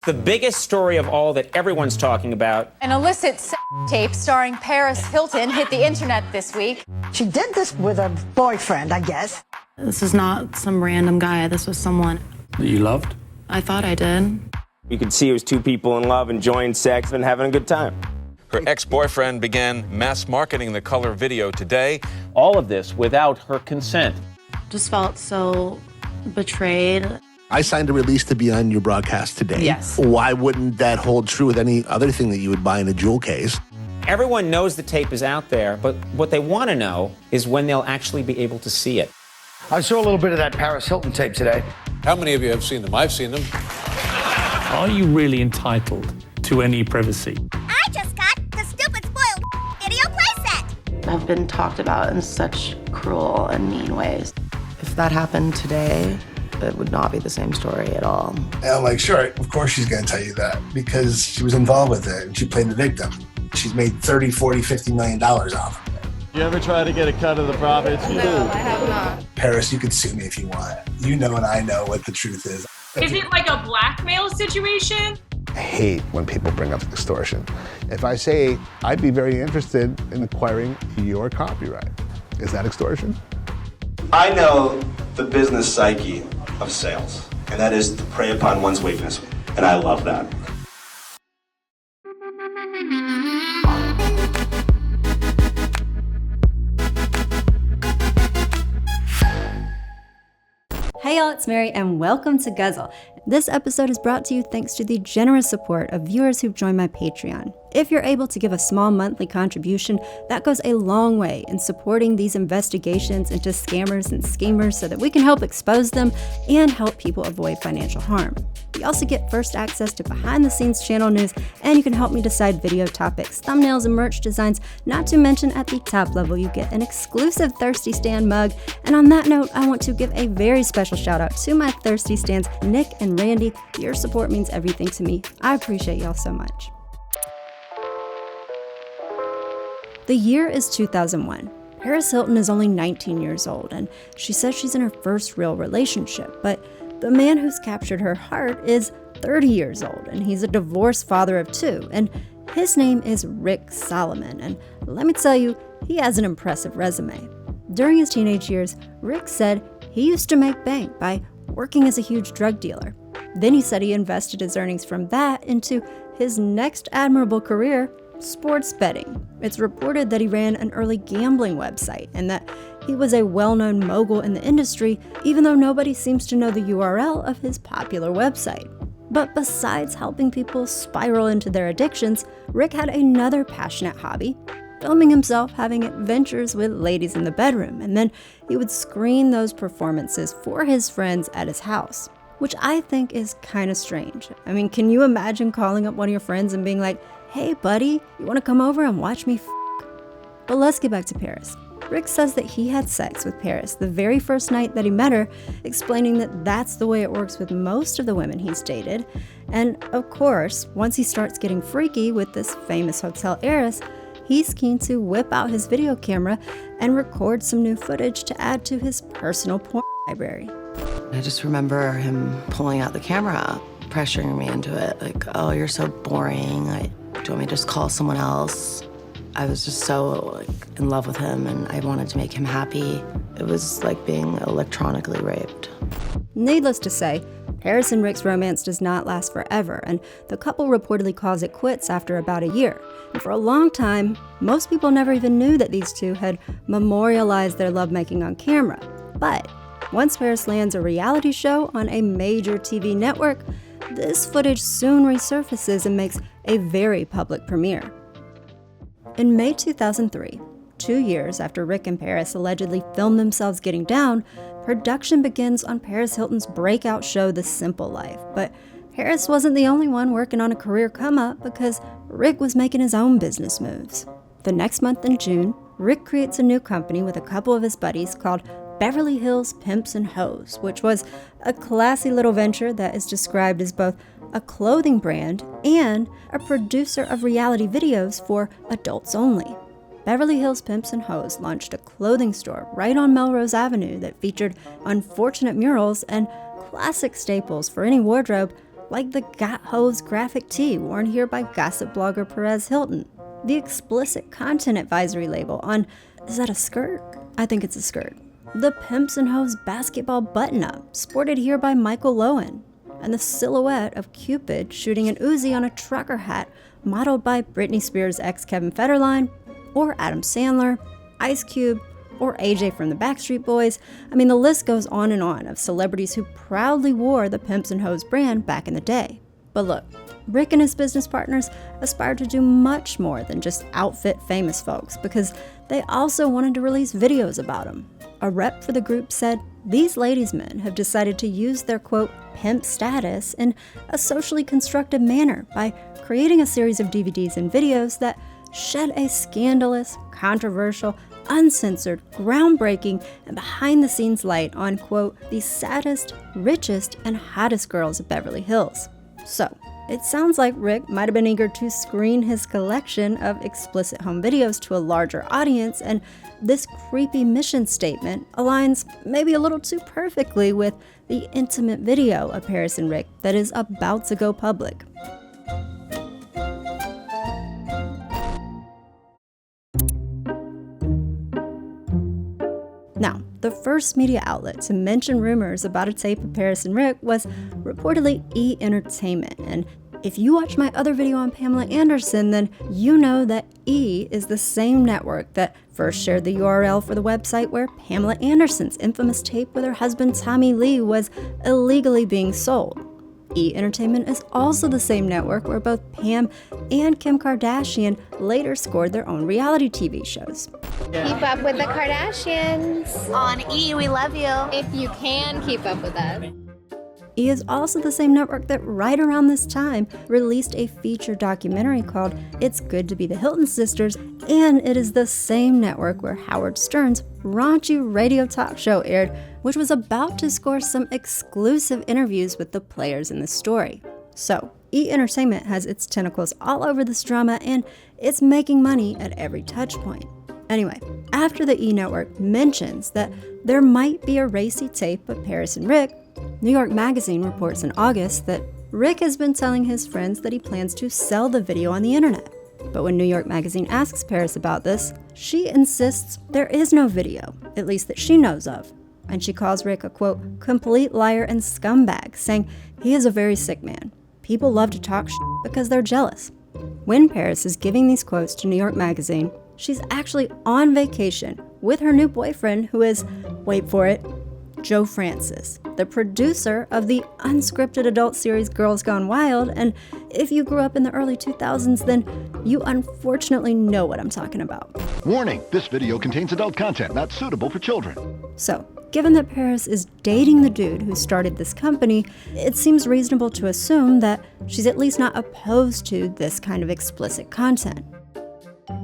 The biggest story of all that everyone's talking about. An illicit tape starring Paris Hilton hit the internet this week. She did this with a boyfriend, I guess. This is not some random guy. This was someone that you loved? I thought I did. You could see it was two people in love enjoying sex and having a good time. Her ex-boyfriend began mass marketing the color video today. All of this without her consent. Just felt so betrayed. I signed a release to be on your broadcast today. Yes. Why wouldn't that hold true with any other thing that you would buy in a jewel case? Everyone knows the tape is out there, but what they want to know is when they'll actually be able to see it. I saw a little bit of that Paris Hilton tape today. How many of you have seen them? I've seen them. Are you really entitled to any privacy? I just got the stupid spoiled video playset. I've been talked about in such cruel and mean ways. If that happened today, it would not be the same story at all. And I'm like, sure, of course she's going to tell you that because she was involved with it and she played the victim. She's made $30, $40, $50 million off of it. You ever try to get a cut of the profits? No, I have not. Paris, you can sue me if you want. You know and I know what the truth is. Is it like a blackmail situation? I hate when people bring up extortion. If I say, I'd be very interested in acquiring your copyright, is that extortion? I know the business psyche of sales, and that is to prey upon one's weakness, and I love that. Hey y'all, it's Mary and welcome to Guzzle. This episode is brought to you thanks to the generous support of viewers who've joined my Patreon. If you're able to give a small monthly contribution, that goes a long way in supporting these investigations into scammers and schemers so that we can help expose them and help people avoid financial harm. You also get first access to behind-the-scenes channel news, and you can help me decide video topics, thumbnails, and merch designs. Not to mention, at the top level, you get an exclusive Thirsty Stan mug. And on that note, I want to give a very special shout out to my Thirsty Stans, Nick and Randy. Your support means everything to me. I appreciate y'all so much. The year is 2001. Paris Hilton is only 19 years old, and she says she's in her first real relationship, but the man who's captured her heart is 30 years old, and he's a divorced father of two, and his name is Rick Solomon, and let me tell you, he has an impressive resume. During his teenage years, Rick said he used to make bank by working as a huge drug dealer. Then he said he invested his earnings from that into his next admirable career, sports betting. It's reported that he ran an early gambling website and that he was a well-known mogul in the industry, even though nobody seems to know the URL of his popular website. But besides helping people spiral into their addictions, Rick had another passionate hobby, filming himself having adventures with ladies in the bedroom, and then he would screen those performances for his friends at his house, which I think is kind of strange. I mean, can you imagine calling up one of your friends and being like, "Hey buddy, you want to come over and watch me f***?" But let's get back to Paris. Rick says that he had sex with Paris the very first night that he met her, explaining that that's the way it works with most of the women he's dated. And of course, once he starts getting freaky with this famous hotel heiress, he's keen to whip out his video camera and record some new footage to add to his personal porn library. I just remember him pulling out the camera, pressuring me into it, like, "Oh, you're so boring. Do you want me to just call someone else?" I was just so in love with him, and I wanted to make him happy. It was like being electronically raped. Needless to say, Paris and Rick's romance does not last forever, and the couple reportedly calls it quits after about a year. And for a long time, most people never even knew that these two had memorialized their lovemaking on camera. But once Paris lands a reality show on a major TV network, this footage soon resurfaces and makes a very public premiere. In May 2003, 2 years after Rick and Paris allegedly filmed themselves getting down, production begins on Paris Hilton's breakout show, The Simple Life. But Paris wasn't the only one working on a career come-up because Rick was making his own business moves. The next month in June, Rick creates a new company with a couple of his buddies called Beverly Hills Pimps and Hoes, which was a classy little venture that is described as both a clothing brand and a producer of reality videos for adults only. Beverly Hills Pimps and Hoes launched a clothing store right on Melrose Avenue that featured unfortunate murals and classic staples for any wardrobe like the Got Hoes graphic tee worn here by gossip blogger Paris Hilton, the explicit content advisory label on, is that a skirt? I think it's a skirt. The Pimps and Hoes basketball button-up sported here by Michael Lowen, and the silhouette of Cupid shooting an Uzi on a trucker hat modeled by Britney Spears' ex Kevin Federline, or Adam Sandler, Ice Cube, or AJ from the Backstreet Boys. I mean, the list goes on of celebrities who proudly wore the Pimps and Hoes brand back in the day. But look, Rick and his business partners aspired to do much more than just outfit famous folks, because they also wanted to release videos about them. A rep for the group said, "These ladies' men have decided to use their, quote, pimp status in a socially constructed manner by creating a series of DVDs and videos that shed a scandalous, controversial, uncensored, groundbreaking, and behind-the-scenes light on, quote, the saddest, richest, and hottest girls of Beverly Hills." So, it sounds like Rick might have been eager to screen his collection of explicit home videos to a larger audience, and this creepy mission statement aligns maybe a little too perfectly with the intimate video of Paris and Rick that is about to go public. Now, the first media outlet to mention rumors about a tape of Paris and Rick was reportedly E! Entertainment, and if you watch my other video on Pamela Anderson, then you know that E! is the same network that first shared the URL for the website where Pamela Anderson's infamous tape with her husband Tommy Lee was illegally being sold. E! Entertainment is also the same network where both Pam and Kim Kardashian later scored their own reality TV shows. Keep up with the Kardashians. On E! We love you. If you can keep up with us. E! is also the same network that right around this time released a feature documentary called It's Good to Be the Hilton Sisters, and it is the same network where Howard Stern's raunchy radio talk show aired, which was about to score some exclusive interviews with the players in the story. So, E! Entertainment has its tentacles all over this drama, and it's making money at every touch point. Anyway, after the E! Network mentions that there might be a racy tape of Paris and Rick, New York Magazine reports in August that Rick has been telling his friends that he plans to sell the video on the internet. But when New York Magazine asks Paris about this, she insists there is no video, at least that she knows of. And she calls Rick a, quote, complete liar and scumbag, saying he is a very sick man. People love to talk shit because they're jealous. When Paris is giving these quotes to New York Magazine, she's actually on vacation with her new boyfriend, who is, wait for it, Joe Francis, the producer of the unscripted adult series Girls Gone Wild. And if you grew up in the early 2000s, then you unfortunately know what I'm talking about. Warning, this video contains adult content not suitable for children. So, given that Paris is dating the dude who started this company, it seems reasonable to assume that she's at least not opposed to this kind of explicit content.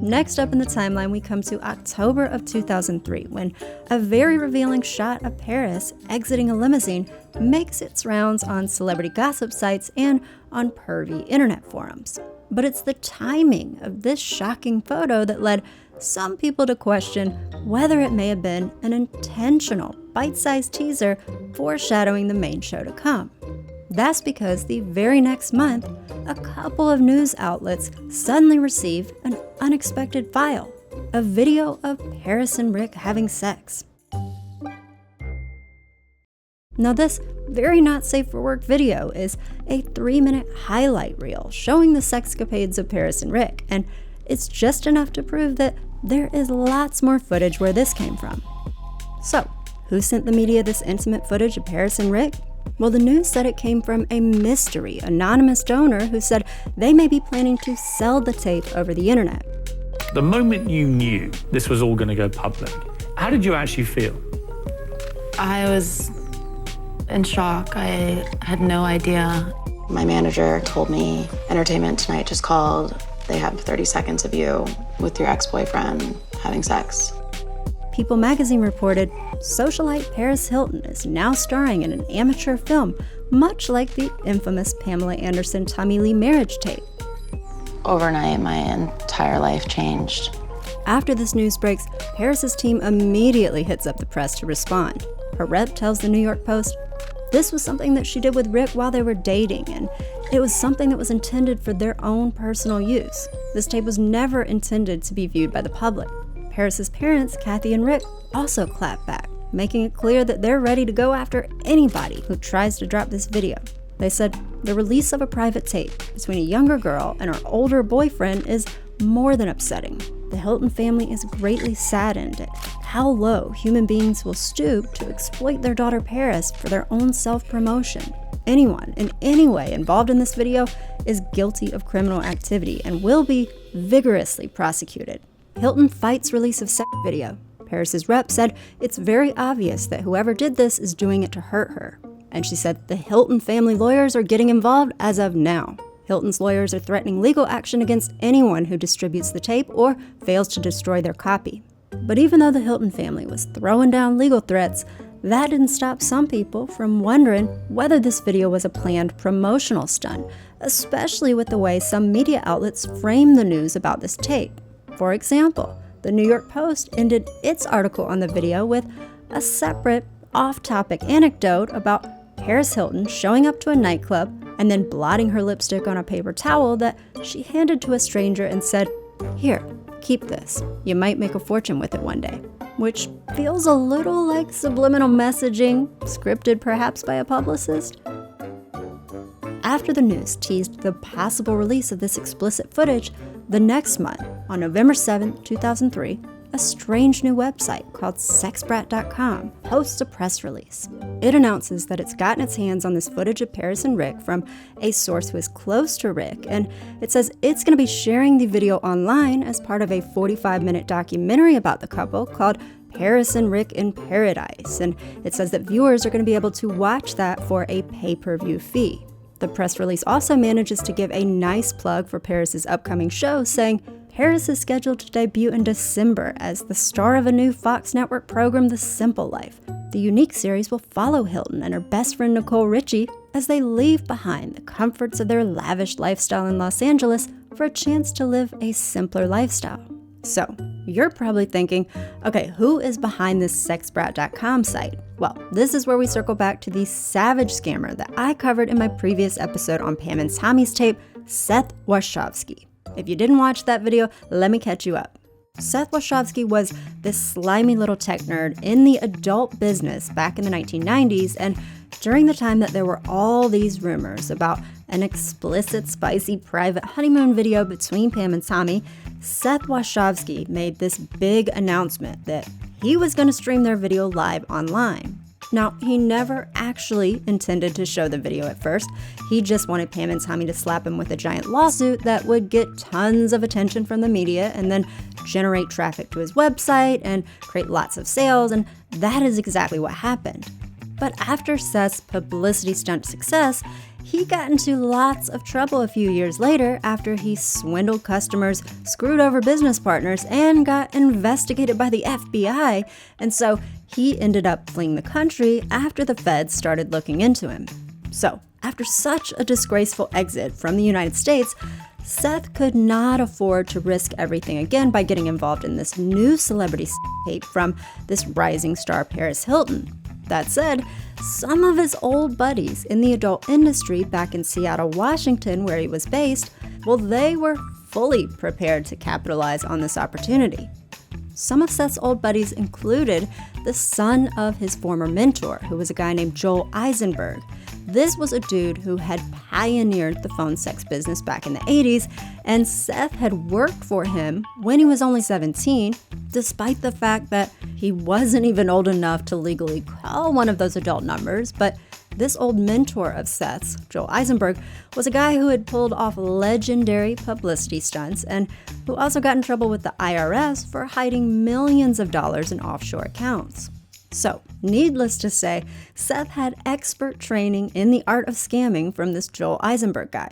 Next up in the timeline, we come to October of 2003, when a very revealing shot of Paris exiting a limousine makes its rounds on celebrity gossip sites and on pervy internet forums. But it's the timing of this shocking photo that led some people to question whether it may have been an intentional, bite-sized teaser foreshadowing the main show to come. That's because the very next month, a couple of news outlets suddenly received an unexpected file, a video of Paris and Rick having sex. Now this very not safe for work video is a 3-minute highlight reel showing the sexcapades of Paris and Rick, and it's just enough to prove that there is lots more footage where this came from. So, who sent the media this intimate footage of Paris and Rick? Well, the news said it came from a mystery anonymous donor who said they may be planning to sell the tape over the internet. The moment you knew this was all going to go public, how did you actually feel? I was in shock. I had no idea. My manager told me, Entertainment Tonight just called. They have 30 seconds of you with your ex-boyfriend having sex. People magazine reported socialite Paris Hilton is now starring in an amateur film, much like the infamous Pamela Anderson-Tommy Lee marriage tape. Overnight, my entire life changed. After this news breaks, Paris's team immediately hits up the press to respond. Her rep tells the New York Post, This was something that she did with Rick while they were dating, and it was something that was intended for their own personal use. This tape was never intended to be viewed by the public. Paris's parents, Kathy and Rick, also clapped back, making it clear that they're ready to go after anybody who tries to drop this video. They said the release of a private tape between a younger girl and her older boyfriend is more than upsetting. The Hilton family is greatly saddened at how low human beings will stoop to exploit their daughter Paris for their own self-promotion. Anyone in any way involved in this video is guilty of criminal activity and will be vigorously prosecuted. Hilton fights release of sex video. Paris's rep said it's very obvious that whoever did this is doing it to hurt her. And she said the Hilton family lawyers are getting involved as of now. Hilton's lawyers are threatening legal action against anyone who distributes the tape or fails to destroy their copy. But even though the Hilton family was throwing down legal threats, that didn't stop some people from wondering whether this video was a planned promotional stunt, especially with the way some media outlets framed the news about this tape. For example, the New York Post ended its article on the video with a separate, off-topic anecdote about Paris Hilton showing up to a nightclub and then blotting her lipstick on a paper towel that she handed to a stranger and said, "Here, keep this. You might make a fortune with it one day." Which feels a little like subliminal messaging, scripted perhaps by a publicist. After the news teased the possible release of this explicit footage, the next month, on November 7, 2003, a strange new website called sexbrat.com posts a press release. It announces that it's gotten its hands on this footage of Paris and Rick from a source who is close to Rick, and it says it's going to be sharing the video online as part of a 45-minute documentary about the couple called Paris and Rick in Paradise, and it says that viewers are going to be able to watch that for a pay-per-view fee. The press release also manages to give a nice plug for Paris's upcoming show, saying Paris is scheduled to debut in December as the star of a new Fox network program, The Simple Life. The unique series will follow Hilton and her best friend Nicole Richie as they leave behind the comforts of their lavish lifestyle in Los Angeles for a chance to live a simpler lifestyle. So, you're probably thinking, okay, who is behind this sexbrat.com site? Well, this is where we circle back to the savage scammer that I covered in my previous episode on Pam and Tommy's tape, Seth Wachowski. If you didn't watch that video, let me catch you up. Seth Wachowski was this slimy little tech nerd in the adult business back in the 1990s, and during the time that there were all these rumors about an explicit, spicy, private honeymoon video between Pam and Tommy, Seth Wachowski made this big announcement that he was going to stream their video live online. Now, he never actually intended to show the video at first. He just wanted Pam and Tommy to slap him with a giant lawsuit that would get tons of attention from the media and then generate traffic to his website and create lots of sales, and that is exactly what happened. But after Seth's publicity stunt success, he got into lots of trouble a few years later after he swindled customers, screwed over business partners, and got investigated by the FBI, and so he ended up fleeing the country after the feds started looking into him. So, after such a disgraceful exit from the United States, Seth could not afford to risk everything again by getting involved in this new celebrity tape from this rising star Paris Hilton. That said, some of his old buddies in the adult industry back in Seattle, Washington, where he was based, well, they were fully prepared to capitalize on this opportunity. Some of Seth's old buddies included the son of his former mentor, who was a guy named Joel Eisenberg. This was a dude who had pioneered the phone sex business back in the 80s, and Seth had worked for him when he was only 17, despite the fact that he wasn't even old enough to legally call one of those adult numbers. But this old mentor of Seth's, Joel Eisenberg, was a guy who had pulled off legendary publicity stunts and who also got in trouble with the IRS for hiding millions of dollars in offshore accounts. So, needless to say, Seth had expert training in the art of scamming from this Joel Eisenberg guy.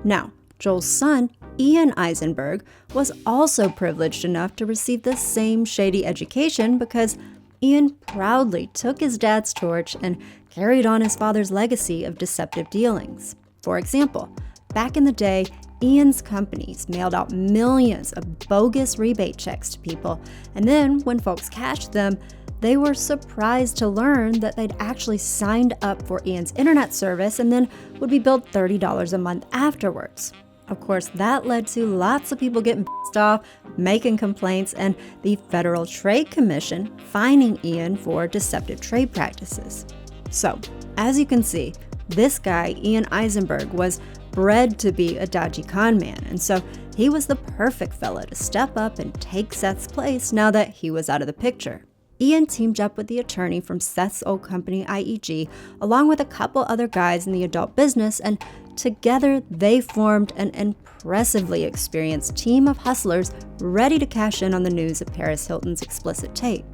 Now, Joel's son, Ian Eisenberg, was also privileged enough to receive the same shady education because Ian proudly took his dad's torch and carried on his father's legacy of deceptive dealings. For example, back in the day, Ian's companies mailed out millions of bogus rebate checks to people, and then when folks cashed them, they were surprised to learn that they'd actually signed up for Ian's internet service and then would be billed $30 a month afterwards. Of course, that led to lots of people getting pissed off, making complaints, and the Federal Trade Commission fining Ian for deceptive trade practices. So, as you can see, this guy, Ian Eisenberg, was bred to be a dodgy con man, and so he was the perfect fella to step up and take Seth's place now that he was out of the picture. Ian teamed up with the attorney from Seth's old company, IEG, along with a couple other guys in the adult business, and together they formed an impressively experienced team of hustlers ready to cash in on the news of Paris Hilton's explicit tape.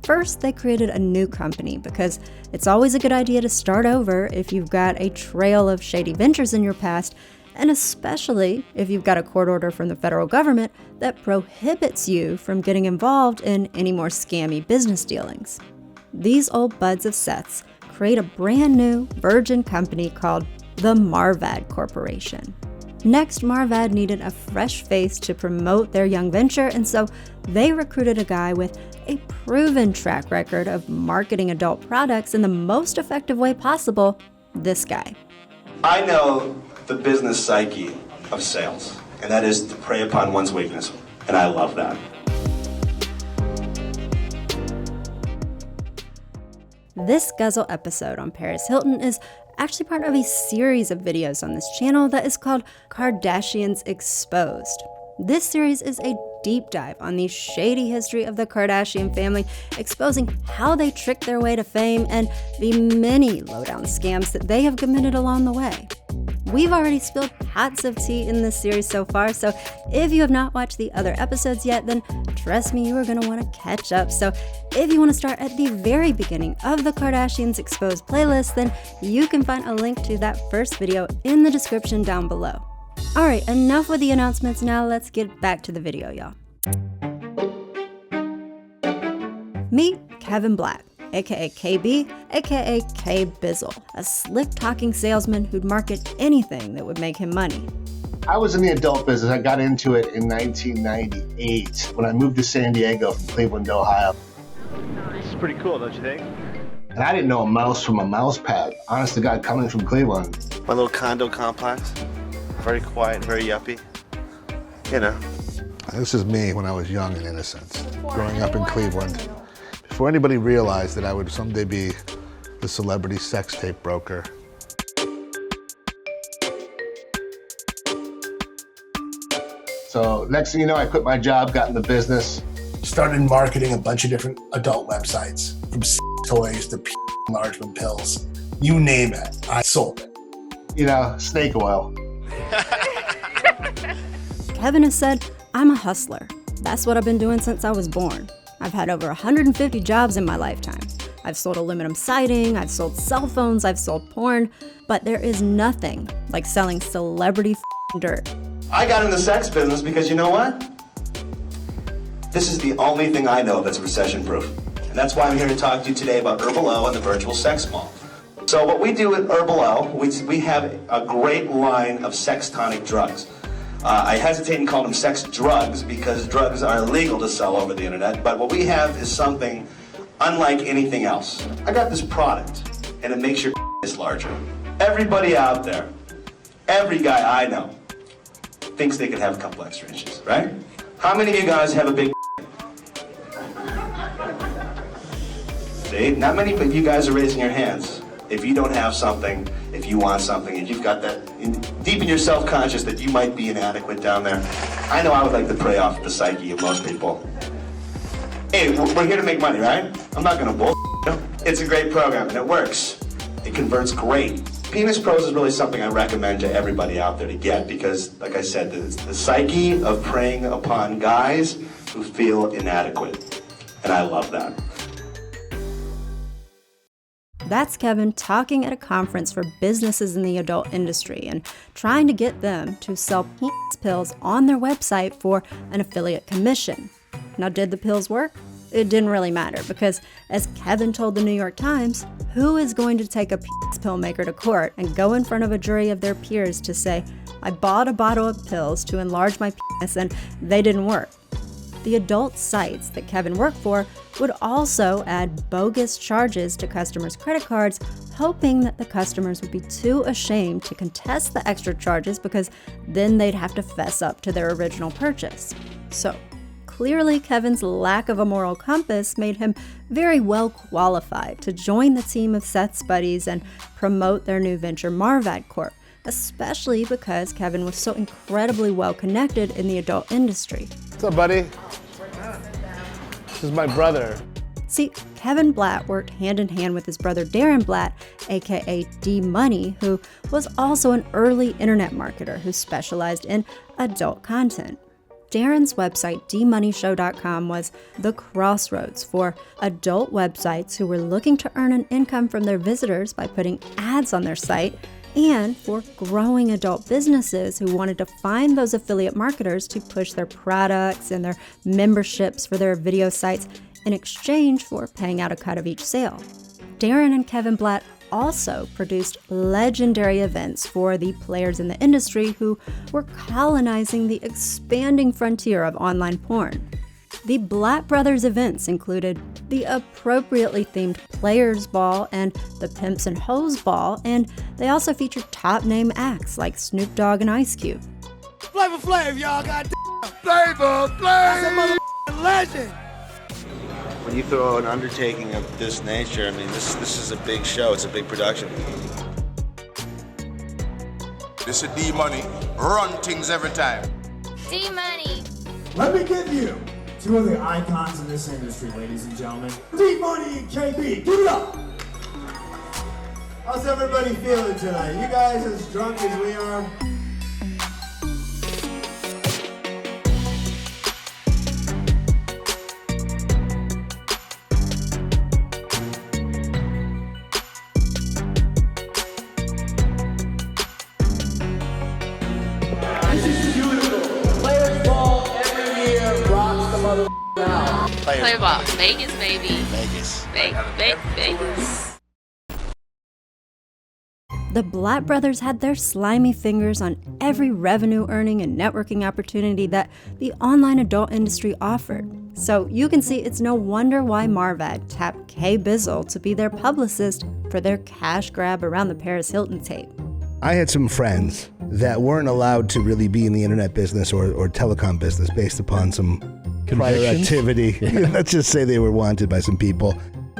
First, they created a new company because it's always a good idea to start over if you've got a trail of shady ventures in your past, and especially if you've got a court order from the federal government that prohibits you from getting involved in any more scammy business dealings. These old buds of Seth's create a brand new virgin company called the Marvad Corporation. Next, Marvad needed a fresh face to promote their young venture, and so they recruited a guy with a proven track record of marketing adult products in the most effective way possible, this guy. I know the business psyche of sales, and that is to prey upon one's weakness, and I love that. This Guzzle episode on Paris Hilton is actually part of a series of videos on this channel that is called Kardashians Exposed. This series is a deep dive on the shady history of the Kardashian family, exposing how they tricked their way to fame and the many lowdown scams that they have committed along the way. We've already spilled pots of tea in this series so far, so if you have not watched the other episodes yet, then trust me, you are going to want to catch up. So if you want to start at the very beginning of the Kardashians Exposed playlist, then you can find a link to that first video in the description down below. Alright, enough with the announcements, now let's get back to the video, y'all. Meet Kevin Black, aka KB, aka KBizzle, a slick-talking salesman who'd market anything that would make him money. I was in the adult business. I got into it in 1998 when I moved to San Diego from Cleveland, Ohio. This is pretty cool, don't you think? And I didn't know a mouse from a mouse pad. Honest to God, coming from Cleveland. My little condo complex. Very quiet, very yuppie. You know. This is me when I was young and innocent, growing up in Cleveland. Before anybody realized that I would someday be the celebrity sex tape broker. So next thing you know, I quit my job, got in the business. Started marketing a bunch of different adult websites, from toys to enlargement pills. You name it, I sold it. You know, snake oil. Kevin has said, "I'm a hustler. That's what I've been doing since I was born. I've had over 150 jobs in my lifetime. I've sold aluminum siding, I've sold cell phones, I've sold porn, but there is nothing like selling celebrity dirt." I got in the sex business because you know what? This is the only thing I know that's recession-proof. And that's why I'm here to talk to you today about Herbal O and the virtual sex mall. So what we do at Herbal O, we have a great line of sex tonic drugs. I hesitate and call them sex drugs because drugs are illegal to sell over the internet, but what we have is something unlike anything else. I got this product, and it makes your larger. Everybody out there, every guy I know, thinks they could have a couple extra inches, right? How many of you guys have a big See, not many of you guys are raising your hands. If you don't have something, if you want something, and you've got that deep in your self-conscious that you might be inadequate down there, I know I would like to prey off the psyche of most people. Hey, we're here to make money, right? I'm not gonna bull. It's a great program, and it works. It converts great. Penis Pros is really something I recommend to everybody out there to get because, like I said, the psyche of preying upon guys who feel inadequate, and I love that. That's Kevin talking at a conference for businesses in the adult industry and trying to get them to sell penis pills on their website for an affiliate commission. Now, did the pills work? It didn't really matter because, as Kevin told the New York Times, who is going to take a penis pill maker to court and go in front of a jury of their peers to say, "I bought a bottle of pills to enlarge my penis and they didn't work"? the adult sites that Kevin worked for would also add bogus charges to customers' credit cards, hoping that the customers would be too ashamed to contest the extra charges because then they'd have to fess up to their original purchase. So, clearly Kevin's lack of a moral compass made him very well qualified to join the team of Seth's buddies and promote their new venture Marvad Corp, especially because Kevin was so incredibly well connected in the adult industry. What's up, buddy? This is my brother. See, Kevin Blatt worked hand in hand with his brother Darren Blatt, aka D-Money, who was also an early internet marketer who specialized in adult content. Darren's website, dmoneyshow.com, was the crossroads for adult websites who were looking to earn an income from their visitors by putting ads on their site, and for growing adult businesses who wanted to find those affiliate marketers to push their products and their memberships for their video sites in exchange for paying out a cut of each sale. Darren and Kevin Blatt also produced legendary events for the players in the industry who were colonizing the expanding frontier of online porn. The Blatt Brothers events included the appropriately themed Players Ball and the Pimps and Hoes Ball, and they also featured top-name acts like Snoop Dogg and Ice Cube. Flavor Flav, y'all, goddamn. Flavor Flav! That's a motherfucking legend! When you throw an undertaking of this nature, I mean, this is a big show. It's a big production. This is D-Money. Run things every time. D-Money. Let me give you two of the icons in this industry, ladies and gentlemen. D-Money and KB, give it up! How's everybody feeling tonight? You guys as drunk as we are? Play ball. Vegas, baby. Vegas. Vegas. The Blatt Brothers had their slimy fingers on every revenue-earning and networking opportunity that the online adult industry offered. So you can see it's no wonder why Marvad tapped KBizzle to be their publicist for their cash grab around the Paris Hilton tape. I had some friends that weren't allowed to really be in the internet business or telecom business based upon some prior activity. Let's just say they were wanted by some people.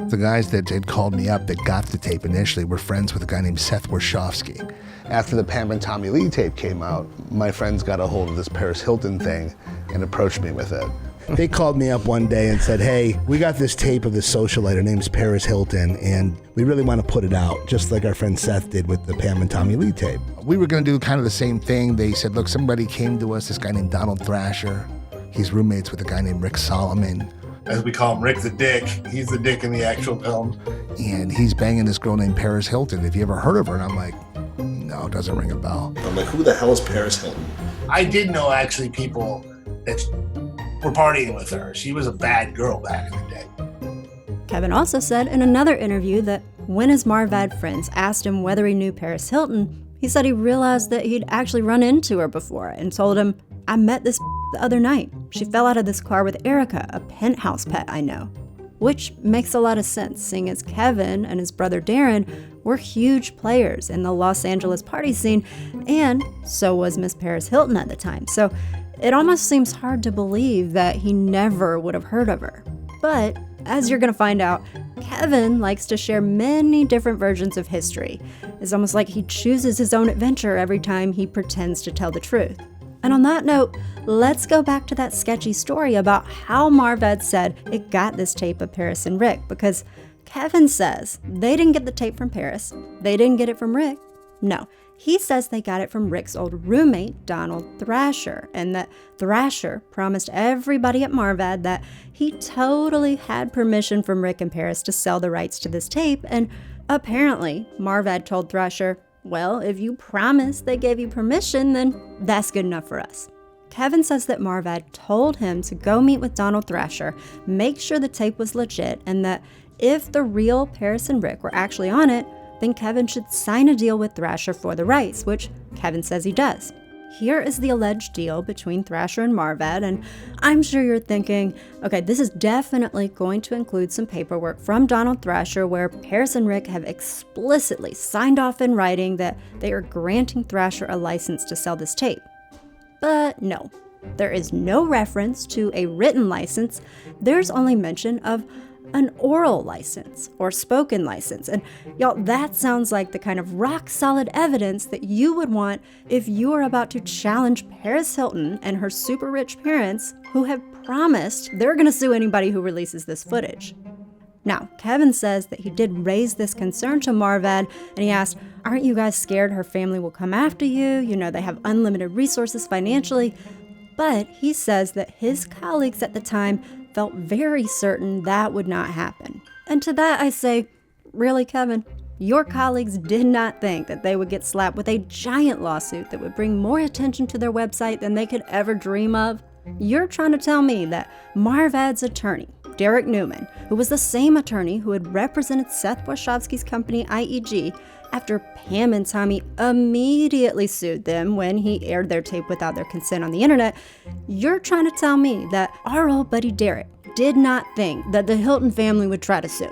The guys that had called me up that got the tape initially were friends with a guy named Seth Warshofsky. After the Pam and Tommy Lee tape came out, my friends got a hold of this Paris Hilton thing and approached me with it. They called me up one day and said, hey, we got this tape of this socialite, her name's Paris Hilton, and we really want to put it out, just like our friend Seth did with the Pam and Tommy Lee tape. We were going to do kind of the same thing. They said, look, somebody came to us, this guy named Donald Thrasher. He's roommates with a guy named Rick Solomon. As we call him, Rick the Dick. He's the dick in the actual film. And he's banging this girl named Paris Hilton. Have you ever heard of her? And I'm like, no, it doesn't ring a bell. I'm like, who the hell is Paris Hilton? I did know actually people that were partying with her. She was a bad girl back in the day. Kevin also said in another interview that when his Marvad friends asked him whether he knew Paris Hilton, he said he realized that he'd actually run into her before and told him, I met this the other night. She fell out of this car with Erica, a penthouse pet I know. Which makes a lot of sense, seeing as Kevin and his brother Darren were huge players in the Los Angeles party scene, and so was Miss Paris Hilton at the time. So it almost seems hard to believe that he never would have heard of her. But as you're gonna find out, Kevin likes to share many different versions of history. It's almost like he chooses his own adventure every time he pretends to tell the truth. And on that note, let's go back to that sketchy story about how Marvad said it got this tape of Paris and Rick, because Kevin says they didn't get the tape from Paris, they didn't get it from Rick. No, he says they got it from Rick's old roommate, Donald Thrasher, and that Thrasher promised everybody at Marvad that he totally had permission from Rick and Paris to sell the rights to this tape, and apparently Marvad told Thrasher, well, if you promise they gave you permission, then that's good enough for us. Kevin says that Marvad told him to go meet with Donald Thrasher, make sure the tape was legit, and that if the real Paris and Rick were actually on it, then Kevin should sign a deal with Thrasher for the rights, which Kevin says he does. Here is the alleged deal between Thrasher and Marvad, and I'm sure you're thinking, okay, this is definitely going to include some paperwork from Donald Thrasher where Paris and Rick have explicitly signed off in writing that they are granting Thrasher a license to sell this tape. But no, there is no reference to a written license. There's only mention of an oral license or spoken license. And y'all, that sounds like the kind of rock solid evidence that you would want if you were about to challenge Paris Hilton and her super rich parents who have promised they're gonna sue anybody who releases this footage. Now, Kevin says that he did raise this concern to Marvad, and he asked, aren't you guys scared her family will come after you? You know, they have unlimited resources financially. But he says that his colleagues at the time felt very certain that would not happen. And to that I say, really, Kevin? Your colleagues did not think that they would get slapped with a giant lawsuit that would bring more attention to their website than they could ever dream of? You're trying to tell me that Marvad's attorney, Derek Newman, who was the same attorney who had represented Seth Wachowski's company IEG after Pam and Tommy immediately sued them when he aired their tape without their consent on the internet, you're trying to tell me that our old buddy Derek did not think that the Hilton family would try to sue.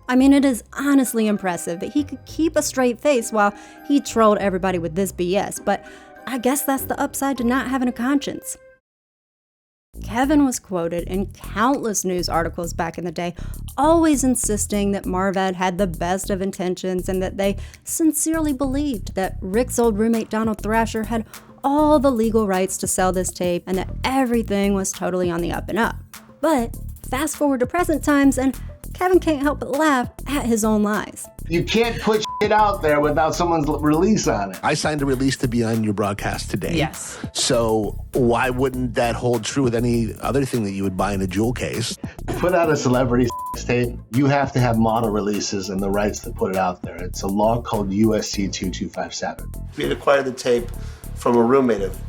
I mean, it is honestly impressive that he could keep a straight face while he trolled everybody with this BS, but I guess that's the upside to not having a conscience. Kevin was quoted in countless news articles back in the day, always insisting that Marvad had the best of intentions and that they sincerely believed that Rick's old roommate Donald Thrasher had all the legal rights to sell this tape and that everything was totally on the up and up. But fast forward to present times and Kevin can't help but laugh at his own lies. You can't put shit out there without someone's release on it. I signed a release to be on your broadcast today. Yes. So why wouldn't that hold true with any other thing that you would buy in a jewel case? Put out a celebrity tape, you have to have model releases and the rights to put it out there. It's a law called USC 2257. We had acquired the tape from a roommate of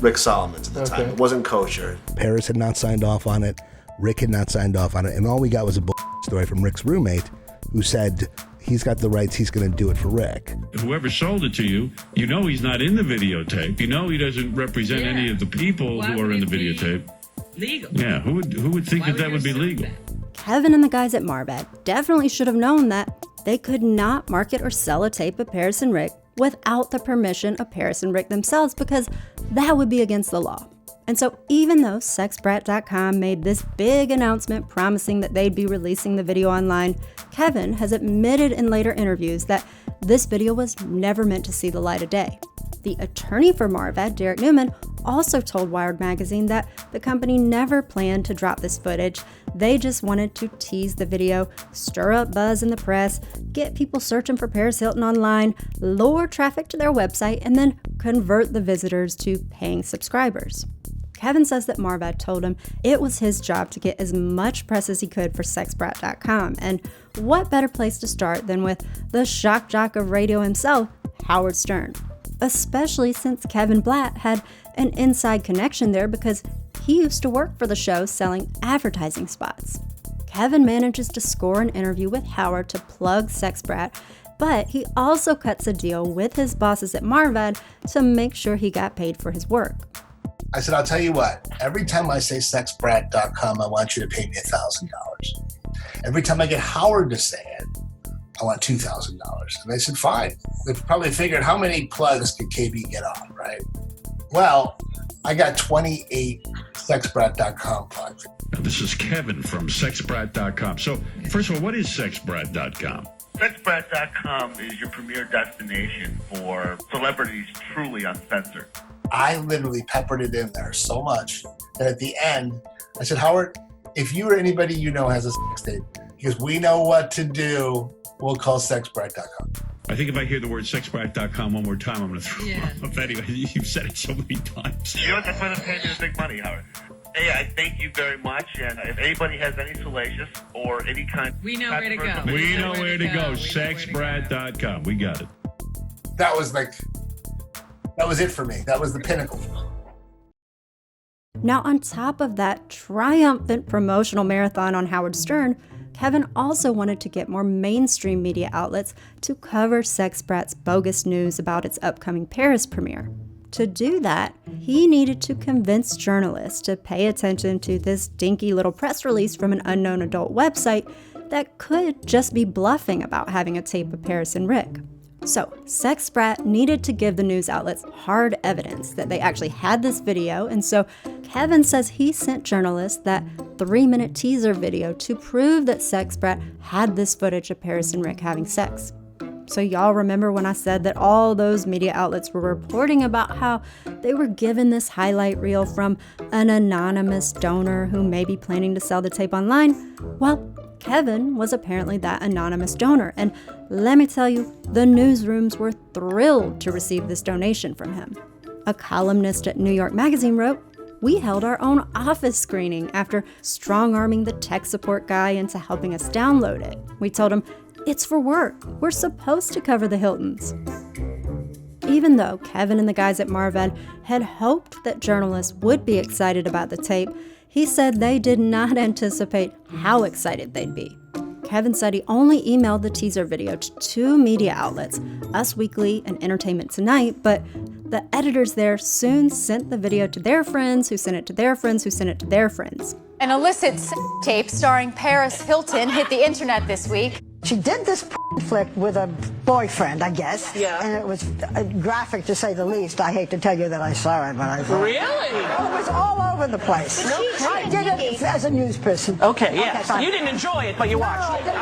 Rick Solomon's at the time. It wasn't kosher. Paris had not signed off on it. Rick had not signed off on it. And all we got was a story from Rick's roommate who said he's got the rights, he's going to do it for Rick. Whoever sold it to you, you know he's not in the videotape. You know he doesn't represent any of the people who are in the videotape. Legal. Yeah, who would think that would be legal? Kevin and the guys at Marvad definitely should have known that they could not market or sell a tape of Paris and Rick without the permission of Paris and Rick themselves, because that would be against the law. And so even though sexbrat.com made this big announcement promising that they'd be releasing the video online, Kevin has admitted in later interviews that this video was never meant to see the light of day. The attorney for Marvad, Derek Newman, also told Wired magazine that the company never planned to drop this footage. They just wanted to tease the video, stir up buzz in the press, get people searching for Paris Hilton online, lure traffic to their website, and then convert the visitors to paying subscribers. Kevin says that Marvad told him it was his job to get as much press as he could for sexbrat.com, and what better place to start than with the shock jock of radio himself, Howard Stern. Especially since Kevin Blatt had an inside connection there because he used to work for the show selling advertising spots. Kevin manages to score an interview with Howard to plug Sexbrat, but he also cuts a deal with his bosses at Marvad to make sure he got paid for his work. I said, I'll tell you what, every time I say sexbrat.com, I want you to pay me $1,000. Every time I get Howard to say it, I want $2,000. And they said, fine. They probably figured how many plugs could KB get on, right? Well, I got 28 sexbrat.com plugs. Now, this is Kevin from sexbrat.com. So, first of all, what is sexbrat.com? Sexbrat.com is your premier destination for celebrities truly uncensored. I literally peppered it in there so much that at the end, I said, Howard, if you or anybody you know has a sex tape, because we know what to do, we'll call sexbrat.com. I think if I hear the word sexbrat.com one more time, I'm going to throw up. Anyway, you've said it so many times. You don't have to pay me the big money, Howard. Hey, I thank you very much, and if anybody has any salacious or any kind of... We know where to go. We know where to go. Sexbrat.com. We got it. That was it for me. That was the pinnacle. Now, on top of that triumphant promotional marathon on Howard Stern, Kevin also wanted to get more mainstream media outlets to cover Sexbrat's bogus news about its upcoming Paris premiere. To do that, he needed to convince journalists to pay attention to this dinky little press release from an unknown adult website that could just be bluffing about having a tape of Paris and Rick. So, Sex Sprat needed to give the news outlets hard evidence that they actually had this video, and so Kevin says he sent journalists that 3-minute teaser video to prove that Sex Sprat had this footage of Paris and Rick having sex. So y'all remember when I said that all those media outlets were reporting about how they were given this highlight reel from an anonymous donor who may be planning to sell the tape online? Well, Kevin was apparently that anonymous donor, and let me tell you, the newsrooms were thrilled to receive this donation from him. A columnist at New York Magazine wrote, "We held our own office screening after strong-arming the tech support guy into helping us download it. We told him, it's for work. We're supposed to cover the Hiltons." Even though Kevin and the guys at Marved had hoped that journalists would be excited about the tape, he said they did not anticipate how excited they'd be. Kevin said he only emailed the teaser video to 2 media outlets, Us Weekly and Entertainment Tonight, but the editors there soon sent the video to their friends, who sent it to their friends, who sent it to their friends. An illicit tape starring Paris Hilton hit the internet this week. She did this flick with a boyfriend, I guess. Yeah. And it was graphic, to say the least. I hate to tell you that I saw it, but I thought... Really? Oh, it was all over the place. I did it as a news person. Okay, yeah. Fine. You didn't enjoy it, but you watched it.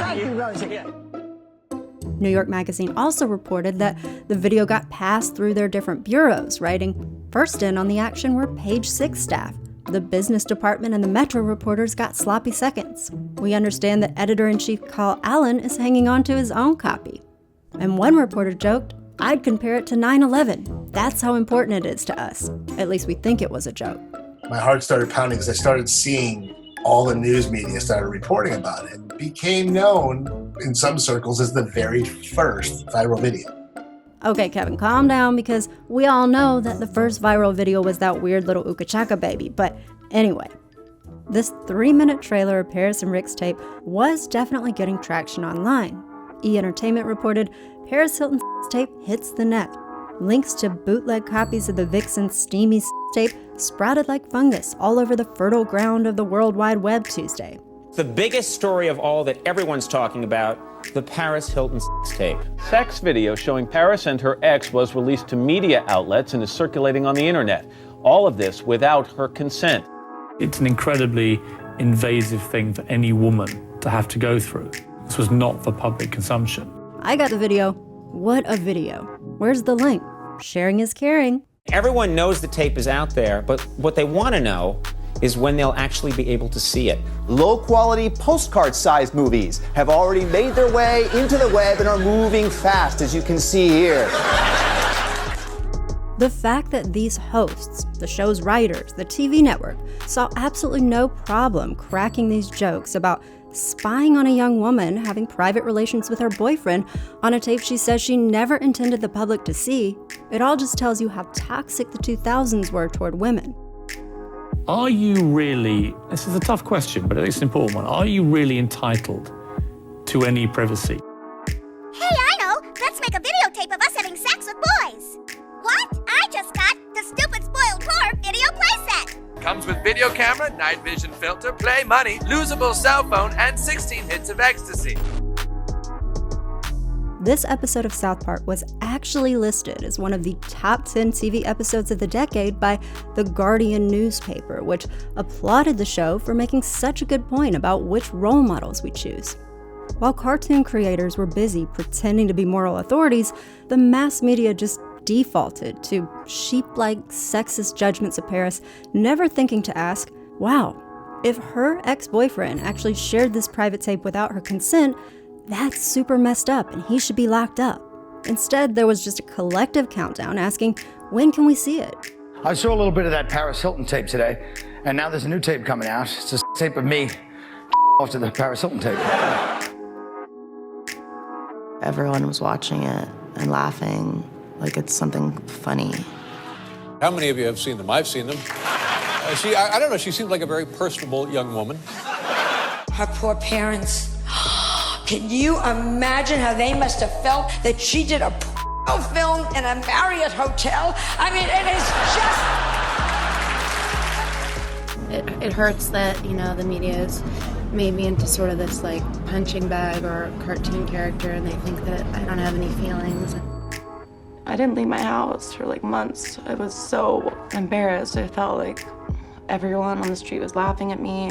Thank you, Rosie. New York Magazine also reported that the video got passed through their different bureaus, writing, "First in on the action were Page 6 staff. The business department and the Metro reporters got sloppy seconds. We understand that editor-in-chief Carl Allen is hanging on to his own copy." And one reporter joked, "I'd compare it to 9/11. That's how important it is to us. At least we think it was a joke." My heart started pounding because I started seeing all the news media started reporting about it. It became known in some circles as the very first viral video. Okay, Kevin, calm down, because we all know that the first viral video was that weird little Uka Chaka baby. But anyway, this 3-minute trailer of Paris and Rick's tape was definitely getting traction online. E! Entertainment reported Paris Hilton's tape hits the net. Links to bootleg copies of the Vixen's steamy tape sprouted like fungus all over the fertile ground of the World Wide Web Tuesday. The biggest story of all that everyone's talking about, the Paris Hilton tape. Sex video showing Paris and her ex was released to media outlets and is circulating on the internet. All of this without her consent. It's an incredibly invasive thing for any woman to have to go through. This was not for public consumption. I got the video. What a video. Where's the link? Sharing is caring. Everyone knows the tape is out there, but what they want to know is when they'll actually be able to see it. Low-quality postcard-sized movies have already made their way into the web and are moving fast, as you can see here. The fact that these hosts, the show's writers, the TV network, saw absolutely no problem cracking these jokes about spying on a young woman having private relations with her boyfriend on a tape she says she never intended the public to see, it all just tells you how toxic the 2000s were toward women. Are you really, this is a tough question, but it's an important one, are you really entitled to any privacy? Hey, I know! Let's make a videotape of us having sex with boys! What? I just got the stupid spoiled core video playset! Comes with video camera, night vision filter, play money, losable cell phone, and 16 hits of ecstasy. This episode of South Park was actually listed as one of the top 10 TV episodes of the decade by The Guardian newspaper, which applauded the show for making such a good point about which role models we choose. While cartoon creators were busy pretending to be moral authorities, the mass media just defaulted to sheep-like sexist judgments of Paris, never thinking to ask, wow, if her ex-boyfriend actually shared this private tape without her consent, that's super messed up and he should be locked up. Instead, there was just a collective countdown asking, when can we see it? I saw a little bit of that Paris Hilton tape today, and now there's a new tape coming out. It's a tape of me off to the Paris Hilton tape. Everyone was watching it and laughing like it's something funny. How many of you have seen them? I've seen them. I don't know, she seemed like a very personable young woman. Her poor parents. Can you imagine how they must have felt that she did a filmed in a Marriott hotel. I mean, it is just... It hurts that, you know, the media has made me into sort of this, like, punching bag or cartoon character, and they think that I don't have any feelings. I didn't leave my house for like months. I was so embarrassed. I felt like everyone on the street was laughing at me.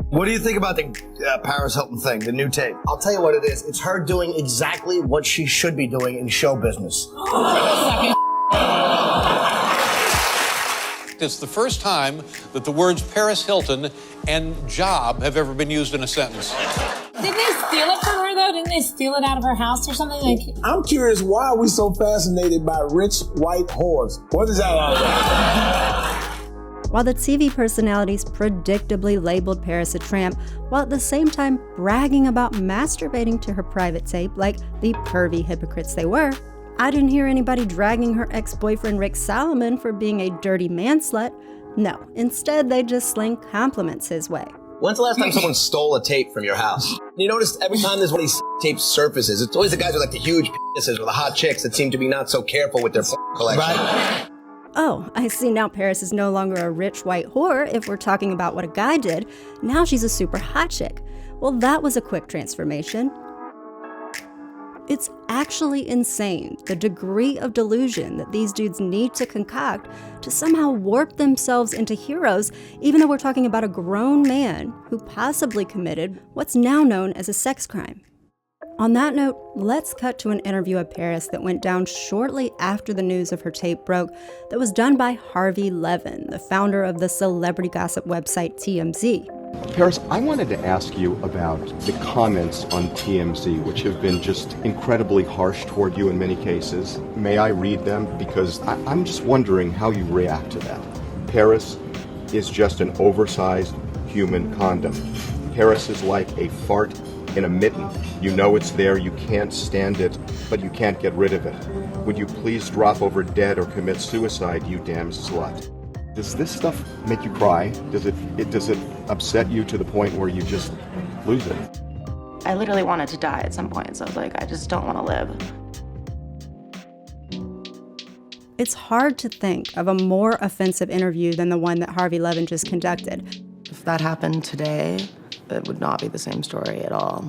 What do you think about the Paris Hilton thing, the new tape? I'll tell you what it is. It's her doing exactly what she should be doing in show business. It's the first time that the words Paris Hilton and job have ever been used in a sentence. Didn't they steal it from her, though? Didn't they steal it out of her house or something? Like, I'm curious, why are we so fascinated by rich white whores? What is that all about? While the TV personalities predictably labeled Paris a tramp, while at the same time bragging about masturbating to her private tape like the pervy hypocrites they were, I didn't hear anybody dragging her ex-boyfriend Rick Solomon for being a dirty manslut. No, instead they just sling compliments his way. When's the last time someone stole a tape from your house? You notice every time there's one of these tape surfaces, it's always the guys with like the huge penises or the hot chicks that seem to be not so careful with their collection. Right. Oh, I see now Paris is no longer a rich white whore if we're talking about what a guy did. Now she's a super hot chick. Well, that was a quick transformation. It's actually insane, the degree of delusion that these dudes need to concoct to somehow warp themselves into heroes, even though we're talking about a grown man who possibly committed what's now known as a sex crime. On that note, let's cut to an interview of Paris that went down shortly after the news of her tape broke that was done by Harvey Levin, the founder of the celebrity gossip website TMZ. Paris, I wanted to ask you about the comments on TMZ, which have been just incredibly harsh toward you in many cases. May I read them? Because I'm just wondering how you react to that. Paris is just an oversized human condom. Paris is like a fart in a mitten. You know it's there, you can't stand it, but you can't get rid of it. Would you please drop over dead or commit suicide, you damn slut? Does this stuff make you cry? Does it upset you to the point where you just lose it? I literally wanted to die at some point, so I was like, I just don't want to live. It's hard to think of a more offensive interview than the one that Harvey Levin just conducted. If that happened today, it would not be the same story at all.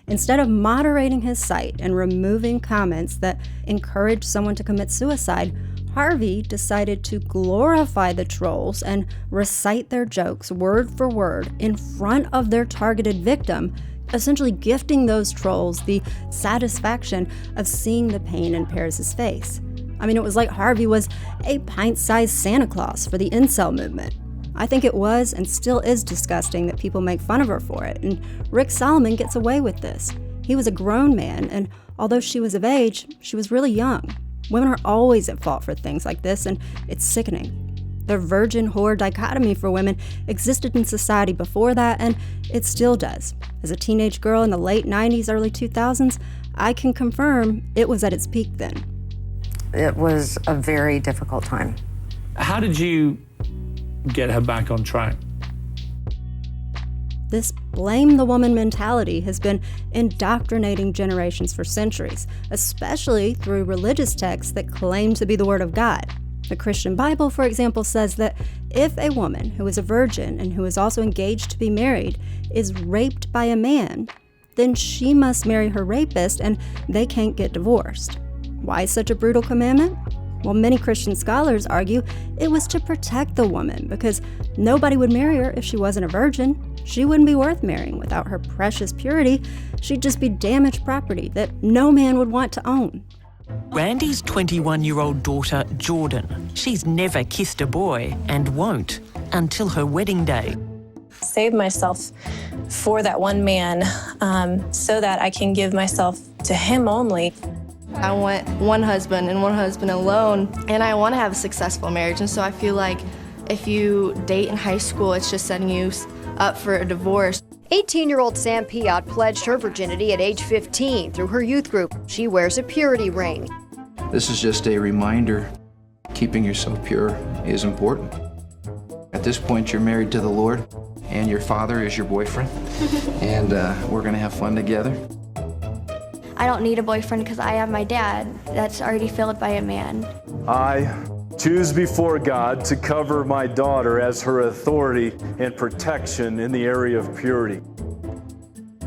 Instead of moderating his site and removing comments that encouraged someone to commit suicide, Harvey decided to glorify the trolls and recite their jokes word for word in front of their targeted victim, essentially gifting those trolls the satisfaction of seeing the pain in Paris's face. I mean, it was like Harvey was a pint-sized Santa Claus for the incel movement. I think it was and still is disgusting that people make fun of her for it, and Rick Solomon gets away with this. He was a grown man, and although she was of age, she was really young. Women are always at fault for things like this, and it's sickening. The virgin-whore dichotomy for women existed in society before that, and it still does. As a teenage girl in the late 90s, early 2000s, I can confirm it was at its peak then. It was a very difficult time. How did you get her back on track? This blame the woman mentality has been indoctrinating generations for centuries, especially through religious texts that claim to be the Word of God. The Christian Bible, for example, says that if a woman who is a virgin and who is also engaged to be married is raped by a man, then she must marry her rapist and they can't get divorced. Why such a brutal commandment? Well, many Christian scholars argue it was to protect the woman because nobody would marry her if she wasn't a virgin. She wouldn't be worth marrying without her precious purity. She'd just be damaged property that no man would want to own. Randy's 21-year-old daughter, Jordan. She's never kissed a boy and won't until her wedding day. Save myself for that one man so that I can give myself to him only. I want one husband and one husband alone, and I want to have a successful marriage. And so I feel like if you date in high school, it's just setting you up for a divorce. 18-year-old Sam Piot pledged her virginity at age 15 through her youth group. She wears a purity ring. This is just a reminder. Keeping yourself pure is important. At this point, you're married to the Lord, and your father is your boyfriend, and we're going to have fun together. I don't need a boyfriend because I have my dad that's already filled by a man. I choose before God to cover my daughter as her authority and protection in the area of purity.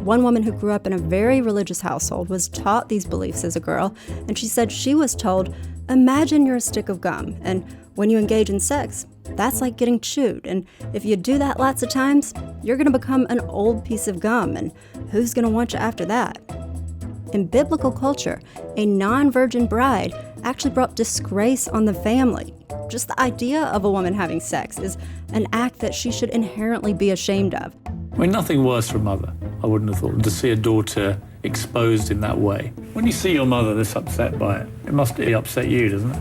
One woman who grew up in a very religious household was taught these beliefs as a girl, and she said she was told, imagine you're a stick of gum, and when you engage in sex, that's like getting chewed, and if you do that lots of times, you're gonna become an old piece of gum, and who's gonna want you after that? In biblical culture, a non-virgin bride actually brought disgrace on the family. Just the idea of a woman having sex is an act that she should inherently be ashamed of. I mean, nothing worse for a mother, I wouldn't have thought, to see a daughter exposed in that way. When you see your mother this upset by it, it must upset you, doesn't it? I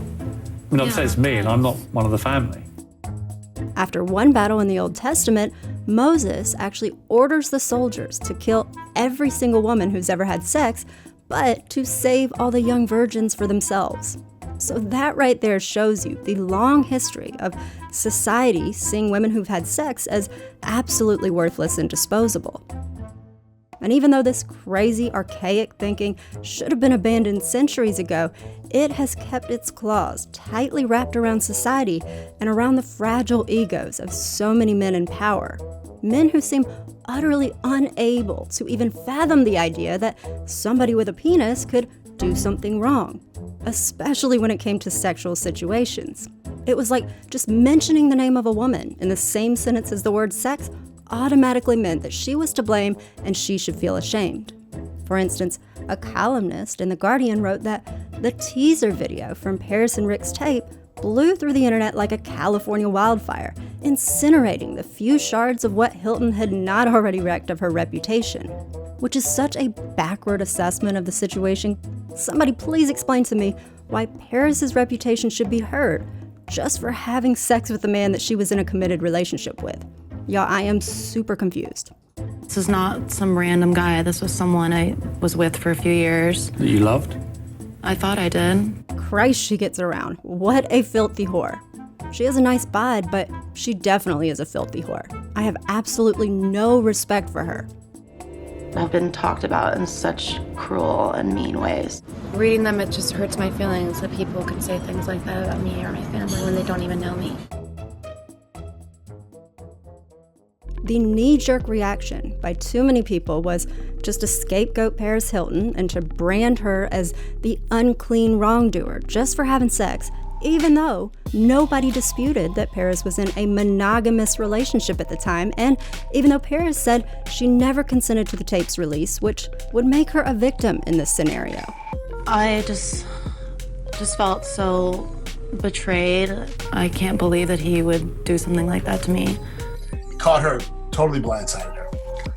mean, it upsets me, and I'm not one of the family. After one battle in the Old Testament, Moses actually orders the soldiers to kill every single woman who's ever had sex, but to save all the young virgins for themselves. So that right there shows you the long history of society seeing women who've had sex as absolutely worthless and disposable. And even though this crazy, archaic thinking should have been abandoned centuries ago, it has kept its claws tightly wrapped around society and around the fragile egos of so many men in power. Men who seem utterly unable to even fathom the idea that somebody with a penis could do something wrong, especially when it came to sexual situations. It was like just mentioning the name of a woman in the same sentence as the word sex automatically meant that she was to blame and she should feel ashamed. For instance, a columnist in The Guardian wrote that the teaser video from Paris and Rick's tape blew through the internet like a California wildfire, incinerating the few shards of what Hilton had not already wrecked of her reputation. Which is such a backward assessment of the situation. Somebody please explain to me why Paris's reputation should be hurt just for having sex with the man that she was in a committed relationship with. Y'all, I am super confused. This is not some random guy. This was someone I was with for a few years. That you loved? I thought I did. Christ, she gets around. What a filthy whore. She has a nice bod, but she definitely is a filthy whore. I have absolutely no respect for her. I've been talked about in such cruel and mean ways. Reading them, it just hurts my feelings that people can say things like that about me or my family when they don't even know me. The knee-jerk reaction by too many people was just to scapegoat Paris Hilton and to brand her as the unclean wrongdoer just for having sex, even though nobody disputed that Paris was in a monogamous relationship at the time, and even though Paris said she never consented to the tape's release, which would make her a victim in this scenario. I just felt so betrayed. I can't believe that he would do something like that to me. Caught her totally blindsided her.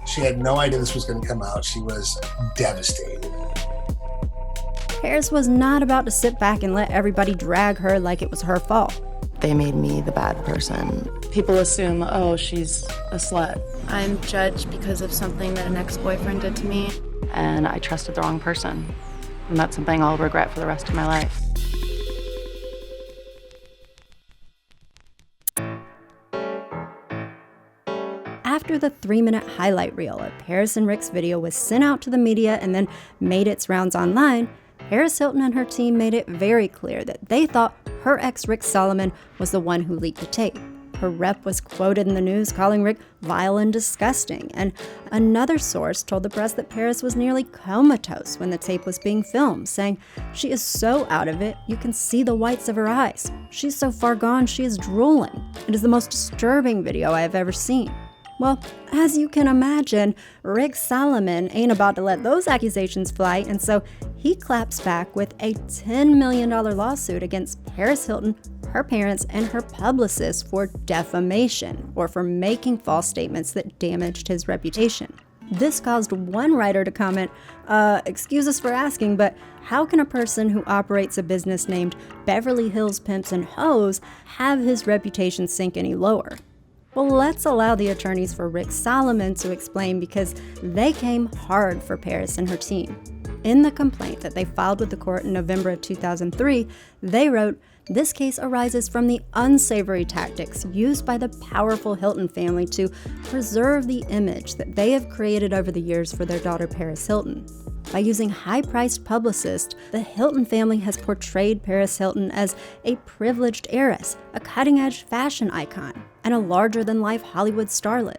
She had no idea this was going to come out. She was devastated. Paris was not about to sit back and let everybody drag her like it was her fault. They made me the bad person. People assume, oh, she's a slut. I'm judged because of something that an ex-boyfriend did to me. And I trusted the wrong person. And that's something I'll regret for the rest of my life. After the 3-minute highlight reel of Paris and Rick's video was sent out to the media and then made its rounds online, Paris Hilton and her team made it very clear that they thought her ex Rick Solomon was the one who leaked the tape. Her rep was quoted in the news calling Rick vile and disgusting, and another source told the press that Paris was nearly comatose when the tape was being filmed, saying, "She is so out of it, you can see the whites of her eyes. She's so far gone, she is drooling. It is the most disturbing video I have ever seen." Well, as you can imagine, Rick Solomon ain't about to let those accusations fly, and so he claps back with a $10 million lawsuit against Paris Hilton, her parents, and her publicist for defamation, or for making false statements that damaged his reputation. This caused one writer to comment, excuse us for asking, but how can a person who operates a business named Beverly Hills Pimps and Hoes have his reputation sink any lower? Well, let's allow the attorneys for Rick Solomon to explain, because they came hard for Paris and her team. In the complaint that they filed with the court in November of 2003, they wrote, "This case arises from the unsavory tactics used by the powerful Hilton family to preserve the image that they have created over the years for their daughter Paris Hilton. By using high-priced publicists, the Hilton family has portrayed Paris Hilton as a privileged heiress, a cutting-edge fashion icon, and a larger-than-life Hollywood starlet.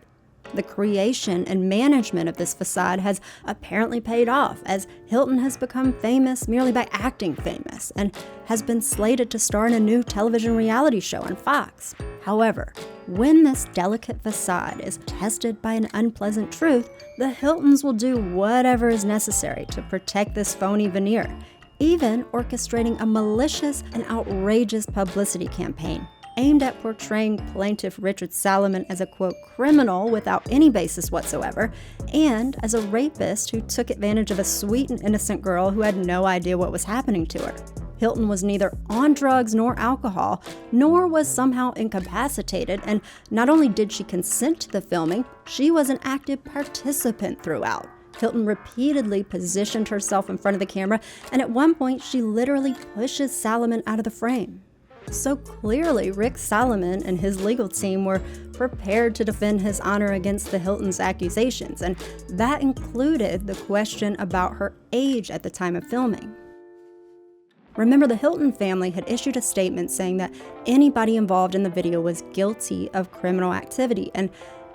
The creation and management of this facade has apparently paid off, as Hilton has become famous merely by acting famous and has been slated to star in a new television reality show on Fox. However, when this delicate facade is tested by an unpleasant truth, the Hiltons will do whatever is necessary to protect this phony veneer, even orchestrating a malicious and outrageous publicity campaign aimed at portraying plaintiff Richard Salomon as a, quote, criminal without any basis whatsoever, and as a rapist who took advantage of a sweet and innocent girl who had no idea what was happening to her. Hilton was neither on drugs nor alcohol, nor was somehow incapacitated, and not only did she consent to the filming, she was an active participant throughout. Hilton repeatedly positioned herself in front of the camera, and at one point she literally pushes Salomon out of the frame. So clearly, Rick Salomon and his legal team were prepared to defend his honor against the Hilton's accusations, and that included the question about her age at the time of filming. Remember, the Hilton family had issued a statement saying that anybody involved in the video was guilty of criminal activity, and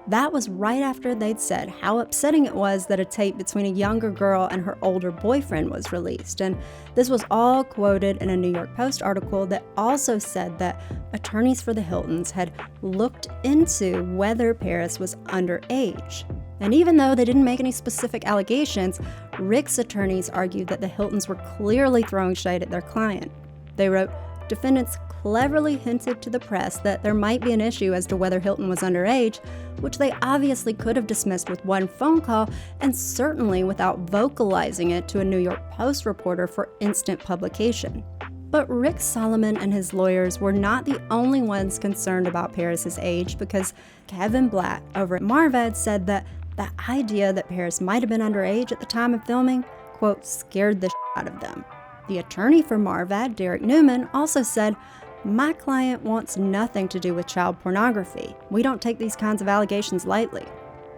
that was right after they'd said how upsetting it was that a tape between a younger girl and her older boyfriend was released. And this was all quoted in a New York Post article that also said that attorneys for the Hiltons had looked into whether Paris was underage. And even though they didn't make any specific allegations, Rick's attorneys argued that the Hiltons were clearly throwing shade at their client. They wrote, "Defendants cleverly hinted to the press that there might be an issue as to whether Hilton was underage, which they obviously could have dismissed with one phone call and certainly without vocalizing it to a New York Post reporter for instant publication." But Rick Salomon and his lawyers were not the only ones concerned about Paris's age, because Kevin Blatt over at Marvad said that the idea that Paris might have been underage at the time of filming, quote, scared the shit out of them. The attorney for Marvad, Derek Newman, also said, "My client wants nothing to do with child pornography. We don't take these kinds of allegations lightly."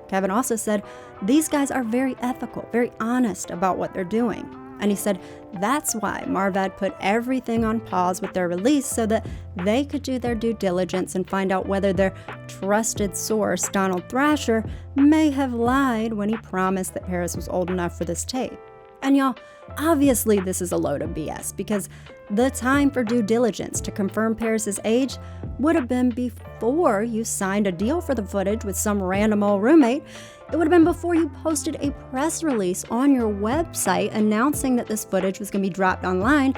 Kevin also said, "These guys are very ethical, very honest about what they're doing." And he said that's why Marvad put everything on pause with their release, so that they could do their due diligence and find out whether their trusted source, Donald Thrasher, may have lied when he promised that Paris was old enough for this tape. And y'all, obviously this is a load of BS, because the time for due diligence to confirm Paris's age would have been before you signed a deal for the footage with some random old roommate. It would have been before you posted a press release on your website announcing that this footage was going to be dropped online,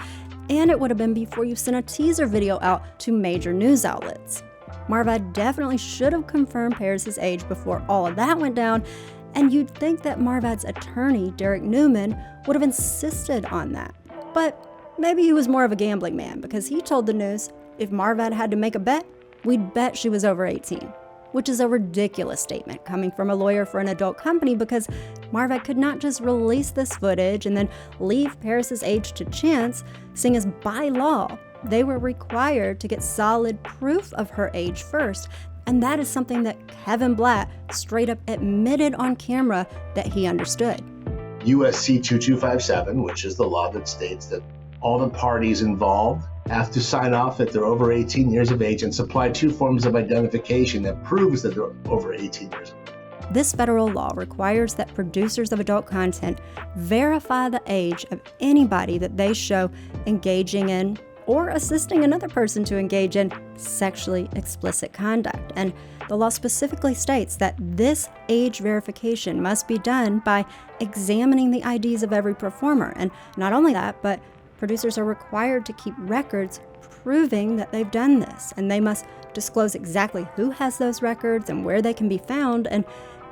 and it would have been before you sent a teaser video out to major news outlets. Marvad definitely should have confirmed Paris's age before all of that went down, and you'd think that Marvad's attorney, Derek Newman, would have insisted on that. But maybe he was more of a gambling man, because he told the news if Marvad had to make a bet, we'd bet she was over 18. Which is a ridiculous statement coming from a lawyer for an adult company, because Marvad could not just release this footage and then leave Paris's age to chance, seeing as by law, they were required to get solid proof of her age first. And that is something that Kevin Blatt straight up admitted on camera that he understood. USC 2257, which is the law that states that all the parties involved have to sign off that they're over 18 years of age and supply 2 forms of identification that proves that they're over 18 years of age. This federal law requires that producers of adult content verify the age of anybody that they show engaging in or assisting another person to engage in sexually explicit conduct. And the law specifically states that this age verification must be done by examining the IDs of every performer. And not only that, but producers are required to keep records proving that they've done this, and they must disclose exactly who has those records and where they can be found, and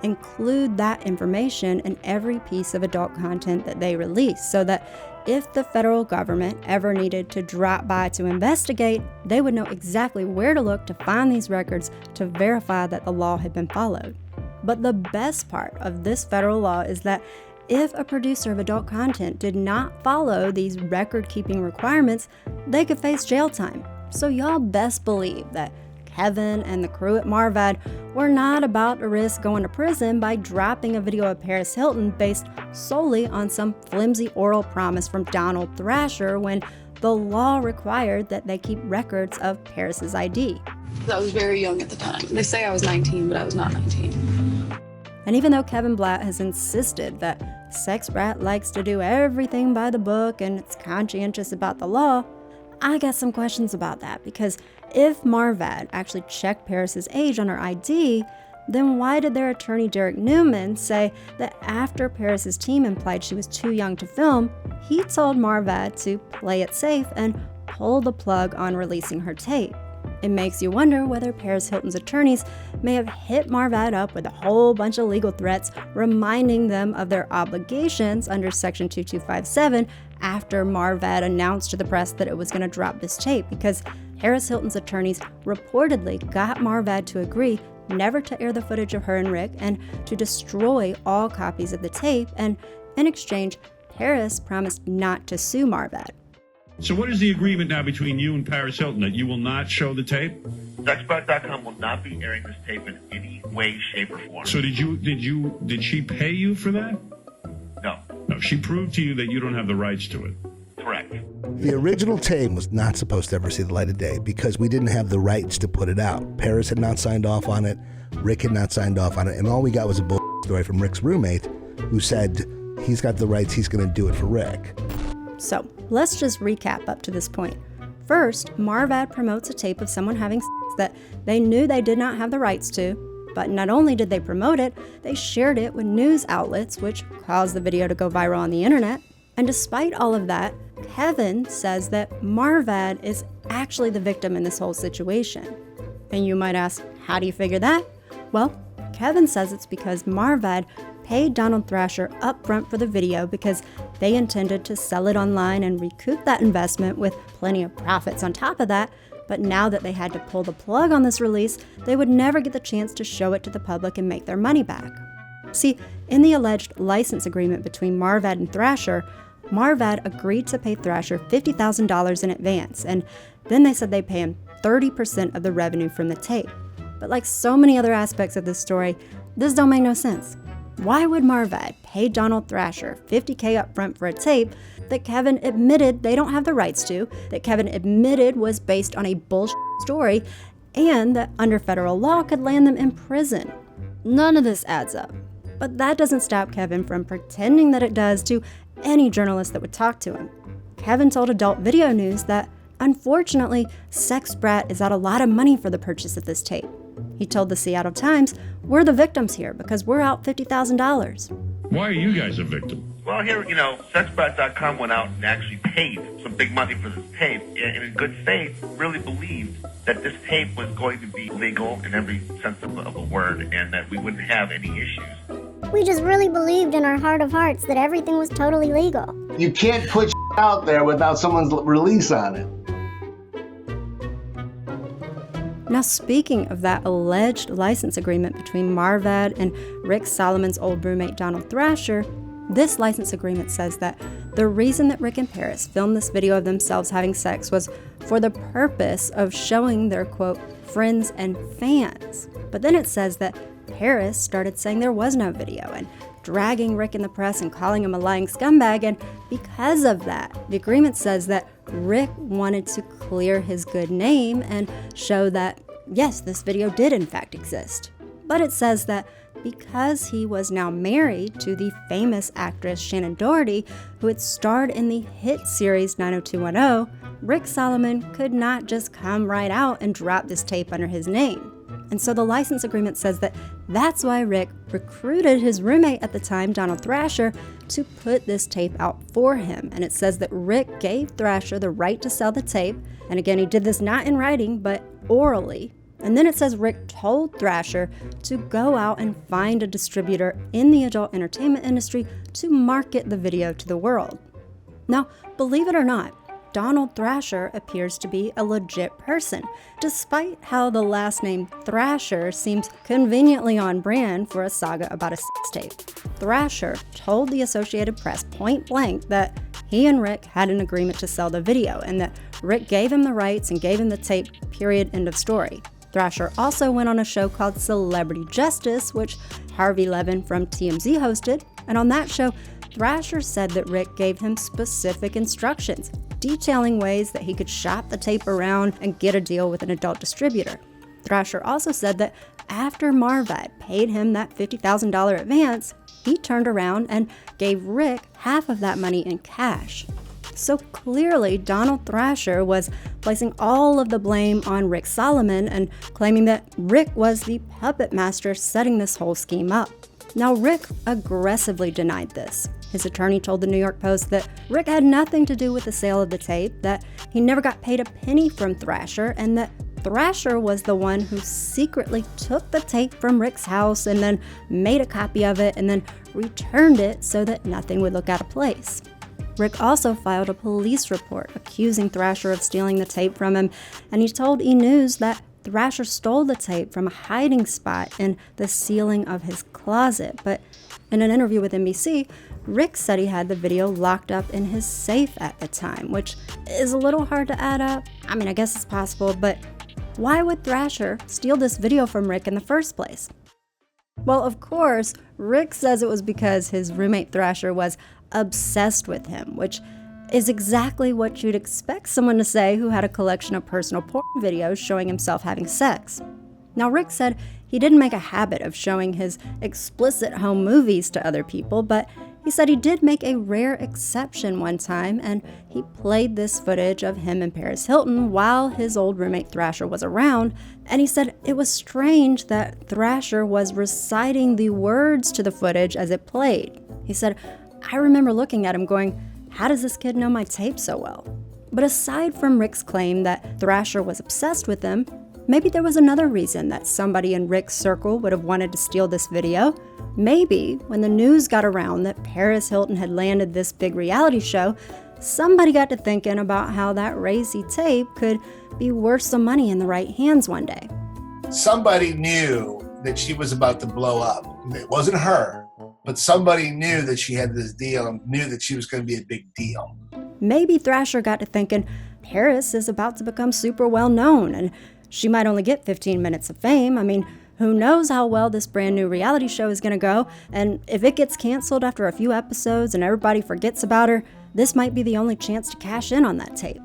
include that information in every piece of adult content that they release, so that if the federal government ever needed to drop by to investigate, they would know exactly where to look to find these records to verify that the law had been followed. But the best part of this federal law is that if a producer of adult content did not follow these record-keeping requirements, they could face jail time. So y'all best believe that Kevin and the crew at Marvad were not about to risk going to prison by dropping a video of Paris Hilton based solely on some flimsy oral promise from Donald Thrasher when the law required that they keep records of Paris's ID. I was very young at the time. They say I was 19, but I was not 19. And even though Kevin Blatt has insisted that Sex Brat likes to do everything by the book and it's conscientious about the law, I got some questions about that, because if Marvad actually checked Paris's age on her ID, then why did their attorney Derek Newman say that after Paris's team implied she was too young to film, he told Marvad to play it safe and pull the plug on releasing her tape? It makes you wonder whether Paris Hilton's attorneys may have hit Marvad up with a whole bunch of legal threats, reminding them of their obligations under Section 2257 after Marvad announced to the press that it was going to drop this tape, because Paris Hilton's attorneys reportedly got Marvad to agree never to air the footage of her and Rick and to destroy all copies of the tape, and in exchange, Paris promised not to sue Marvad. So what is the agreement now between you and Paris Hilton, that you will not show the tape? Sexbot.com will not be airing this tape in any way, shape, or form. So did she pay you for that? No. No, she proved to you that you don't have the rights to it. Correct. The original tape was not supposed to ever see the light of day because we didn't have the rights to put it out. Paris had not signed off on it, Rick had not signed off on it, and all we got was a bull story from Rick's roommate who said he's got the rights, he's going to do it for Rick. So, let's just recap up to this point. First, Marvad promotes a tape of someone having sex that they knew they did not have the rights to, but not only did they promote it, they shared it with news outlets, which caused the video to go viral on the internet. And despite all of that, Kevin says that Marvad is actually the victim in this whole situation. And you might ask, how do you figure that? Well, Kevin says it's because Marvad paid Donald Thrasher upfront for the video because they intended to sell it online and recoup that investment with plenty of profits on top of that. But now that they had to pull the plug on this release, they would never get the chance to show it to the public and make their money back. See, in the alleged license agreement between Marvad and Thrasher, Marvad agreed to pay Thrasher $50,000 in advance, and then they said they'd pay him 30% of the revenue from the tape. But like so many other aspects of this story, this don't make no sense. Why would Marvad pay Donald Thrasher $50K up front for a tape that Kevin admitted they don't have the rights to, that Kevin admitted was based on a bullshit story, and that under federal law could land them in prison? None of this adds up. But that doesn't stop Kevin from pretending that it does to any journalist that would talk to him. Kevin told Adult Video News that, unfortunately, Sex Brat is out a lot of money for the purchase of this tape. He told the Seattle Times, "We're the victims here because we're out $50,000. Why are you guys a victim? Well, here, Sexbot.com went out and actually paid some big money for this tape, and in good faith, really believed that this tape was going to be legal in every sense of a word, and that we wouldn't have any issues. We just really believed in our heart of hearts that everything was totally legal. You can't put out there without someone's release on it. Now, speaking of that alleged license agreement between Marvad and Rick Solomon's old roommate Donald Thrasher, this license agreement says that the reason that Rick and Paris filmed this video of themselves having sex was for the purpose of showing their, quote, friends and fans. But then it says that Paris started saying there was no video and dragging Rick in the press and calling him a lying scumbag, and because of that, the agreement says that Rick wanted to clear his good name and show that, yes, this video did in fact exist. But it says that because he was now married to the famous actress Shannon Doherty, who had starred in the hit series 90210, Rick Solomon could not just come right out and drop this tape under his name. And so the license agreement says that that's why Rick recruited his roommate at the time, Donald Thrasher, to put this tape out for him. And it says that Rick gave Thrasher the right to sell the tape. And again, he did this not in writing, but orally. And then it says Rick told Thrasher to go out and find a distributor in the adult entertainment industry to market the video to the world. Now, believe it or not, Donald Thrasher appears to be a legit person, despite how the last name Thrasher seems conveniently on brand for a saga about a sex tape. Thrasher told the Associated Press point blank that he and Rick had an agreement to sell the video and that Rick gave him the rights and gave him the tape, period, end of story. Thrasher also went on a show called Celebrity Justice, which Harvey Levin from TMZ hosted, and on that show, Thrasher said that Rick gave him specific instructions, detailing ways that he could shop the tape around and get a deal with an adult distributor. Thrasher also said that after Marvad paid him that $50,000 advance, he turned around and gave Rick half of that money in cash. So clearly, Donald Thrasher was placing all of the blame on Rick Solomon and claiming that Rick was the puppet master setting this whole scheme up. Now, Rick aggressively denied this. His attorney told the New York Post that Rick had nothing to do with the sale of the tape, that he never got paid a penny from Thrasher, and that Thrasher was the one who secretly took the tape from Rick's house and then made a copy of it and then returned it so that nothing would look out of place. Rick also filed a police report accusing Thrasher of stealing the tape from him, and he told E! News that Thrasher stole the tape from a hiding spot in the ceiling of his closet. But in an interview with NBC, Rick said he had the video locked up in his safe at the time, which is a little hard to add up. I mean, I guess it's possible, but why would Thrasher steal this video from Rick in the first place? Well, of course, Rick says it was because his roommate Thrasher was obsessed with him, which is exactly what you'd expect someone to say who had a collection of personal porn videos showing himself having sex. Now, Rick said he didn't make a habit of showing his explicit home movies to other people, but he said he did make a rare exception one time, and he played this footage of him and Paris Hilton while his old roommate Thrasher was around, and he said it was strange that Thrasher was reciting the words to the footage as it played. He said, "I remember looking at him going, how does this kid know my tape so well?" But aside from Rick's claim that Thrasher was obsessed with him, maybe there was another reason that somebody in Rick's circle would have wanted to steal this video. Maybe when the news got around that Paris Hilton had landed this big reality show, somebody got to thinking about how that racy tape could be worth some money in the right hands one day. Somebody knew that she was about to blow up. It wasn't her, but somebody knew that she had this deal and knew that she was going to be a big deal. Maybe Thrasher got to thinking, Paris is about to become super well known and she might only get 15 minutes of fame. I mean, who knows how well this brand new reality show is going to go, and if it gets canceled after a few episodes and everybody forgets about her, this might be the only chance to cash in on that tape.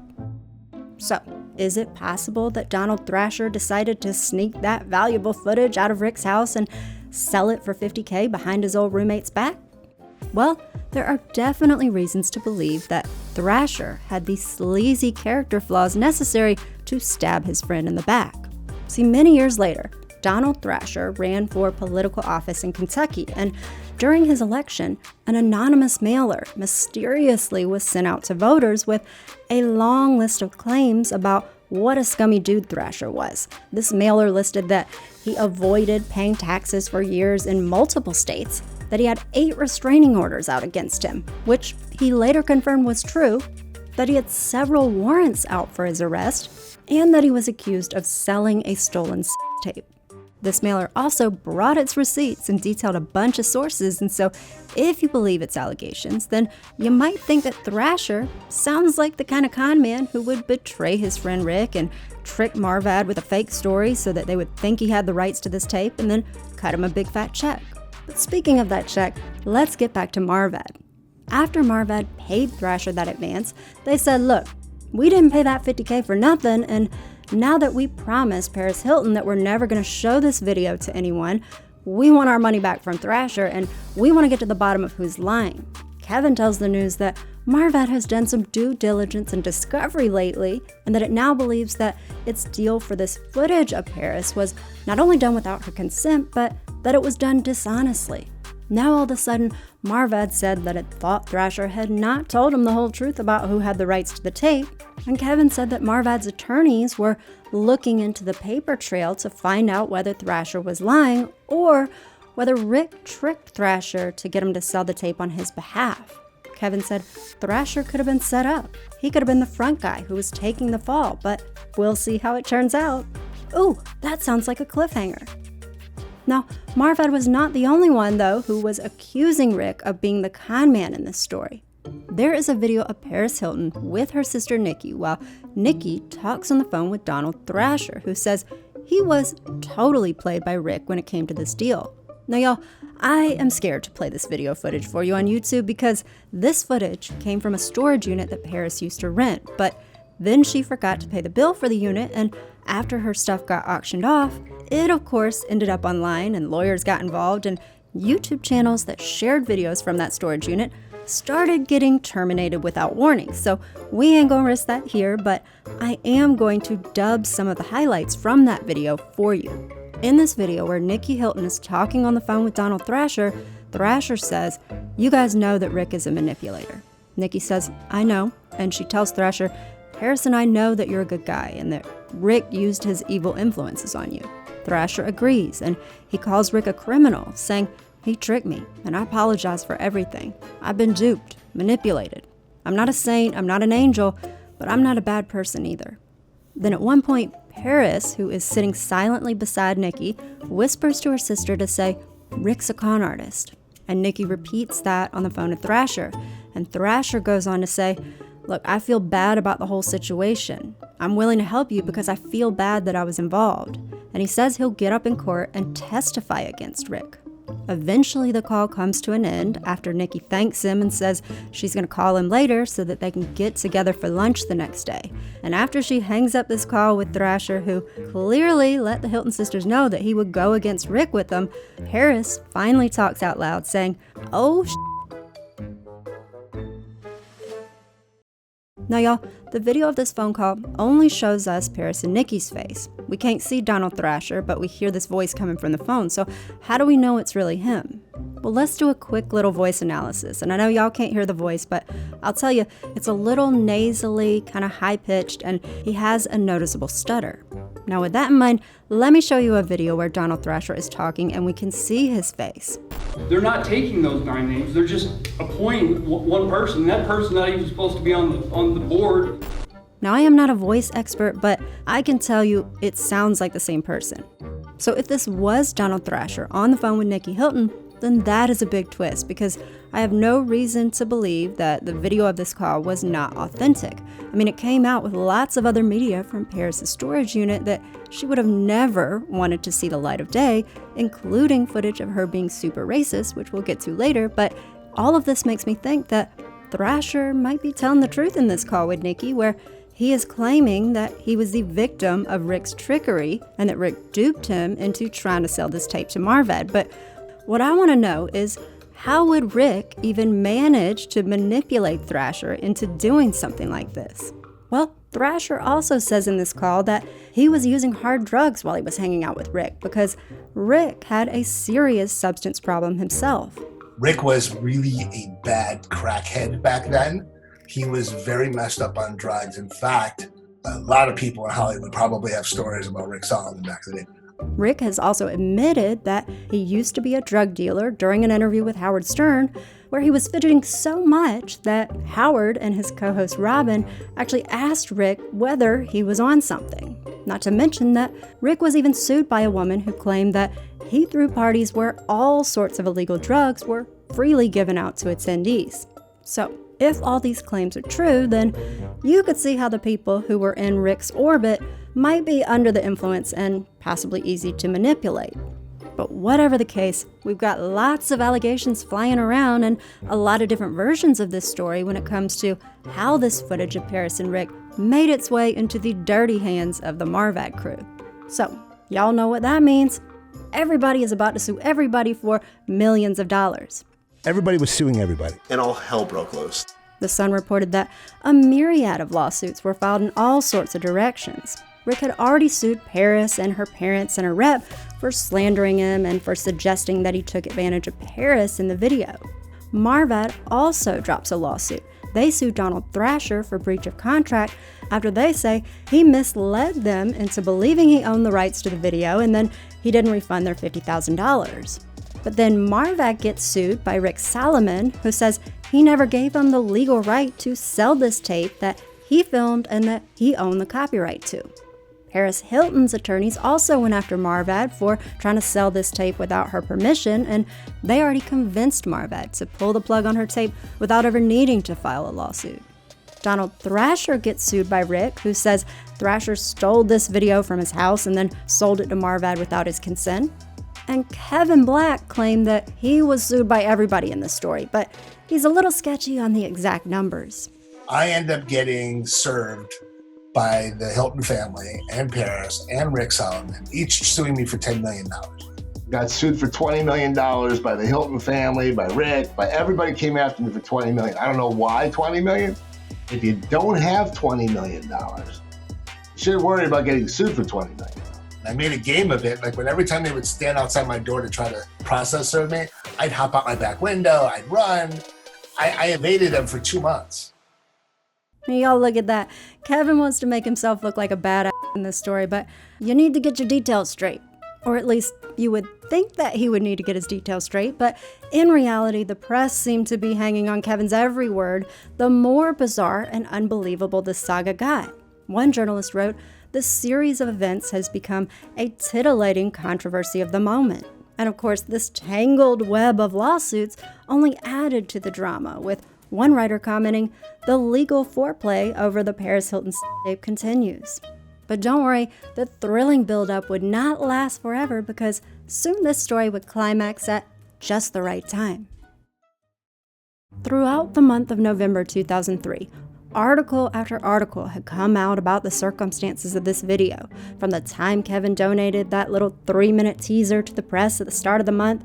So, is it possible that Donald Thrasher decided to sneak that valuable footage out of Rick's house and sell it for $50K behind his old roommate's back? Well, there are definitely reasons to believe that Thrasher had the sleazy character flaws necessary to stab his friend in the back. See, many years later, Donald Thrasher ran for political office in Kentucky, and during his election, an anonymous mailer mysteriously was sent out to voters with a long list of claims about what a scummy dude Thrasher was. This mailer listed that he avoided paying taxes for years in multiple states, that he had 8 restraining orders out against him, which he later confirmed was true, that he had several warrants out for his arrest, and that he was accused of selling a stolen tape. This mailer also brought its receipts and detailed a bunch of sources, and so if you believe its allegations, then you might think that Thrasher sounds like the kind of con man who would betray his friend Rick and trick Marvad with a fake story so that they would think he had the rights to this tape and then cut him a big fat check. But speaking of that check, let's get back to Marvad. After Marvad paid Thrasher that advance, they said, look, we didn't pay that $50K for nothing, and now that we promised Paris Hilton that we're never going to show this video to anyone, we want our money back from Thrasher, and we want to get to the bottom of who's lying. Kevin tells the news that Marvad has done some due diligence and discovery lately, and that it now believes that its deal for this footage of Paris was not only done without her consent, but that it was done dishonestly. Now all of a sudden, Marvad said that it thought Thrasher had not told him the whole truth about who had the rights to the tape, and Kevin said that Marvad's attorneys were looking into the paper trail to find out whether Thrasher was lying or whether Rick tricked Thrasher to get him to sell the tape on his behalf. Kevin said Thrasher could have been set up. He could have been the front guy who was taking the fall, but we'll see how it turns out. Ooh, that sounds like a cliffhanger. Now, Marvad was not the only one, though, who was accusing Rick of being the con man in this story. There is a video of Paris Hilton with her sister Nikki while Nikki talks on the phone with Donald Thrasher, who says he was totally played by Rick when it came to this deal. Now y'all, I am scared to play this video footage for you on YouTube because this footage came from a storage unit that Paris used to rent, but then she forgot to pay the bill for the unit, and after her stuff got auctioned off, it of course ended up online and lawyers got involved, and YouTube channels that shared videos from that storage unit started getting terminated without warning. So we ain't gonna risk that here, but I am going to dub some of the highlights from that video for you. In this video where Nikki Hilton is talking on the phone with Donald Thrasher, Thrasher says, "You guys know that Rick is a manipulator." Nikki says, "I know," and she tells Thrasher, "Paris and I know that you're a good guy and that Rick used his evil influences on you." Thrasher agrees, and he calls Rick a criminal, saying, "He tricked me, and I apologize for everything. I've been duped, manipulated. I'm not a saint, I'm not an angel, but I'm not a bad person either." Then at one point, Paris, who is sitting silently beside Nikki, whispers to her sister to say, "Rick's a con artist." And Nikki repeats that on the phone to Thrasher, and Thrasher goes on to say, "Look, I feel bad about the whole situation. I'm willing to help you because I feel bad that I was involved." And he says he'll get up in court and testify against Rick. Eventually, the call comes to an end after Nikki thanks him and says she's going to call him later so that they can get together for lunch the next day. And after she hangs up this call with Thrasher, who clearly let the Hilton sisters know that he would go against Rick with them, Paris finally talks out loud saying, "Oh, Now y'all, the video of this phone call only shows us Paris and Nikki's face. We can't see Donald Thrasher, but we hear this voice coming from the phone, so how do we know it's really him? Well, let's do a quick little voice analysis, and I know y'all can't hear the voice, but I'll tell you, it's a little nasally, kind of high-pitched, and he has a noticeable stutter. Now with that in mind, let me show you a video where Donald Thrasher is talking and we can see his face. They're not taking those 9 names, they're just appointing one person. That person's not even supposed to be on the board. Now I am not a voice expert, but I can tell you it sounds like the same person. So if this was Donald Thrasher on the phone with Nikki Hilton, then that is a big twist because I have no reason to believe that the video of this call was not authentic. I mean, it came out with lots of other media from Paris' storage unit that she would have never wanted to see the light of day, including footage of her being super racist, which we'll get to later, but all of this makes me think that Thrasher might be telling the truth in this call with Nikki, where he is claiming that he was the victim of Rick's trickery and that Rick duped him into trying to sell this tape to Marvad. But what I want to know is, how would Rick even manage to manipulate Thrasher into doing something like this? Well, Thrasher also says in this call that he was using hard drugs while he was hanging out with Rick because Rick had a serious substance problem himself. Rick was really a bad crackhead back then. He was very messed up on drugs. In fact, a lot of people in Hollywood probably have stories about Rick Solomon back in the day. Rick has also admitted that he used to be a drug dealer during an interview with Howard Stern, where he was fidgeting so much that Howard and his co-host Robin actually asked Rick whether he was on something. Not to mention that Rick was even sued by a woman who claimed that he threw parties where all sorts of illegal drugs were freely given out to attendees. So, if all these claims are true, then you could see how the people who were in Rick's orbit might be under the influence and possibly easy to manipulate. But whatever the case, we've got lots of allegations flying around and a lot of different versions of this story when it comes to how this footage of Paris and Rick made its way into the dirty hands of the Marvad crew. So, y'all know what that means. Everybody is about to sue everybody for millions of dollars. Everybody was suing everybody. And all hell broke loose. The Sun reported that a myriad of lawsuits were filed in all sorts of directions. Rick had already sued Paris and her parents and a rep for slandering him and for suggesting that he took advantage of Paris in the video. Marvad also drops a lawsuit. They sued Donald Thrasher for breach of contract after they say he misled them into believing he owned the rights to the video and then he didn't refund their $50,000. But then Marvad gets sued by Rick Solomon, who says he never gave him the legal right to sell this tape that he filmed and that he owned the copyright to. Paris Hilton's attorneys also went after Marvad for trying to sell this tape without her permission, and they already convinced Marvad to pull the plug on her tape without ever needing to file a lawsuit. Donald Thrasher gets sued by Rick, who says Thrasher stole this video from his house and then sold it to Marvad without his consent. And Kevin Black claimed that he was sued by everybody in this story, but he's a little sketchy on the exact numbers. I end up getting served by the Hilton family and Paris and Rick Solomon, each suing me for $10 million. Got sued for $20 million by the Hilton family, by Rick, by everybody came after me for $20 million. I don't know why $20 million. If you don't have $20 million, you shouldn't worry about getting sued for $20 million. I made a game of it, like when every time they would stand outside my door to try to process serve me, I'd hop out my back window, I'd run. I evaded them for 2 months. Y'all look at that. Kevin wants to make himself look like a badass in this story, but you need to get your details straight. Or at least you would think that he would need to get his details straight, but in reality, the press seemed to be hanging on Kevin's every word, the more bizarre and unbelievable this saga got. One journalist wrote, "This series of events has become a titillating controversy of the moment." And of course, this tangled web of lawsuits only added to the drama, with one writer commenting, "The legal foreplay over the Paris Hilton tape continues." But don't worry, the thrilling buildup would not last forever because soon this story would climax at just the right time. Throughout the month of November 2003, article after article had come out about the circumstances of this video, from the time Kevin donated that little 3-minute teaser to the press at the start of the month,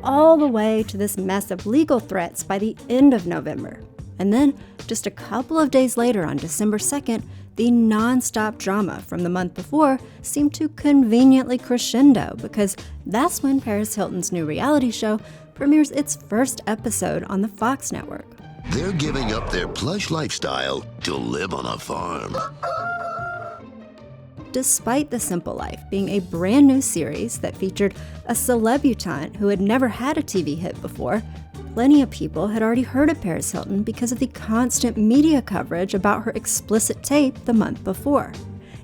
all the way to this mess of legal threats by the end of November. And then, just a couple of days later on December 2nd, the non-stop drama from the month before seemed to conveniently crescendo because that's when Paris Hilton's new reality show premieres its first episode on the Fox network. They're giving up their plush lifestyle to live on a farm. Despite The Simple Life being a brand new series that featured a celebutante who had never had a TV hit before, plenty of people had already heard of Paris Hilton because of the constant media coverage about her explicit tape the month before.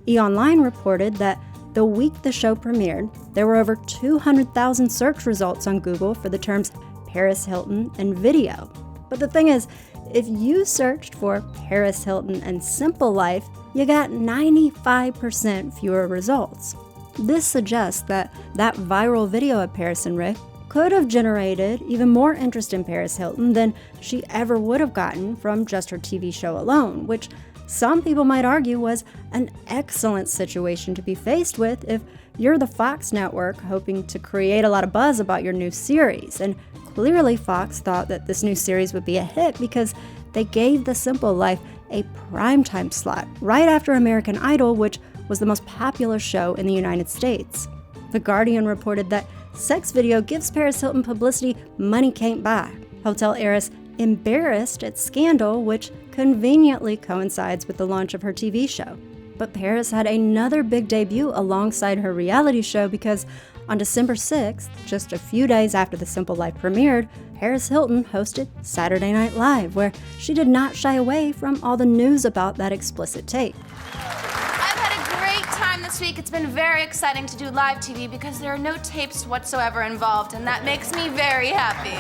E! reported that the week the show premiered, there were over 200,000 search results on Google for the terms Paris Hilton and video. But the thing is, if you searched for Paris Hilton and Simple Life, you got 95% fewer results. This suggests that viral video of Paris and Rick could have generated even more interest in Paris Hilton than she ever would have gotten from just her TV show alone, which some people might argue was an excellent situation to be faced with if you're the Fox network hoping to create a lot of buzz about your new series. And clearly Fox thought that this new series would be a hit because they gave The Simple Life a primetime slot right after American Idol, which was the most popular show in the United States. The Guardian reported that sex video gives Paris Hilton publicity money can't buy. Hotel heiress embarrassed at scandal, which conveniently coincides with the launch of her TV show. But Paris had another big debut alongside her reality show because on December 6th, just a few days after The Simple Life premiered, Paris Hilton hosted Saturday Night Live, where she did not shy away from all the news about that explicit tape. I've had a great time this week. It's been very exciting to do live TV because there are no tapes whatsoever involved, and that makes me very happy.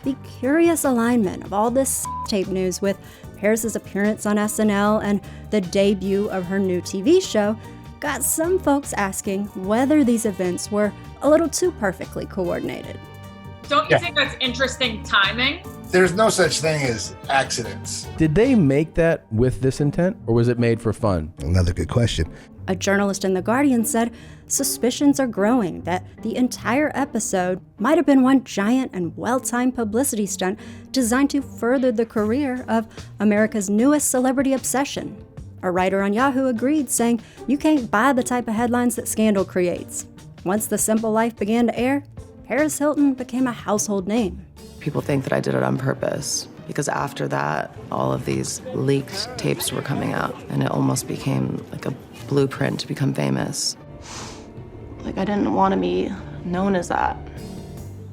The curious alignment of all this tape news with Paris's appearance on SNL and the debut of her new TV show got some folks asking whether these events were a little too perfectly coordinated. Don't you think that's interesting timing? There's no such thing as accidents. Did they make that with this intent, or was it made for fun? Another good question. A journalist in The Guardian said suspicions are growing that the entire episode might have been one giant and well-timed publicity stunt designed to further the career of America's newest celebrity obsession. A writer on Yahoo agreed, saying, "You can't buy the type of headlines that scandal creates." Once The Simple Life began to air, Paris Hilton became a household name. People think that I did it on purpose because after that, all of these leaked tapes were coming out and it almost became like a blueprint to become famous. Like I didn't want to be known as that.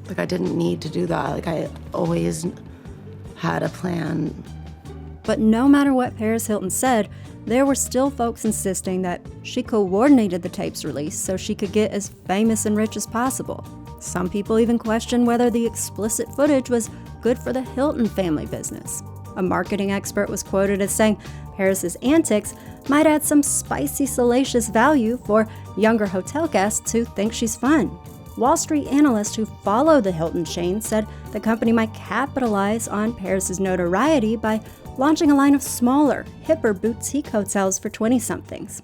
Like I didn't need to do that. Like I always had a plan. But no matter what Paris Hilton said, there were still folks insisting that she coordinated the tape's release so she could get as famous and rich as possible. Some people even questioned whether the explicit footage was good for the Hilton family business. A marketing expert was quoted as saying Paris's antics might add some spicy, salacious value for younger hotel guests who think she's fun. Wall Street analysts who follow the Hilton chain said the company might capitalize on Paris's notoriety by launching a line of smaller, hipper boutique hotels for 20-somethings.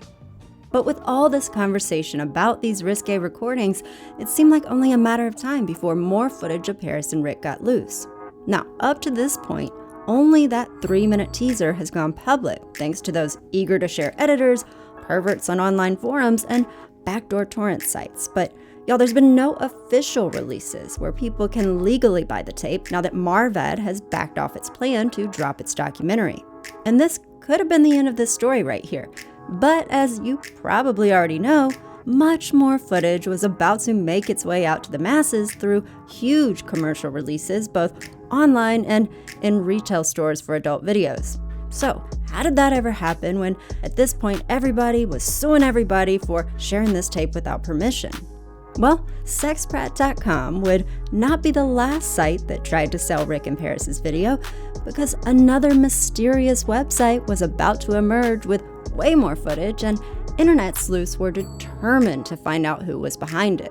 But with all this conversation about these risque recordings, it seemed like only a matter of time before more footage of Paris and Rick got loose. Now, up to this point, only that 3-minute teaser has gone public, thanks to those eager-to-share editors, perverts on online forums, and backdoor torrent sites. But y'all, there's been no official releases where people can legally buy the tape now that Marvad has backed off its plan to drop its documentary. And this could have been the end of this story right here. But as you probably already know, much more footage was about to make its way out to the masses through huge commercial releases, both online and in retail stores for adult videos. So, how did that ever happen when, at this point, everybody was suing everybody for sharing this tape without permission? Well, sexprat.com would not be the last site that tried to sell Rick and Paris's video, because another mysterious website was about to emerge with way more footage, and internet sleuths were determined to find out who was behind it.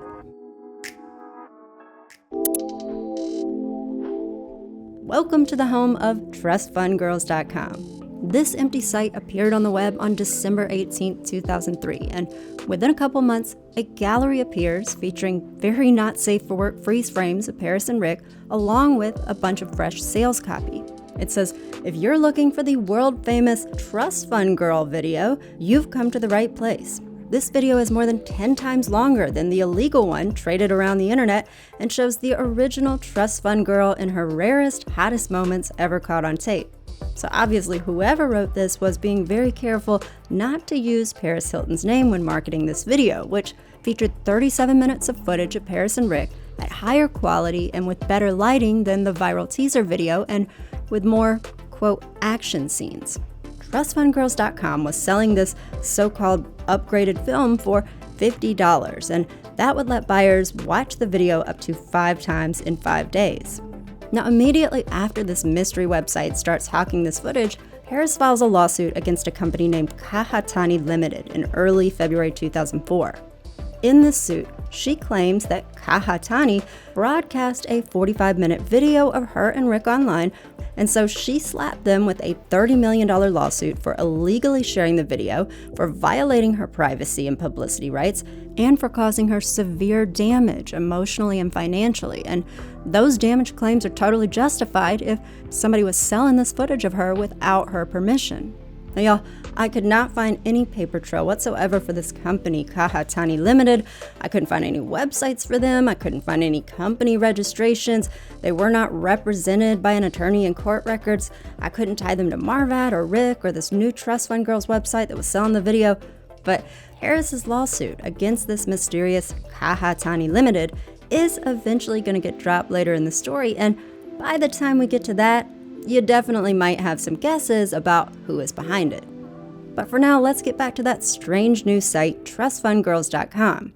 Welcome to the home of trustfundgirls.com. This empty site appeared on the web on December 18, 2003, and within a couple months, a gallery appears featuring very not safe for work freeze frames of Paris and Rick, along with a bunch of fresh sales copy. It says, if you're looking for the world-famous Trust Fund Girl video, you've come to the right place. This video is more than 10 times longer than the illegal one traded around the internet and shows the original Trust Fund Girl in her rarest, hottest moments ever caught on tape. So obviously whoever wrote this was being very careful not to use Paris Hilton's name when marketing this video, which featured 37 minutes of footage of Paris and Rick at higher quality and with better lighting than the viral teaser video and with more, quote, action scenes. TrustFundGirls.com was selling this so-called upgraded film for $50, and that would let buyers watch the video up to 5 times in 5 days. Now, immediately after this mystery website starts hawking this footage, Paris files a lawsuit against a company named Kahatani Limited in early February 2004. In this suit, she claims that Kahatani broadcast a 45-minute video of her and Rick online, and so she slapped them with a $30 million lawsuit for illegally sharing the video, for violating her privacy and publicity rights, and for causing her severe damage emotionally and financially. And those damage claims are totally justified if somebody was selling this footage of her without her permission. Now, y'all, I could not find any paper trail whatsoever for this company, Kahatani Limited. I couldn't find any websites for them. I couldn't find any company registrations. They were not represented by an attorney in court records. I couldn't tie them to Marvad or Rick or this new Trust Fund Girls website that was selling the video. But Paris's lawsuit against this mysterious Kahatani Limited is eventually going to get dropped later in the story, and by the time we get to that, you definitely might have some guesses about who is behind it. But for now, let's get back to that strange new site, TrustFundGirls.com.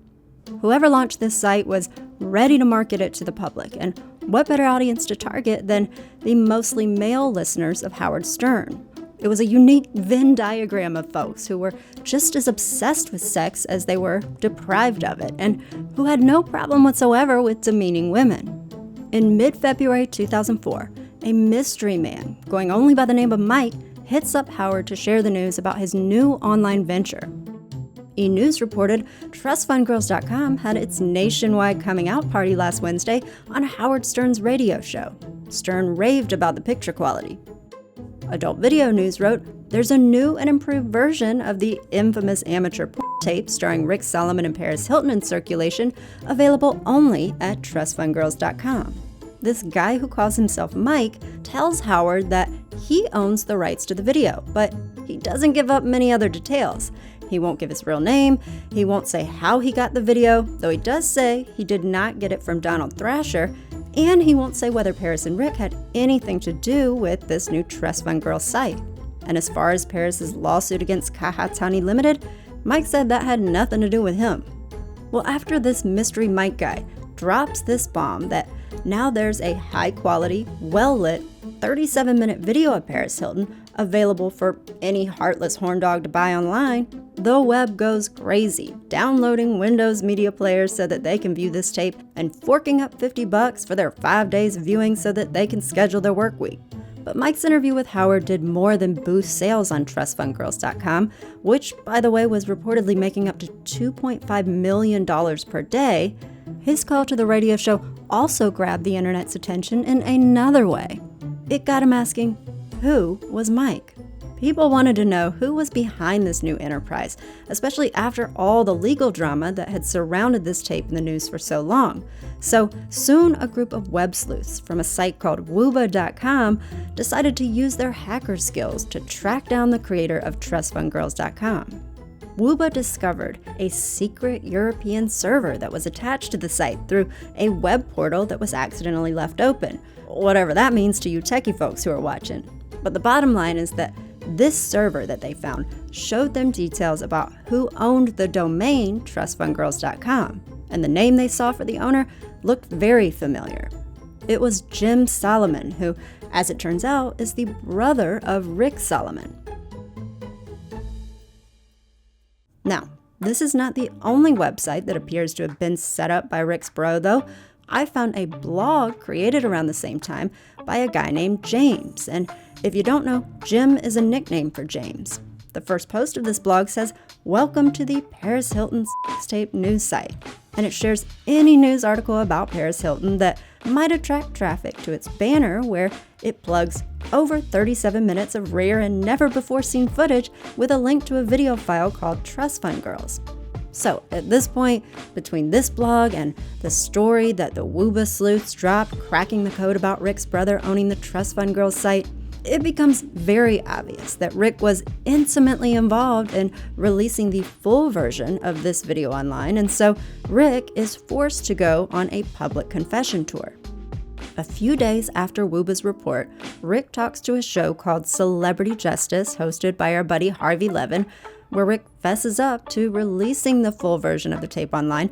Whoever launched this site was ready to market it to the public, and what better audience to target than the mostly male listeners of Howard Stern? It was a unique Venn diagram of folks who were just as obsessed with sex as they were deprived of it, and who had no problem whatsoever with demeaning women. In mid-February 2004, a mystery man, going only by the name of Mike, hits up Howard to share the news about his new online venture. E! News reported TrustFundGirls.com had its nationwide coming out party last Wednesday on Howard Stern's radio show. Stern raved about the picture quality. Adult Video News wrote, there's a new and improved version of the infamous amateur tape starring Rick Solomon and Paris Hilton in circulation, available only at TrustFundGirls.com. This guy who calls himself Mike tells Howard that he owns the rights to the video, but he doesn't give up many other details. He won't give his real name, he won't say how he got the video, though he does say he did not get it from Donald Thrasher, and he won't say whether Paris and Rick had anything to do with this new Trust Fund Girl site. And as far as Paris's lawsuit against Kahatani Limited, Mike said that had nothing to do with him. Well, after this mystery Mike guy drops this bomb that now there's a high-quality, well-lit, 37-minute video of Paris Hilton available for any heartless horn dog to buy online, the web goes crazy, downloading Windows media players so that they can view this tape and forking up $50 for their 5 days of viewing so that they can schedule their work week. But Mike's interview with Howard did more than boost sales on trustfundgirls.com, which, by the way, was reportedly making up to $2.5 million per day. His call to the radio show also grabbed the internet's attention in another way. It got him asking, who was Mike? People wanted to know who was behind this new enterprise, especially after all the legal drama that had surrounded this tape in the news for so long. So soon a group of web sleuths from a site called wooba.com decided to use their hacker skills to track down the creator of trustfundgirls.com. Wooba discovered a secret European server that was attached to the site through a web portal that was accidentally left open. Whatever that means to you techie folks who are watching. But the bottom line is that this server that they found showed them details about who owned the domain trustfundgirls.com, and the name they saw for the owner looked very familiar. It was Jim Solomon, who, as it turns out, is the brother of Rick Solomon. Now, this is not the only website that appears to have been set up by Rick's bro, though. I found a blog created around the same time by a guy named James, and if you don't know, Jim is a nickname for James. The first post of this blog says, "Welcome to the Paris Hilton sex tape news site," and it shares any news article about Paris Hilton that might attract traffic to its banner, where it plugs over 37 minutes of rare and never-before-seen footage with a link to a video file called Trust Fund Girls. So at this point, between this blog and the story that the Wooba sleuths dropped cracking the code about Rick's brother owning the Trust Fund Girls site, it becomes very obvious that Rick was intimately involved in releasing the full version of this video online, and so Rick is forced to go on a public confession tour. A few days after Wooba's report, Rick talks to a show called Celebrity Justice, hosted by our buddy Harvey Levin, where Rick fesses up to releasing the full version of the tape online,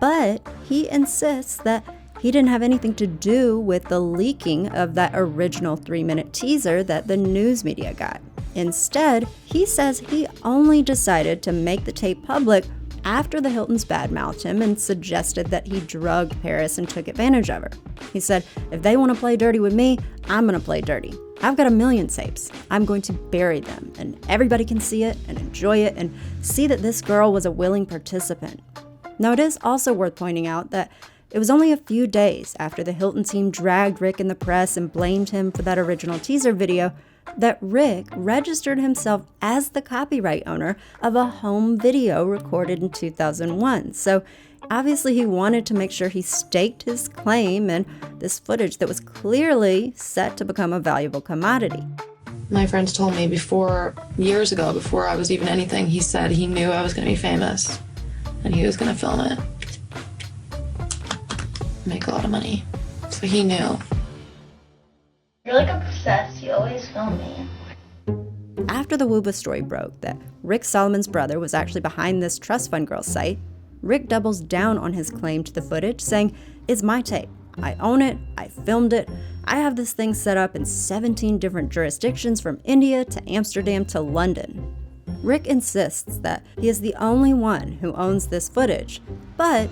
but he insists that he didn't have anything to do with the leaking of that original 3-minute teaser that the news media got. Instead, he says he only decided to make the tape public after the Hiltons badmouthed him and suggested that he drugged Paris and took advantage of her. He said, "If they want to play dirty with me, I'm going to play dirty. I've got 1 million tapes. I'm going to bury them, and everybody can see it and enjoy it and see that this girl was a willing participant." Now, it is also worth pointing out that it was only a few days after the Hilton team dragged Rick in the press and blamed him for that original teaser video that Rick registered himself as the copyright owner of a home video recorded in 2001. So obviously he wanted to make sure he staked his claim in this footage that was clearly set to become a valuable commodity. My friends told me years ago, before I was even anything, he said he knew I was going to be famous and he was going to film it. Make a lot of money. So he knew. You're like obsessed. You always film me. After the Wooba story broke that Rick Solomon's brother was actually behind this Trust Fund Girls site, Rick doubles down on his claim to the footage, saying, "It's my tape. I own it. I filmed it. I have this thing set up in 17 different jurisdictions from India to Amsterdam to London." Rick insists that he is the only one who owns this footage, but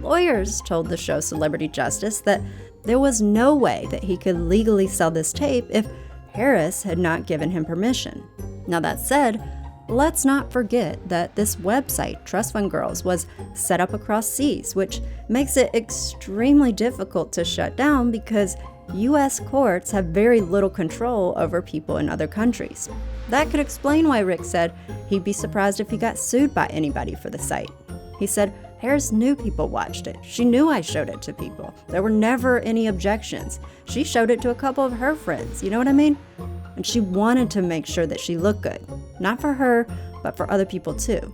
lawyers told the show Celebrity Justice that there was no way that he could legally sell this tape if Paris had not given him permission. Now that said, let's not forget that this website, Trust Fund Girls, was set up across seas, which makes it extremely difficult to shut down because US courts have very little control over people in other countries. That could explain why Rick said he'd be surprised if he got sued by anybody for the site. He said, "Paris knew people watched it. She knew I showed it to people. There were never any objections. She showed it to a couple of her friends, you know what I mean? And she wanted to make sure that she looked good. Not for her, but for other people too."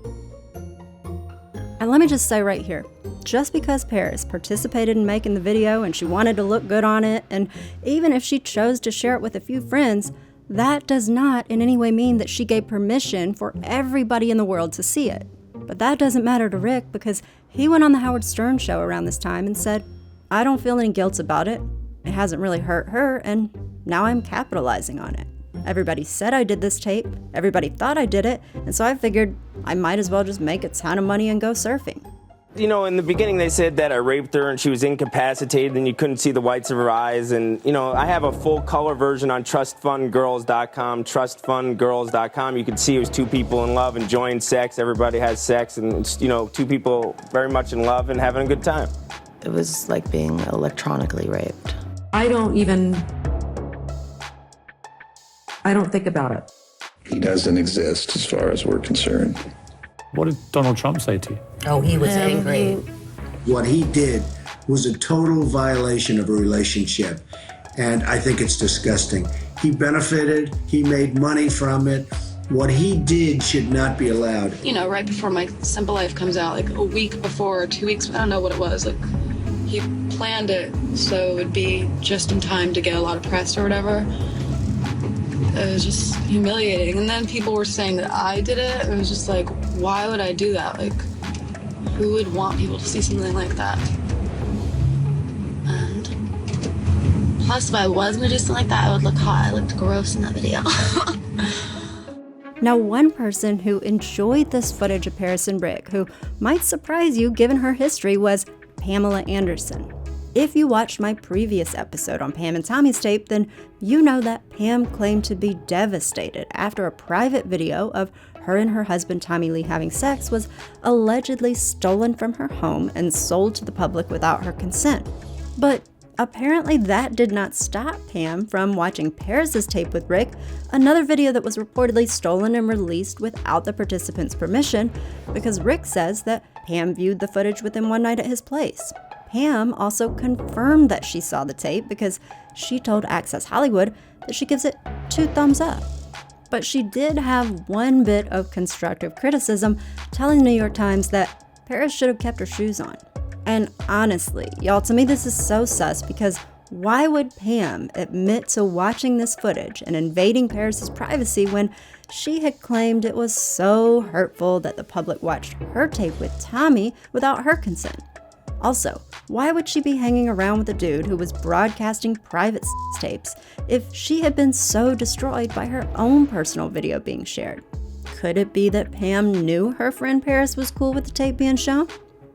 And let me just say right here, just because Paris participated in making the video and she wanted to look good on it, and even if she chose to share it with a few friends, that does not in any way mean that she gave permission for everybody in the world to see it. But that doesn't matter to Rick because he went on the Howard Stern show around this time and said, "I don't feel any guilt about it. It hasn't really hurt her, and now I'm capitalizing on it. Everybody said I did this tape, everybody thought I did it, and so I figured I might as well just make a ton of money and go surfing. You know, in the beginning they said that I raped her and she was incapacitated and you couldn't see the whites of her eyes. And, you know, I have a full color version on trustfundgirls.com, trustfundgirls.com. You can see it was two people in love enjoying sex. Everybody has sex and, it's, you know, two people very much in love and having a good time. It was like being electronically raped. I don't think about it. He doesn't exist as far as we're concerned. What did Donald Trump say to you? Oh, he was angry. What he did was a total violation of a relationship, and I think it's disgusting. He benefited, he made money from it. What he did should not be allowed. You know, right before my Simple Life comes out, like a week before, 2 weeks, I don't know what it was, like he planned it so it would be just in time to get a lot of press or whatever. It was just humiliating. And then people were saying that I did it. It was just like, why would I do that? Like, who would want people to see something like that? And plus, if I was gonna do something like that, I would look hot. I looked gross in that video. Now, one person who enjoyed this footage of Paris and Rick, who might surprise you given her history, was Pamela Anderson. If you watched my previous episode on Pam and Tommy's tape, then you know that Pam claimed to be devastated after a private video of her and her husband Tommy Lee having sex was allegedly stolen from her home and sold to the public without her consent. But apparently that did not stop Pam from watching Paris's tape with Rick, another video that was reportedly stolen and released without the participants' permission, because Rick says that Pam viewed the footage with him one night at his place. Pam also confirmed that she saw the tape because she told Access Hollywood that she gives it 2 thumbs up. But she did have one bit of constructive criticism, telling the New York Times that Paris should have kept her shoes on. And honestly, y'all, to me this is so sus, because why would Pam admit to watching this footage and invading Paris's privacy when she had claimed it was so hurtful that the public watched her tape with Tommy without her consent? Also, why would she be hanging around with a dude who was broadcasting private tapes if she had been so destroyed by her own personal video being shared? Could it be that Pam knew her friend Paris was cool with the tape being shown?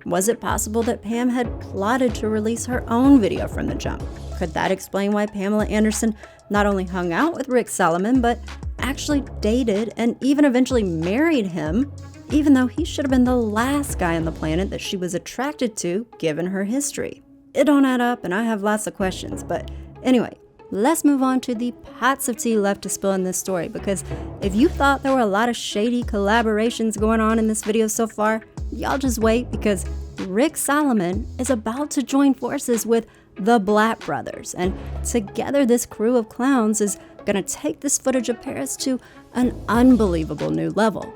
Was it possible that Pam had plotted to release her own video from the jump? Could that explain why Pamela Anderson not only hung out with Rick Solomon, but actually dated and even eventually married him, even though he should have been the last guy on the planet that she was attracted to, given her history? It don't add up, and I have lots of questions, but anyway, let's move on to the pots of tea left to spill in this story, because if you thought there were a lot of shady collaborations going on in this video so far, y'all just wait, because Rick Solomon is about to join forces with the Blatt Brothers, and together this crew of clowns is gonna take this footage of Paris to an unbelievable new level.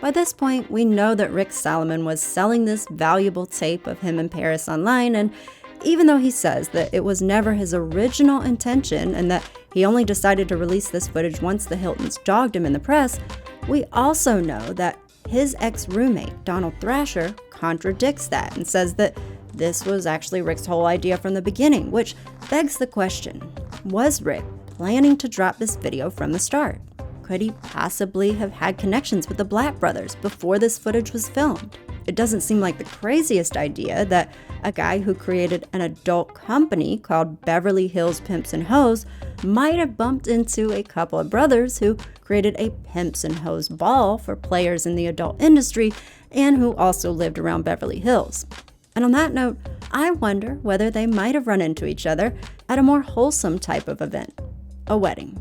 By this point, we know that Rick Solomon was selling this valuable tape of him and Paris online, and even though he says that it was never his original intention and that he only decided to release this footage once the Hiltons dogged him in the press, we also know that his ex-roommate, Donald Thrasher, contradicts that and says that this was actually Rick's whole idea from the beginning, which begs the question, was Rick planning to drop this video from the start? Could he possibly have had connections with the Blatt Brothers before this footage was filmed? It doesn't seem like the craziest idea that a guy who created an adult company called Beverly Hills Pimps and Hoes might have bumped into a couple of brothers who created a Pimps and Hoes ball for players in the adult industry and who also lived around Beverly Hills. And on that note, I wonder whether they might have run into each other at a more wholesome type of event, a wedding.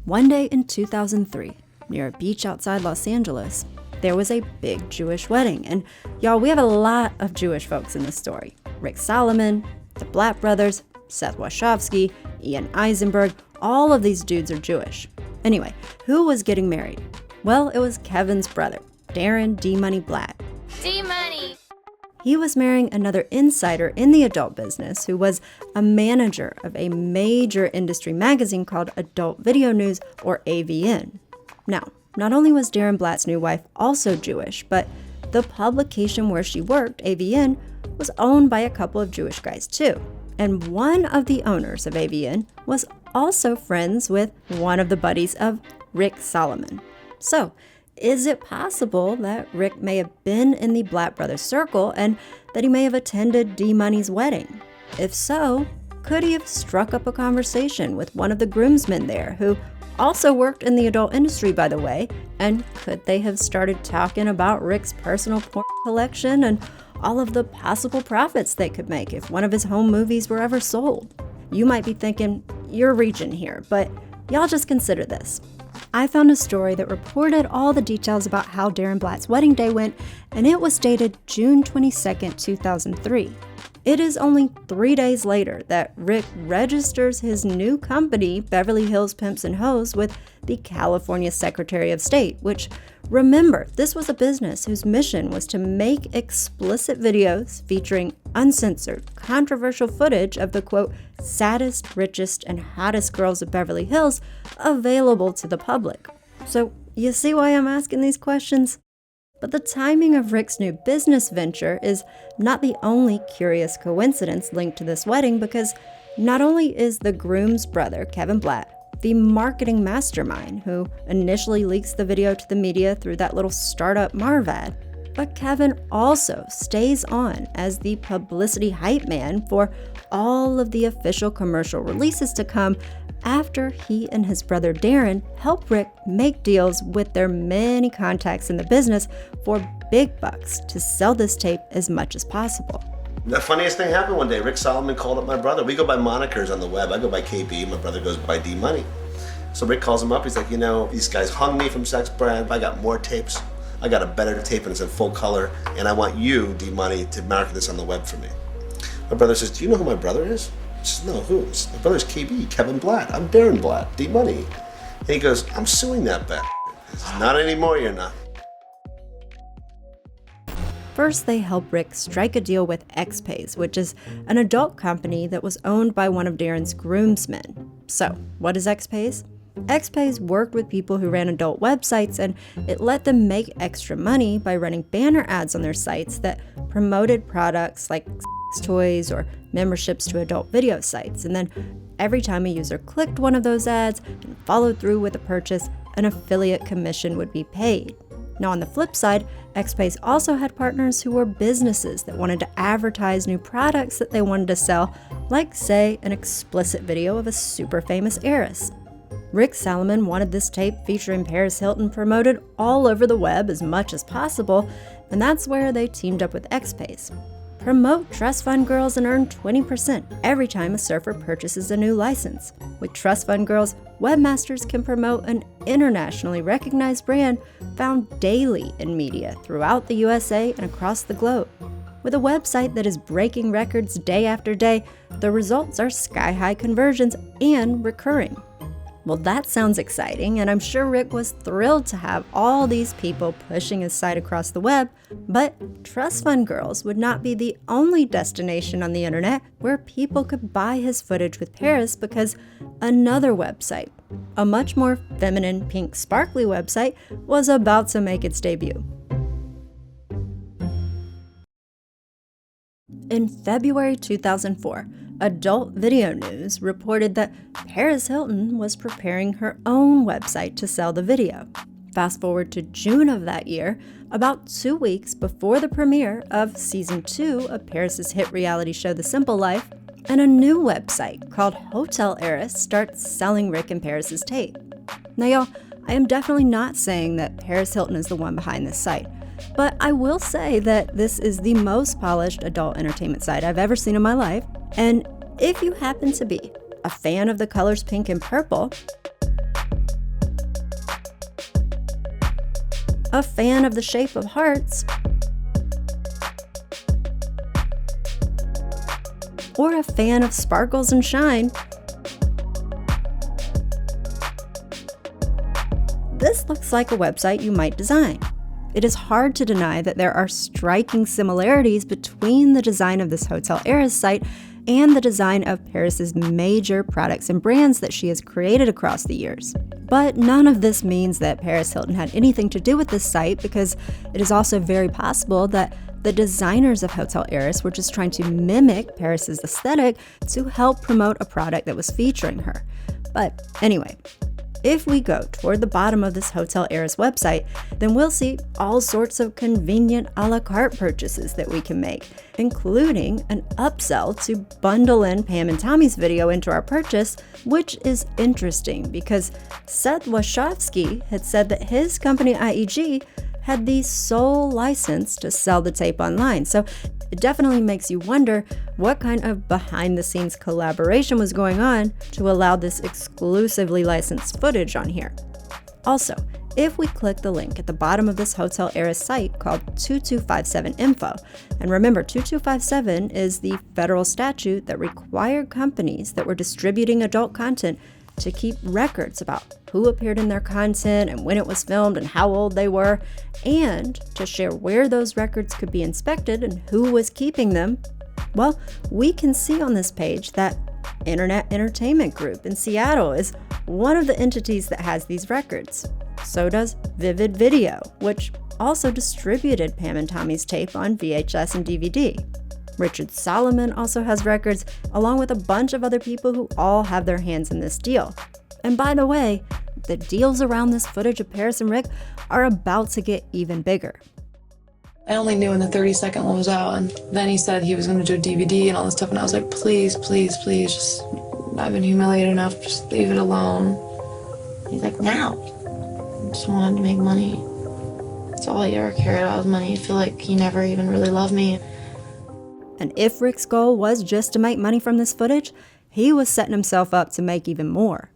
One day in 2003, near a beach outside Los Angeles, there was a big Jewish wedding. And y'all, we have a lot of Jewish folks in this story. Rick Solomon, the Blatt Brothers, Seth Wachowski, Ian Eisenberg, all of these dudes are Jewish. Anyway, who was getting married? Well, it was Kevin's brother, Darren D-Money Blatt. D-Money! He was marrying another insider in the adult business who was a manager of a major industry magazine called Adult Video News, or AVN. Now, not only was Darren Blatt's new wife also Jewish, but the publication where she worked, AVN, was owned by a couple of Jewish guys too. And one of the owners of AVN was also friends with one of the buddies of Rick Solomon. So, is it possible that Rick may have been in the Blatt Brothers circle and that he may have attended D Money's wedding? If so, could he have struck up a conversation with one of the groomsmen there, who also worked in the adult industry, by the way, and could they have started talking about Rick's personal porn collection and all of the possible profits they could make if one of his home movies were ever sold? You might be thinking, you're reaching here, but y'all just consider this. I found a story that reported all the details about how Darren Blatt's wedding day went, and it was dated June 22nd, 2003. It is only 3 days later that Rick registers his new company, Beverly Hills Pimps and Hoes, with the California Secretary of State, which, remember, this was a business whose mission was to make explicit videos featuring uncensored, controversial footage of the, quote, saddest, richest, and hottest girls of Beverly Hills available to the public. So, you see why I'm asking these questions? But the timing of Rick's new business venture is not the only curious coincidence linked to this wedding, because not only is the groom's brother, Kevin Blatt, the marketing mastermind who initially leaks the video to the media through that little startup Marv ad, but Kevin also stays on as the publicity hype man for all of the official commercial releases to come after he and his brother Darren help Rick make deals with their many contacts in the business for big bucks to sell this tape as much as possible. The funniest thing happened one day. Rick Solomon called up my brother. We go by monikers on the web. I go by KB, my brother goes by D Money. So Rick calls him up, he's like, these guys hung me from Sex Brand, I got more tapes. I got a better tape and it's in full color, and I want you, D Money, to market this on the web for me. My brother says, do you know who my brother is? I says, no, who? My brother's KB, Kevin Blatt. I'm Darren Blatt, D Money. And he goes, I'm suing that bet. Not anymore, you're not. First, they help Rick strike a deal with XPays, which is an adult company that was owned by one of Darren's groomsmen. So, what is XPays? XPays worked with people who ran adult websites, and it let them make extra money by running banner ads on their sites that promoted products like toys or memberships to adult video sites. And then every time a user clicked one of those ads and followed through with a purchase, an affiliate commission would be paid. Now, on the flip side, XPays also had partners who were businesses that wanted to advertise new products that they wanted to sell, like, say, an explicit video of a super famous heiress. Rick Solomon wanted this tape featuring Paris Hilton promoted all over the web as much as possible, and that's where they teamed up with XPays. Promote trust fund girls and earn 20% every time a surfer purchases a new license. With trust fund girls, webmasters can promote an internationally recognized brand found daily in media throughout the USA and across the globe. With a website that is breaking records day after day, the results are sky-high conversions and recurring. Well, that sounds exciting, and I'm sure Rick was thrilled to have all these people pushing his site across the web, but trust fund girls would not be the only destination on the internet where people could buy his footage with Paris, because another website, a much more feminine, pink, sparkly website, was about to make its debut. In February 2004, Adult Video News reported that Paris Hilton was preparing her own website to sell the video. Fast forward to June of that year, about 2 weeks before the premiere of Season 2 of Paris's hit reality show The Simple Life, and a new website called Hotel Heiress starts selling Rick and Paris's tape. Now y'all, I am definitely not saying that Paris Hilton is the one behind this site, but I will say that this is the most polished adult entertainment site I've ever seen in my life. And if you happen to be a fan of the colors pink and purple, a fan of the shape of hearts, or a fan of sparkles and shine, this looks like a website you might design. It is hard to deny that there are striking similarities between the design of this Hotel Heiress site and the design of Paris's major products and brands that she has created across the years. But none of this means that Paris Hilton had anything to do with this site, because it is also very possible that the designers of Hotel Heiress were just trying to mimic Paris's aesthetic to help promote a product that was featuring her. But anyway, if we go toward the bottom of this Hotel Heiress website, then we'll see all sorts of convenient a la carte purchases that we can make, including an upsell to bundle in Pam and Tommy's video into our purchase, which is interesting because Seth Wachowski had said that his company IEG had the sole license to sell the tape online. So it definitely makes you wonder what kind of behind-the-scenes collaboration was going on to allow this exclusively licensed footage on here. Also, if we click the link at the bottom of this Hotel Heiress site called 2257 Info, and remember 2257 is the federal statute that required companies that were distributing adult content to keep records about who appeared in their content and when it was filmed and how old they were, and to share where those records could be inspected and who was keeping them. Well, we can see on this page that Internet Entertainment Group in Seattle is one of the entities that has these records. So does Vivid Video, which also distributed Pam and Tommy's tape on VHS and DVD. Richard Solomon also has records, along with a bunch of other people who all have their hands in this deal. And by the way, the deals around this footage of Paris and Rick are about to get even bigger. I only knew when the 30-second one was out, and then he said he was going to do a DVD and all this stuff, and I was like, please, please, please, just, I've been humiliated enough, just leave it alone. He's like, no. I just wanted to make money. That's all he ever cared about was money. I feel like he never even really loved me. And if Rick's goal was just to make money from this footage, he was setting himself up to make even more.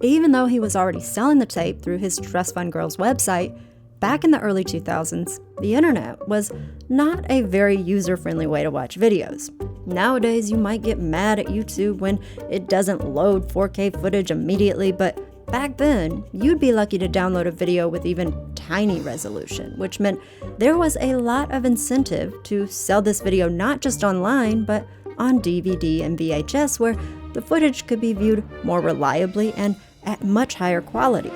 Even though he was already selling the tape through his Trust Fund Girls website, back in the early 2000s, the internet was not a very user-friendly way to watch videos. Nowadays, you might get mad at YouTube when it doesn't load 4K footage immediately, but back then, you'd be lucky to download a video with even tiny resolution, which meant there was a lot of incentive to sell this video not just online, but on DVD and VHS, where the footage could be viewed more reliably and at much higher quality.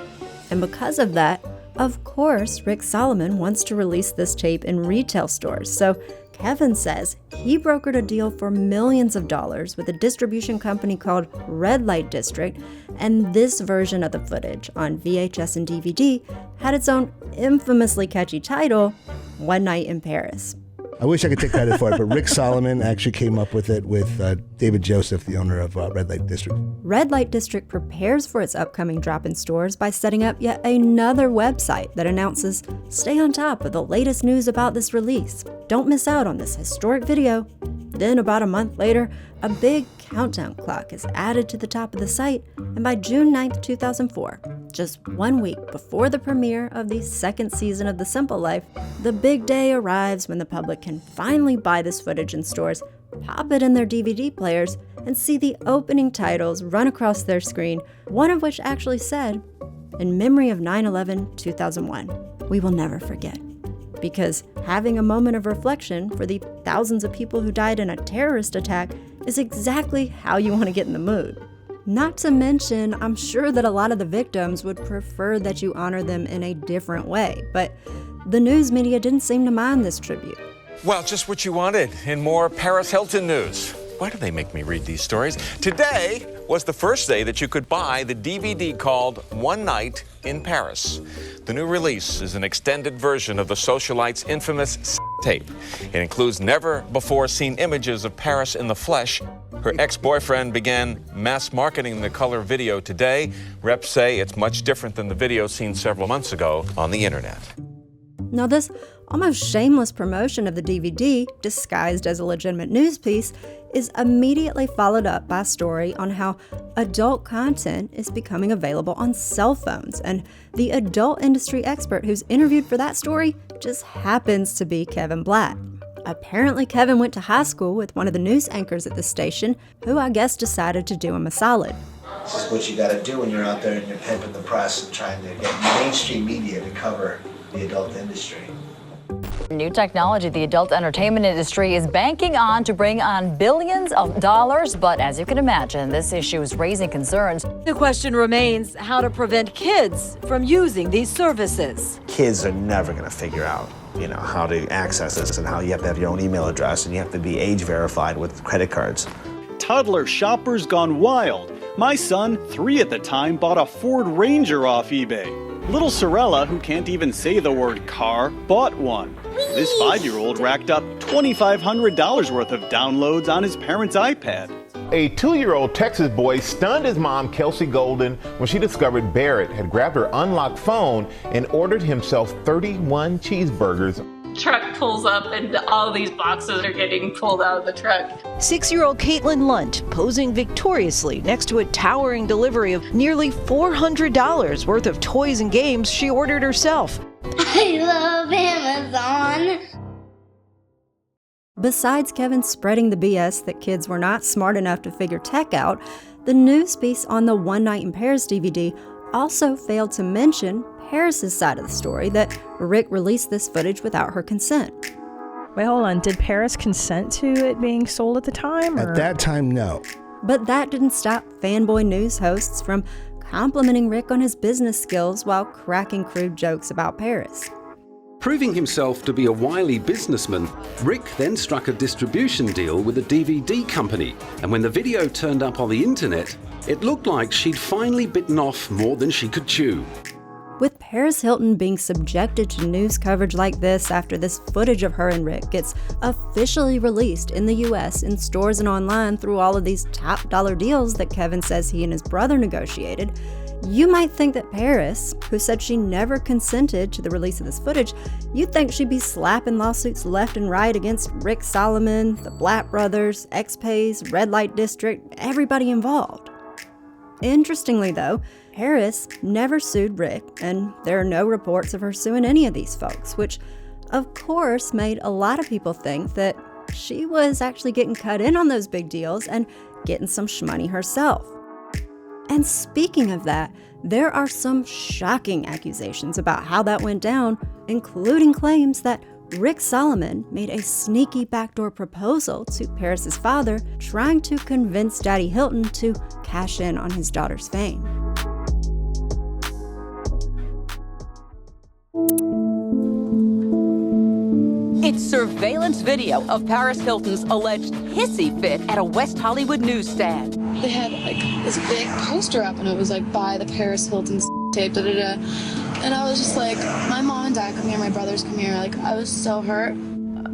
And because of that, of course, Rick Solomon wants to release this tape in retail stores. So Kevin says he brokered a deal for millions of dollars with a distribution company called Red Light District, and this version of the footage on VHS and DVD had its own infamously catchy title, One Night in Paris. I wish I could take credit for it, but Rick Solomon actually came up with it with David Joseph, the owner of Red Light District. Red Light District prepares for its upcoming drop in stores by setting up yet another website that announces, stay on top of the latest news about this release. Don't miss out on this historic video. Then about a month later, a big countdown clock is added to the top of the site, and by June 9th, 2004, just 1 week before the premiere of the second season of The Simple Life, the big day arrives when the public can finally buy this footage in stores, pop it in their DVD players, and see the opening titles run across their screen, one of which actually said, "In memory of 9/11/2001, we will never forget." Because having a moment of reflection for the thousands of people who died in a terrorist attack is exactly how you want to get in the mood. Not to mention, I'm sure that a lot of the victims would prefer that you honor them in a different way, but the news media didn't seem to mind this tribute. Well, just what you wanted in more Paris Hilton news. Why do they make me read these stories? Today was the first day that you could buy the DVD called One Night in Paris. The new release is an extended version of the socialite's infamous tape. It includes never-before-seen images of Paris in the flesh. Her ex-boyfriend began mass marketing the color video today. Reps say it's much different than the video seen several months ago on the internet. Now, this almost shameless promotion of the DVD, disguised as a legitimate news piece, is immediately followed up by a story on how adult content is becoming available on cell phones. And the adult industry expert who's interviewed for that story just happens to be Kevin Blatt. Apparently, Kevin went to high school with one of the news anchors at the station, who I guess decided to do him a solid. This is what you gotta do when you're out there and you're pimping the press and trying to get mainstream media to cover the adult industry. New technology the adult entertainment industry is banking on to bring on billions of dollars, but as you can imagine, this issue is raising concerns. The question remains how to prevent kids from using these services. Kids are never going to figure out, how to access this and how you have to have your own email address and you have to be age verified with credit cards. Toddler shoppers gone wild. My son, 3 at the time, bought a Ford Ranger off eBay. Little Sorella, who can't even say the word car, bought one. This 5-year-old racked up $2,500 worth of downloads on his parents' iPad. A 2-year-old Texas boy stunned his mom, Kelsey Golden, when she discovered Barrett had grabbed her unlocked phone and ordered himself 31 cheeseburgers. Truck pulls up and all these boxes are getting pulled out of the truck. 6-year-old Caitlin Lunt posing victoriously next to a towering delivery of nearly $400 worth of toys and games she ordered herself. I love Amazon. Besides Kevin spreading the BS that kids were not smart enough to figure tech out, the news piece on the One Night in Paris DVD also failed to mention Paris's side of the story, that Rick released this footage without her consent. Wait, hold on. Did Paris consent to it being sold at the time? At that time, no. But that didn't stop fanboy news hosts from complimenting Rick on his business skills while cracking crude jokes about Paris. Proving himself to be a wily businessman, Rick then struck a distribution deal with a DVD company, and when the video turned up on the internet, it looked like she'd finally bitten off more than she could chew. With Paris Hilton being subjected to news coverage like this after this footage of her and Rick gets officially released in the US in stores and online through all of these top dollar deals that Kevin says he and his brother negotiated, you might think that Paris, who said she never consented to the release of this footage, you'd think she'd be slapping lawsuits left and right against Rick Solomon, the Blatt brothers, X-Pays, Red Light District, everybody involved. Interestingly though, Paris never sued Rick, and there are no reports of her suing any of these folks, which of course made a lot of people think that she was actually getting cut in on those big deals and getting some shmoney herself. And speaking of that, there are some shocking accusations about how that went down, including claims that Rick Solomon made a sneaky backdoor proposal to Paris's father, trying to convince Daddy Hilton to cash in on his daughter's fame. It's surveillance video of Paris Hilton's alleged hissy fit at a West Hollywood newsstand. They had this big poster up and it was by the Paris Hilton tape, da-da-da. And I was just my mom and dad come here, my brothers come here. I was so hurt.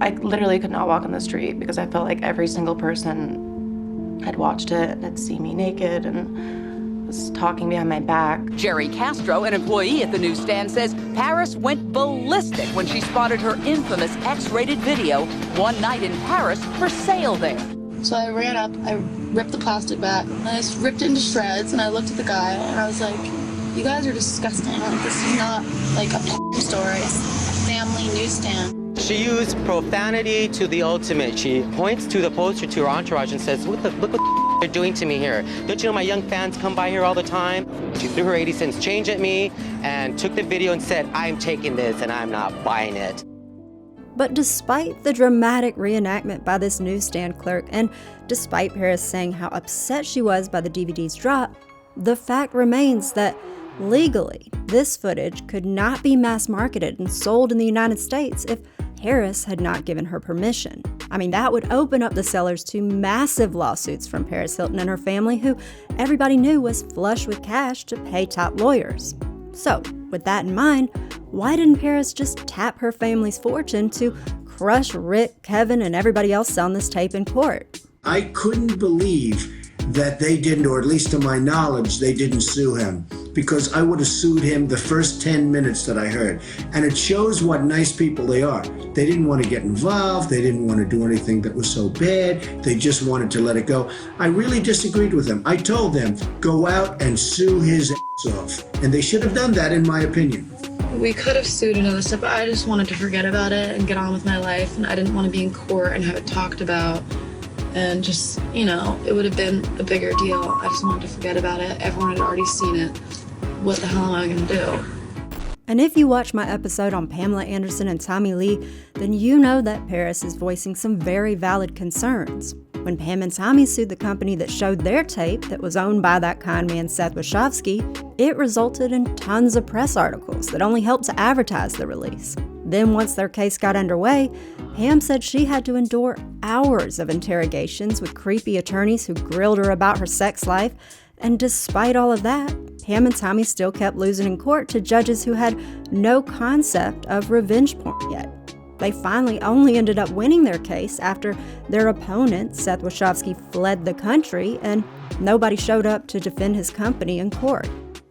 I literally could not walk on the street because I felt like every single person had watched it and had seen me naked and was talking behind my back. Jerry Castro, an employee at the newsstand, says Paris went ballistic when she spotted her infamous X-rated video, One Night in Paris, for sale there. So I ran up, I ripped the plastic back, and I just ripped it into shreds, and I looked at the guy, and I was like, you guys are disgusting. This is not a store, it's a family newsstand. She used profanity to the ultimate. She points to the poster to her entourage and says, look what they're doing to me here. Don't you know my young fans come by here all the time? She threw her 80 cents change at me and took the video and said, I'm taking this and I'm not buying it. But despite the dramatic reenactment by this newsstand clerk, and despite Paris saying how upset she was by the DVD's drop, the fact remains that legally, this footage could not be mass marketed and sold in the United States if Paris had not given her permission. I mean, that would open up the sellers to massive lawsuits from Paris Hilton and her family, who everybody knew was flush with cash to pay top lawyers. So, with that in mind, why didn't Paris just tap her family's fortune to crush Rick, Kevin, and everybody else on this tape in court? I couldn't believe that they didn't, or at least to my knowledge, they didn't sue him, because I would have sued him the first 10 minutes that I heard. And it shows what nice people they are. They didn't want to get involved. They didn't want to do anything that was so bad. They just wanted to let it go. I really disagreed with them. I told them, go out and sue his ass off. And they should have done that, in my opinion. We could have sued another step, but I just wanted to forget about it and get on with my life. And I didn't want to be in court and have it talked about. And just, it would have been a bigger deal. I just wanted to forget about it. Everyone had already seen it. What the hell am I going to do? And if you watch my episode on Pamela Anderson and Tommy Lee, then you know that Paris is voicing some very valid concerns. When Pam and Tommy sued the company that showed their tape that was owned by that conman Seth Wachowski, it resulted in tons of press articles that only helped to advertise the release. Then once their case got underway, Pam said she had to endure hours of interrogations with creepy attorneys who grilled her about her sex life, and despite all of that, Pam and Tommy still kept losing in court to judges who had no concept of revenge porn yet. They finally only ended up winning their case after their opponent, Seth Wachowski, fled the country and nobody showed up to defend his company in court.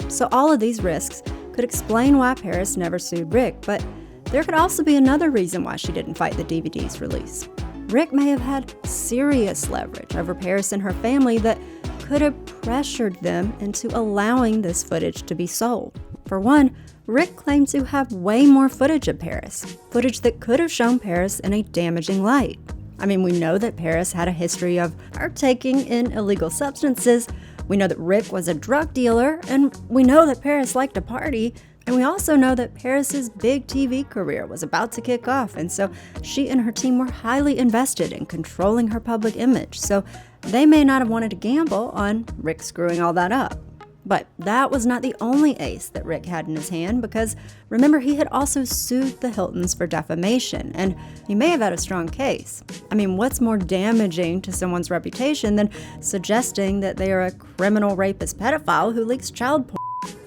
So all of these risks could explain why Paris never sued Rick, but there could also be another reason why she didn't fight the DVD's release. Rick may have had serious leverage over Paris and her family that could have pressured them into allowing this footage to be sold. For one, Rick claimed to have way more footage of Paris, footage that could have shown Paris in a damaging light. I mean, we know that Paris had a history of partaking in illegal substances, we know that Rick was a drug dealer, and we know that Paris liked to party, and we also know that Paris's big TV career was about to kick off, and so she and her team were highly invested in controlling her public image, so they may not have wanted to gamble on Rick screwing all that up. But that was not the only ace that Rick had in his hand, because remember, he had also sued the Hiltons for defamation, and he may have had a strong case. I mean, what's more damaging to someone's reputation than suggesting that they are a criminal rapist pedophile who leaks child porn?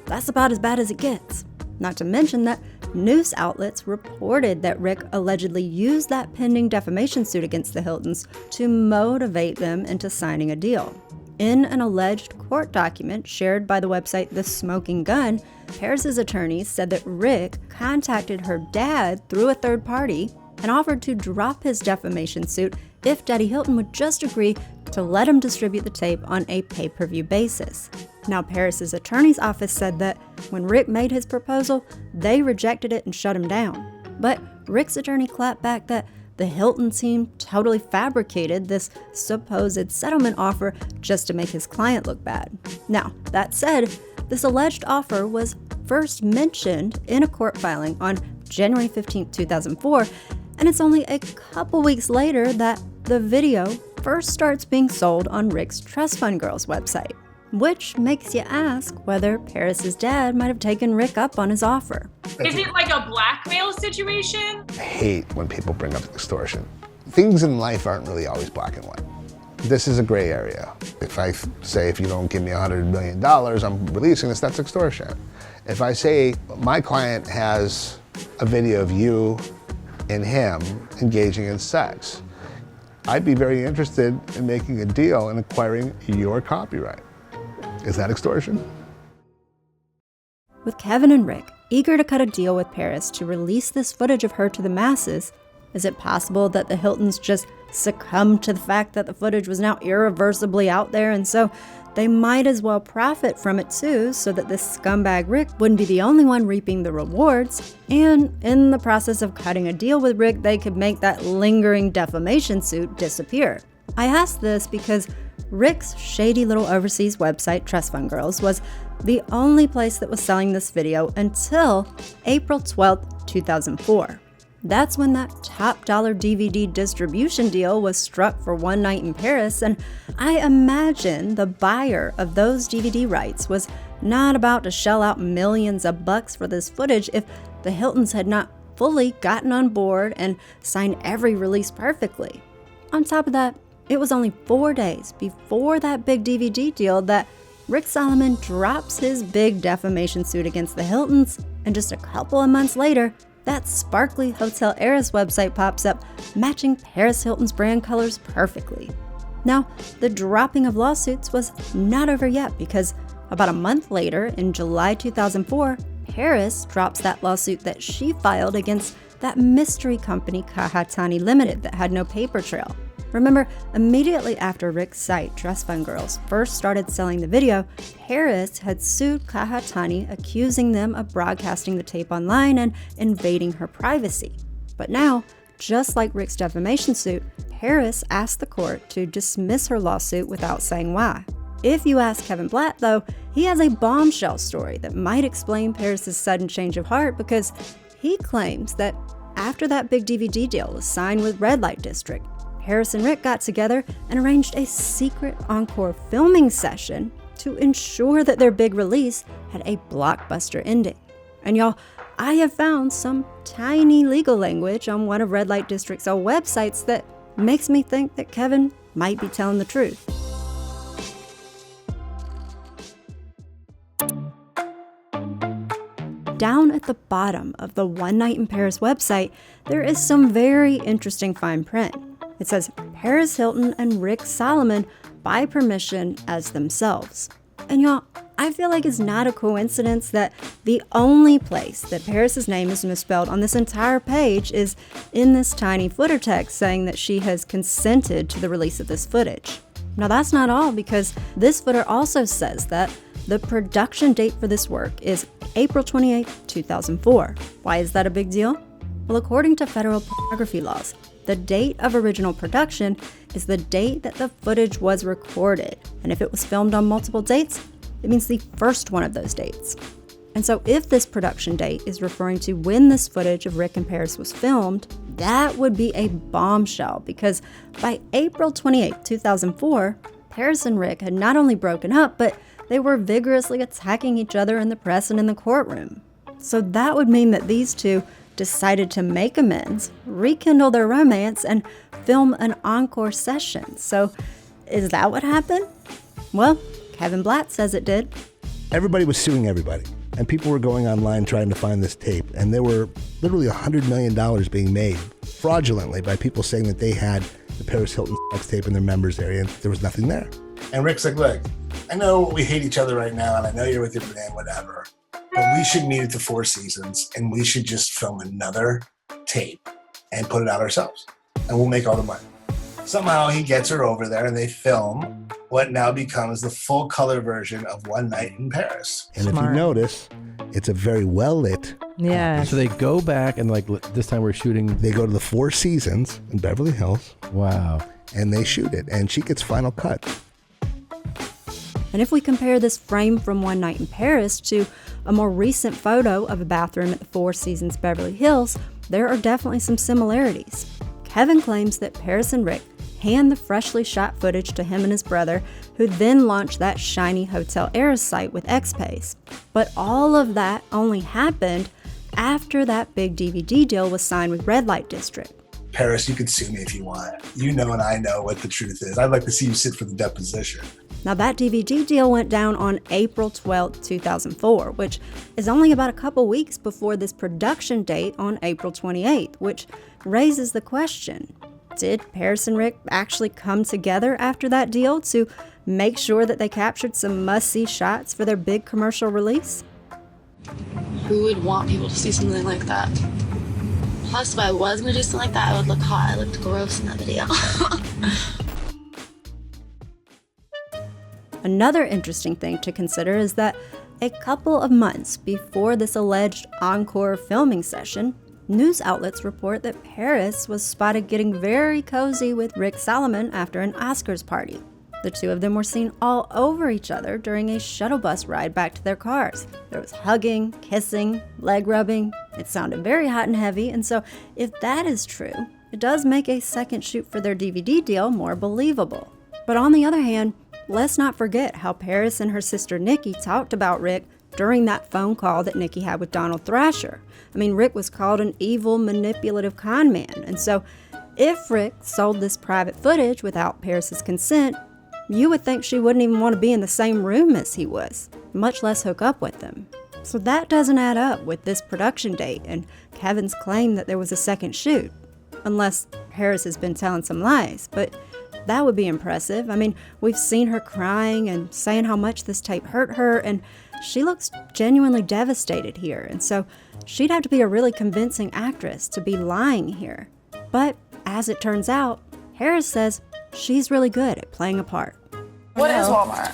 That's about as bad as it gets. Not to mention that news outlets reported that Rick allegedly used that pending defamation suit against the Hiltons to motivate them into signing a deal. In an alleged court document shared by the website The Smoking Gun, Paris's attorneys said that Rick contacted her dad through a third party and offered to drop his defamation suit if Daddy Hilton would just agree to let him distribute the tape on a pay-per-view basis. Now, Paris's attorney's office said that when Rick made his proposal, they rejected it and shut him down. But Rick's attorney clapped back that the Hilton team totally fabricated this supposed settlement offer just to make his client look bad. Now, that said, this alleged offer was first mentioned in a court filing on January 15, 2004, and it's only a couple weeks later that the video first starts being sold on Rick's Trust Fund Girls website, which makes you ask whether Paris's dad might have taken Rick up on his offer. Is it like a blackmail situation? I hate when people bring up extortion. Things in life aren't really always black and white. This is a gray area. If I say, if you don't give me $100 million, I'm releasing this, that's extortion. If I say my client has a video of you and him engaging in sex, I'd be very interested in making a deal and acquiring your copyright. Is that extortion? With Kevin and Rick eager to cut a deal with Paris to release this footage of her to the masses, is it possible that the Hiltons just succumbed to the fact that the footage was now irreversibly out there, and so they might as well profit from it too, so that this scumbag Rick wouldn't be the only one reaping the rewards, and in the process of cutting a deal with Rick, they could make that lingering defamation suit disappear? I ask this because Rick's shady little overseas website, Trust Fund Girls, was the only place that was selling this video until April 12, 2004. That's when that top dollar DVD distribution deal was struck for One Night in Paris, and I imagine the buyer of those DVD rights was not about to shell out millions of bucks for this footage if the Hiltons had not fully gotten on board and signed every release perfectly. On top of that, it was only 4 days before that big DVD deal that Rick Solomon drops his big defamation suit against the Hiltons, and just a couple of months later, that sparkly hotel heiress website pops up, matching Paris Hilton's brand colors perfectly. Now, the dropping of lawsuits was not over yet, because about a month later, in July 2004, Paris drops that lawsuit that she filed against that mystery company Kahatani Limited that had no paper trail. Remember, immediately after Rick's site, Trust Fund Girls, first started selling the video, Paris had sued Kahatani, accusing them of broadcasting the tape online and invading her privacy. But now, just like Rick's defamation suit, Paris asked the court to dismiss her lawsuit without saying why. If you ask Kevin Blatt, though, he has a bombshell story that might explain Paris's sudden change of heart, because he claims that after that big DVD deal was signed with Red Light District, Paris and Rick got together and arranged a secret encore filming session to ensure that their big release had a blockbuster ending. And y'all, I have found some tiny legal language on one of Red Light District's old websites that makes me think that Kevin might be telling the truth. Down at the bottom of the One Night in Paris website, there is some very interesting fine print. It says, Paris Hilton and Rick Solomon by permission as themselves. And y'all, I feel like it's not a coincidence that the only place that Paris's name is misspelled on this entire page is in this tiny footer text saying that she has consented to the release of this footage. Now that's not all, because this footer also says that the production date for this work is April 28, 2004. Why is that a big deal? Well, according to federal pornography laws, the date of original production is the date that the footage was recorded. And if it was filmed on multiple dates, it means the first one of those dates. And so if this production date is referring to when this footage of Rick and Paris was filmed, that would be a bombshell, because by April 28, 2004, Paris and Rick had not only broken up, but they were vigorously attacking each other in the press and in the courtroom. So that would mean that these two decided to make amends, rekindle their romance, and film an encore session. So is that what happened? Well, Kevin Blatt says it did. Everybody was suing everybody, and people were going online trying to find this tape, and there were literally $100 million being made fraudulently by people saying that they had the Paris Hilton sex tape in their members area, and there was nothing there. And Rick's like, look, I know we hate each other right now, and I know you're with your man, whatever, but we should meet at the Four Seasons, and we should just film another tape and put it out ourselves, and we'll make all the money. Somehow he gets her over there, and they film what now becomes the full color version of One Night in Paris. And if you notice, it's a very well lit. Yeah. So they go back and this time we're shooting. They go to the Four Seasons in Beverly Hills. Wow. And they shoot it, and she gets final cut. And if we compare this frame from One Night in Paris to a more recent photo of a bathroom at the Four Seasons Beverly Hills, there are definitely some similarities. Kevin claims that Paris and Rick hand the freshly shot footage to him and his brother, who then launched that shiny Hotel Heiress site with XPays. But all of that only happened after that big DVD deal was signed with Red Light District. Paris, you can sue me if you want. You know and I know what the truth is. I'd like to see you sit for the deposition. Now that DVD deal went down on April 12, 2004, which is only about a couple weeks before this production date on April 28th, which raises the question, did Paris and Rick actually come together after that deal to make sure that they captured some must-see shots for their big commercial release? Who would want people to see something like that? Plus, if I was gonna do something like that, I would look hot. I looked gross in that video. Another interesting thing to consider is that a couple of months before this alleged encore filming session, news outlets report that Paris was spotted getting very cozy with Rick Solomon after an Oscars party. The two of them were seen all over each other during a shuttle bus ride back to their cars. There was hugging, kissing, leg rubbing. It sounded very hot and heavy, and so if that is true, it does make a second shoot for their DVD deal more believable. But on the other hand, let's not forget how Paris and her sister Nikki talked about Rick during that phone call that Nikki had with Donald Thrasher. I mean, Rick was called an evil, manipulative con man, and so if Rick sold this private footage without Paris's consent, you would think she wouldn't even want to be in the same room as he was, much less hook up with him. So that doesn't add up with this production date and Kevin's claim that there was a second shoot, unless Paris has been telling some lies, but that would be impressive. I mean, we've seen her crying and saying how much this tape hurt her, and she looks genuinely devastated here, and so she'd have to be a really convincing actress to be lying here. But as it turns out, Paris says she's really good at playing a part. What is Walmart?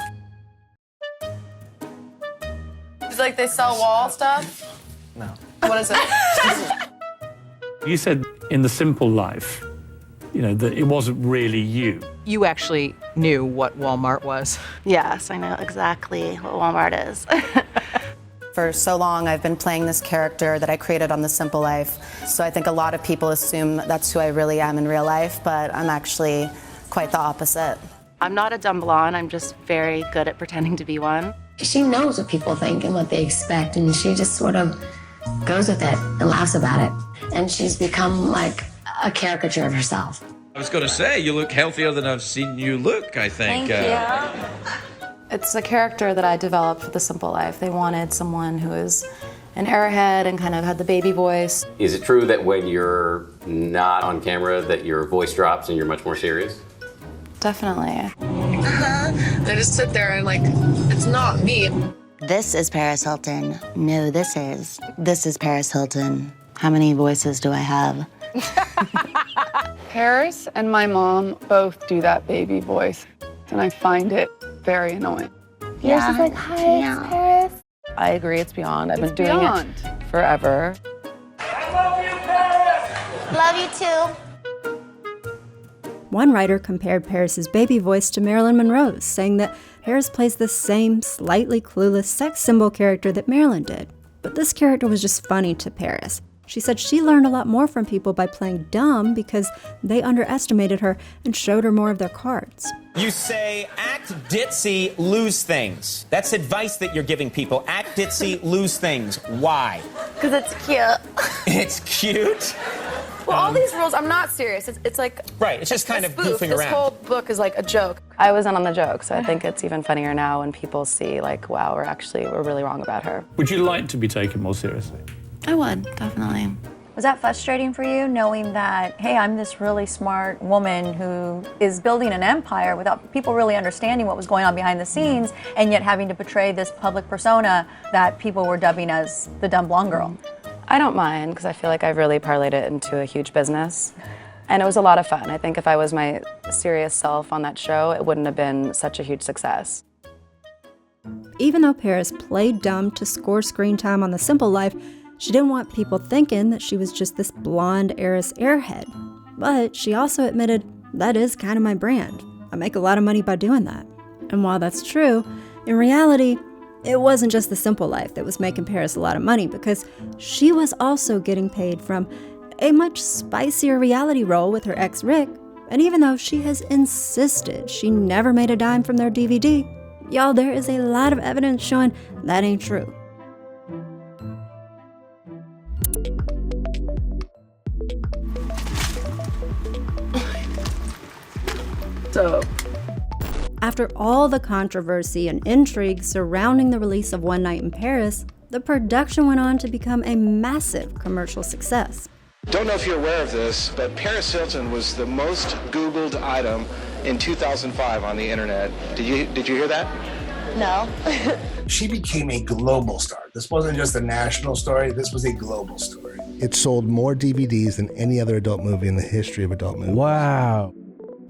It's like they sell wall stuff? No. What is it? You said in the simple life, that it wasn't really you. You actually knew what Walmart was. Yes, I know exactly what Walmart is. For so long, I've been playing this character that I created on The Simple Life. So I think a lot of people assume that's who I really am in real life, but I'm actually quite the opposite. I'm not a dumb blonde, I'm just very good at pretending to be one. She knows what people think and what they expect, and she just sort of goes with it and laughs about it. And she's become like a caricature of herself. I was going to say, you look healthier than I've seen you look, I think. Thank you. It's a character that I developed for The Simple Life. They wanted someone who is an airhead and kind of had the baby voice. Is it true that when you're not on camera that your voice drops and you're much more serious? Definitely. I just sit there and like, it's not me. This is Paris Hilton. No, this is Paris Hilton. How many voices do I have? Paris and my mom both do that baby voice, and I find it very annoying. Yeah. She's like, hi, it's Paris. I agree, it's beyond. I've been doing beyond. it forever. Love you too. One writer compared Paris's baby voice to Marilyn Monroe's, saying that Paris plays the same slightly clueless sex symbol character that Marilyn did. But this character was just funny to Paris. She said she learned a lot more from people by playing dumb because they underestimated her and showed her more of their cards. You say, act ditzy, lose things. That's advice that you're giving people. Act ditzy, lose things. Why? Because it's cute. It's cute? Well, all these rules, I'm not serious. It's like... Right, it's just kind of goofing This around. whole book is like a joke. I was in on the joke, so I think it's even funnier now when people see, like, wow, we're really wrong about her. Would you like to be taken more seriously? I would, definitely. Was that frustrating for you, knowing that, hey, I'm this really smart woman who is building an empire without people really understanding what was going on behind the scenes, and yet having to portray this public persona that people were dubbing as the dumb blonde girl? I don't mind, because I feel like I've really parlayed it into a huge business. And it was a lot of fun. I think if I was my serious self on that show, it wouldn't have been such a huge success. Even though Paris played dumb to score screen time on The Simple Life, she didn't want people thinking that she was just this blonde heiress airhead. But she also admitted, that is kind of my brand. I make a lot of money by doing that. And while that's true, in reality, it wasn't just The Simple Life that was making Paris a lot of money, because she was also getting paid from a much spicier reality role with her ex Rick. And even though she has insisted she never made a dime from their DVD, y'all, there is a lot of evidence showing that ain't true. So, after all the controversy and intrigue surrounding the release of One Night in Paris, the production went on to become a massive commercial success. Don't know if you're aware of this, but Paris Hilton was the most Googled item in 2005 on the internet. Did you hear that? No. She became a global star. This wasn't just a national story, this was a global story. It sold more DVDs than any other adult movie in the history of adult movies. Wow.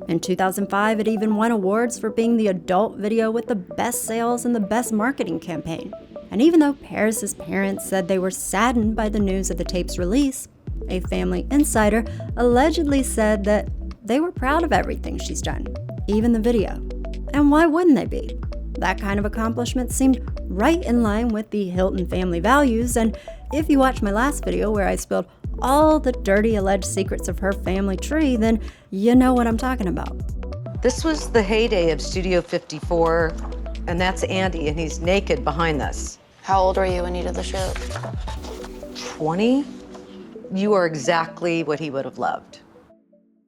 In 2005, it even won awards for being the adult video with the best sales and the best marketing campaign. And even though Paris's parents said they were saddened by the news of the tape's release, a family insider allegedly said that they were proud of everything she's done, even the video. And why wouldn't they be? That kind of accomplishment seemed right in line with the Hilton family values, and if you watch my last video where I spilled all the dirty alleged secrets of her family tree, then you know what I'm talking about. This was the heyday of Studio 54, and that's Andy, and he's naked behind this. How old were you when you did the shoot? 20? You are exactly what he would have loved.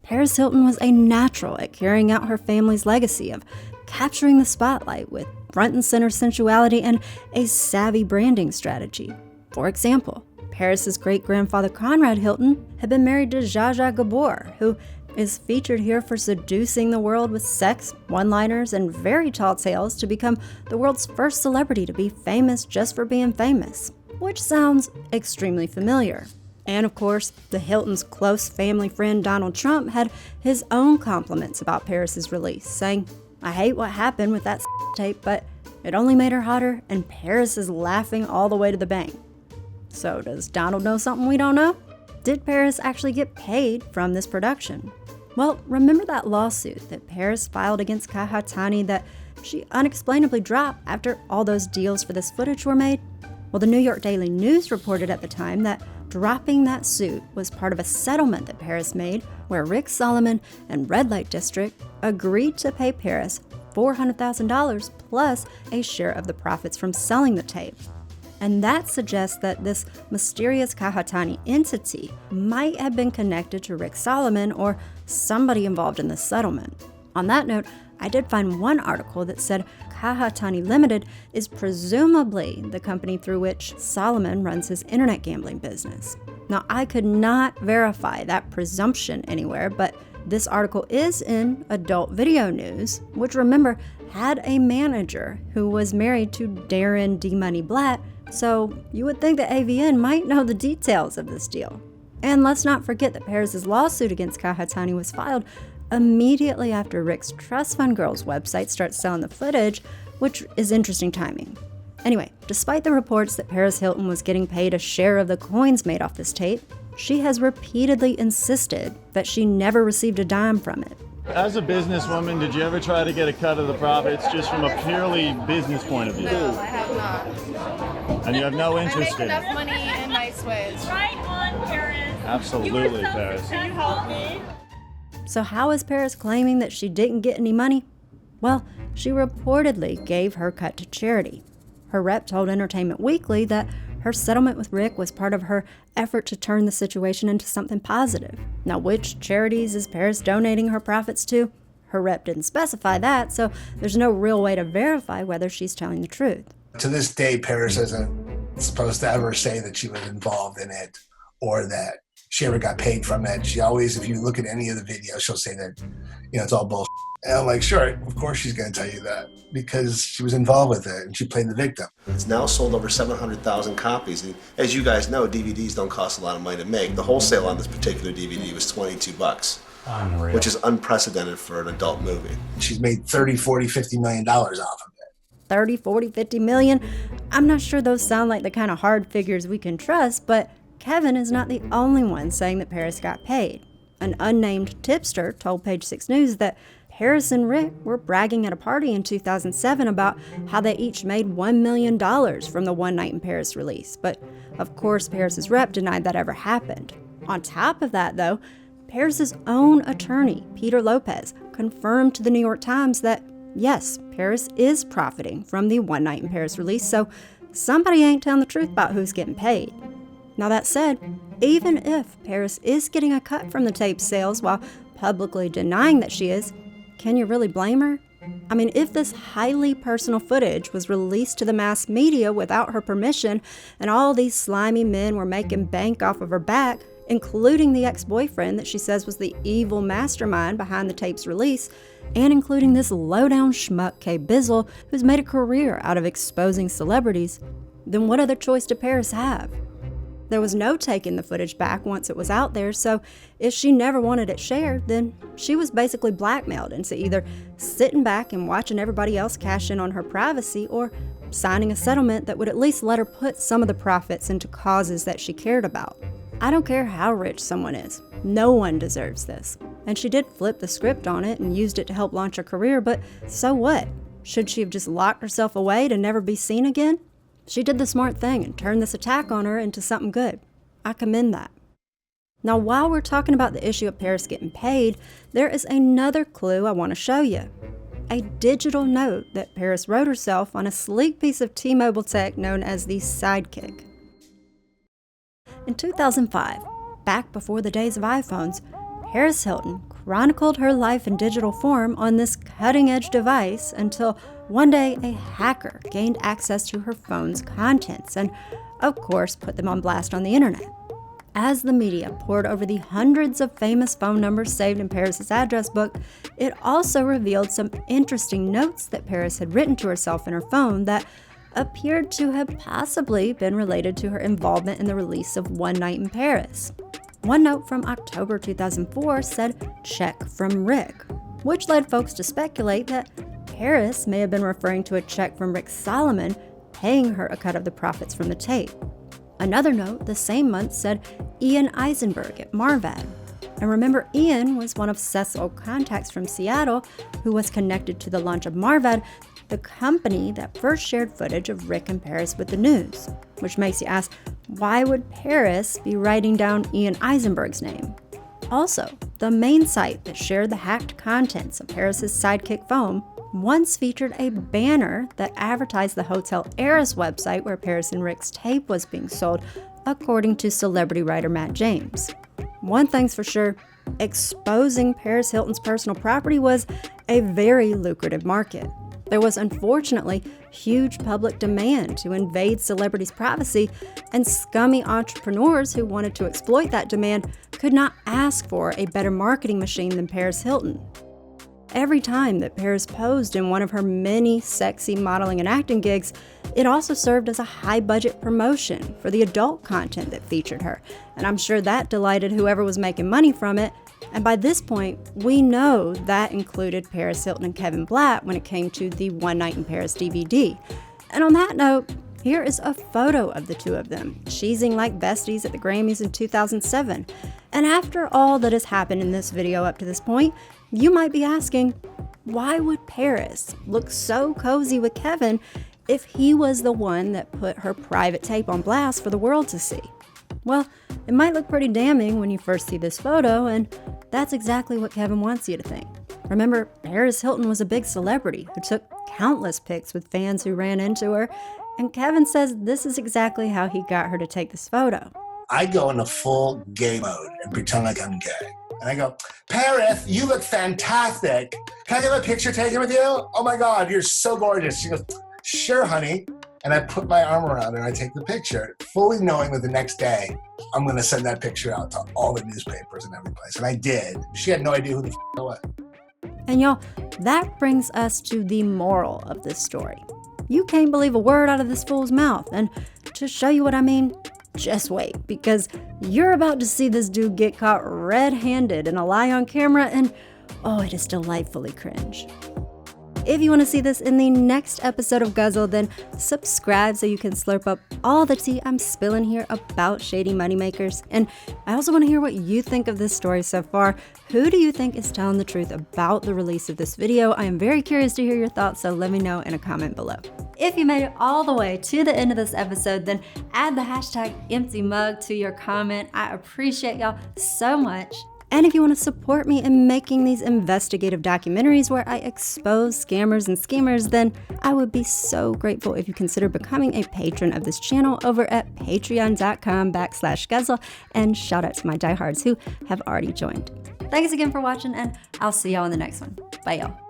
Paris Hilton was a natural at carrying out her family's legacy of capturing the spotlight with front and center sensuality and a savvy branding strategy. For example, Paris's great-grandfather Conrad Hilton had been married to Zsa Zsa Gabor, who is featured here for seducing the world with sex, one-liners, and very tall tales to become the world's first celebrity to be famous just for being famous, which sounds extremely familiar. And of course, the Hilton's close family friend Donald Trump had his own compliments about Paris's release, saying, "I hate what happened with that tape, but it only made her hotter, and Paris is laughing all the way to the bank." So does Donald know something we don't know? Did Paris actually get paid from this production? Well, remember that lawsuit that Paris filed against Kahatani that she unexplainably dropped after all those deals for this footage were made? Well, the New York Daily News reported at the time that dropping that suit was part of a settlement that Paris made where Rick Solomon and Red Light District agreed to pay Paris $400,000 plus a share of the profits from selling the tape. And that suggests that this mysterious Kahatani entity might have been connected to Rick Solomon or somebody involved in the settlement. On that note, I did find one article that said Kahatani Limited is presumably the company through which Solomon runs his internet gambling business. Now, I could not verify that presumption anywhere, but this article is in Adult Video News, which, remember, had a manager who was married to Darren D. Money Blatt, so you would think that AVN might know the details of this deal. And let's not forget that Paris's lawsuit against Kahatani was filed immediately after Rick's Trust Fund Girls website starts selling the footage, which is interesting timing. Anyway, despite the reports that Paris Hilton was getting paid a share of the coins made off this tape, she has repeatedly insisted that she never received a dime from it. As a businesswoman, did you ever try to get a cut of the profits just from a purely business point of view? No, I have not. And you have no interest in I make it? enough money in nice ways. Right on, Paris. Absolutely, Paris. Can you help me? So how is Paris claiming that she didn't get any money? Well, she reportedly gave her cut to charity. Her rep told Entertainment Weekly that her settlement with Rick was part of her effort to turn the situation into something positive. Now, which charities is Paris donating her profits to? Her rep didn't specify that, so there's no real way to verify whether she's telling the truth. To this day, Paris isn't supposed to ever say that she was involved in it or that she ever got paid from it. She always, if you look at any of the videos, she'll say that, it's all bullshit. And I'm like, sure, of course she's going to tell you that because she was involved with it and she played the victim. It's now sold over 700,000 copies. And as you guys know, DVDs don't cost a lot of money to make. The wholesale on this particular DVD was $22, Unreal. which is unprecedented for an adult movie. She's made $30, $40, $50 million off of it. 30, 40, 50 million? I'm not sure those sound like the kind of hard figures we can trust, but Kevin is not the only one saying that Paris got paid. An unnamed tipster told Page 6 News that Paris and Rick were bragging at a party in 2007 about how they each made $1 million from the One Night in Paris release. But of course, Paris's rep denied that ever happened. On top of that, though, Paris's own attorney, Peter Lopez, confirmed to the New York Times that, yes, Paris is profiting from the One Night in Paris release, so somebody ain't telling the truth about who's getting paid. Now that said, even if Paris is getting a cut from the tape sales while publicly denying that she is, can you really blame her? I mean, if this highly personal footage was released to the mass media without her permission and all these slimy men were making bank off of her back, including the ex-boyfriend that she says was the evil mastermind behind the tape's release, and including this low-down schmuck KBizzle who's made a career out of exposing celebrities, then what other choice did Paris have? There was no taking the footage back once it was out there, so if she never wanted it shared, then she was basically blackmailed into either sitting back and watching everybody else cash in on her privacy or signing a settlement that would at least let her put some of the profits into causes that she cared about. I don't care how rich someone is. No one deserves this. And she did flip the script on it and used it to help launch her career, but so what? Should she have just locked herself away to never be seen again? She did the smart thing and turned this attack on her into something good. I commend that. Now, while we're talking about the issue of Paris getting paid, there is another clue I want to show you. A digital note that Paris wrote herself on a sleek piece of T-Mobile tech known as the Sidekick. In 2005, back before the days of iPhones, Paris Hilton chronicled her life in digital form on this cutting-edge device until one day a hacker gained access to her phone's contents and, of course, put them on blast on the internet. As the media poured over the hundreds of famous phone numbers saved in Paris's address book, it also revealed some interesting notes that Paris had written to herself in her phone that appeared to have possibly been related to her involvement in the release of One Night in Paris. One note from October 2004 said, "Check from Rick," which led folks to speculate that Paris may have been referring to a check from Rick Solomon paying her a cut of the profits from the tape. Another note the same month said Ian Eisenberg at Marvad. And remember, Ian was one of Seth's old contacts from Seattle who was connected to the launch of Marvad, the company that first shared footage of Rick and Paris with the news. Which makes you ask, why would Paris be writing down Ian Eisenberg's name? Also, the main site that shared the hacked contents of Paris's sidekick phone once featured a banner that advertised the Hotel Heiress website where Paris and Rick's tape was being sold, according to celebrity writer Matt James. One thing's for sure, exposing Paris Hilton's personal property was a very lucrative market. There was unfortunately huge public demand to invade celebrities' privacy, and scummy entrepreneurs who wanted to exploit that demand could not ask for a better marketing machine than Paris Hilton. Every time that Paris posed in one of her many sexy modeling and acting gigs, it also served as a high-budget promotion for the adult content that featured her, and I'm sure that delighted whoever was making money from it. And by this point, we know that included Paris Hilton and Kevin Blatt when it came to the One Night in Paris DVD. And on that note, here is a photo of the two of them, cheesing like besties at the Grammys in 2007. And after all that has happened in this video up to this point, you might be asking, why would Paris look so cozy with Kevin if he was the one that put her private tape on blast for the world to see? Well, it might look pretty damning when you first see this photo, and that's exactly what Kevin wants you to think. Remember, Paris Hilton was a big celebrity who took countless pics with fans who ran into her, and Kevin says this is exactly how he got her to take this photo. I go into full gay mode and pretend like I'm gay. And I go, Paris, you look fantastic. Can I get a picture taken with you? Oh my God, you're so gorgeous. She goes, sure, honey. And I put my arm around her and I take the picture, fully knowing that the next day I'm going to send that picture out to all the newspapers and every place. And I did. She had no idea who the I was. And y'all, that brings us to the moral of this story. You can't believe a word out of this fool's mouth. And to show you what I mean, just wait, because you're about to see this dude get caught red-handed in a lie on camera, and oh, it is delightfully cringe. If you want to see this in the next episode of Guzzle, then subscribe so you can slurp up all the tea I'm spilling here about shady moneymakers. And I also want to hear what you think of this story so far. Who do you think is telling the truth about the release of this video? I am very curious to hear your thoughts, so let me know in a comment below. If you made it all the way to the end of this episode, then add the hashtag empty mug to your comment. I appreciate y'all so much. And if you want to support me in making these investigative documentaries where I expose scammers and schemers, then I would be so grateful if you consider becoming a patron of this channel over at patreon.com/Guzzle. And shout out to my diehards who have already joined. Thanks again for watching, and I'll see y'all in the next one. Bye, y'all.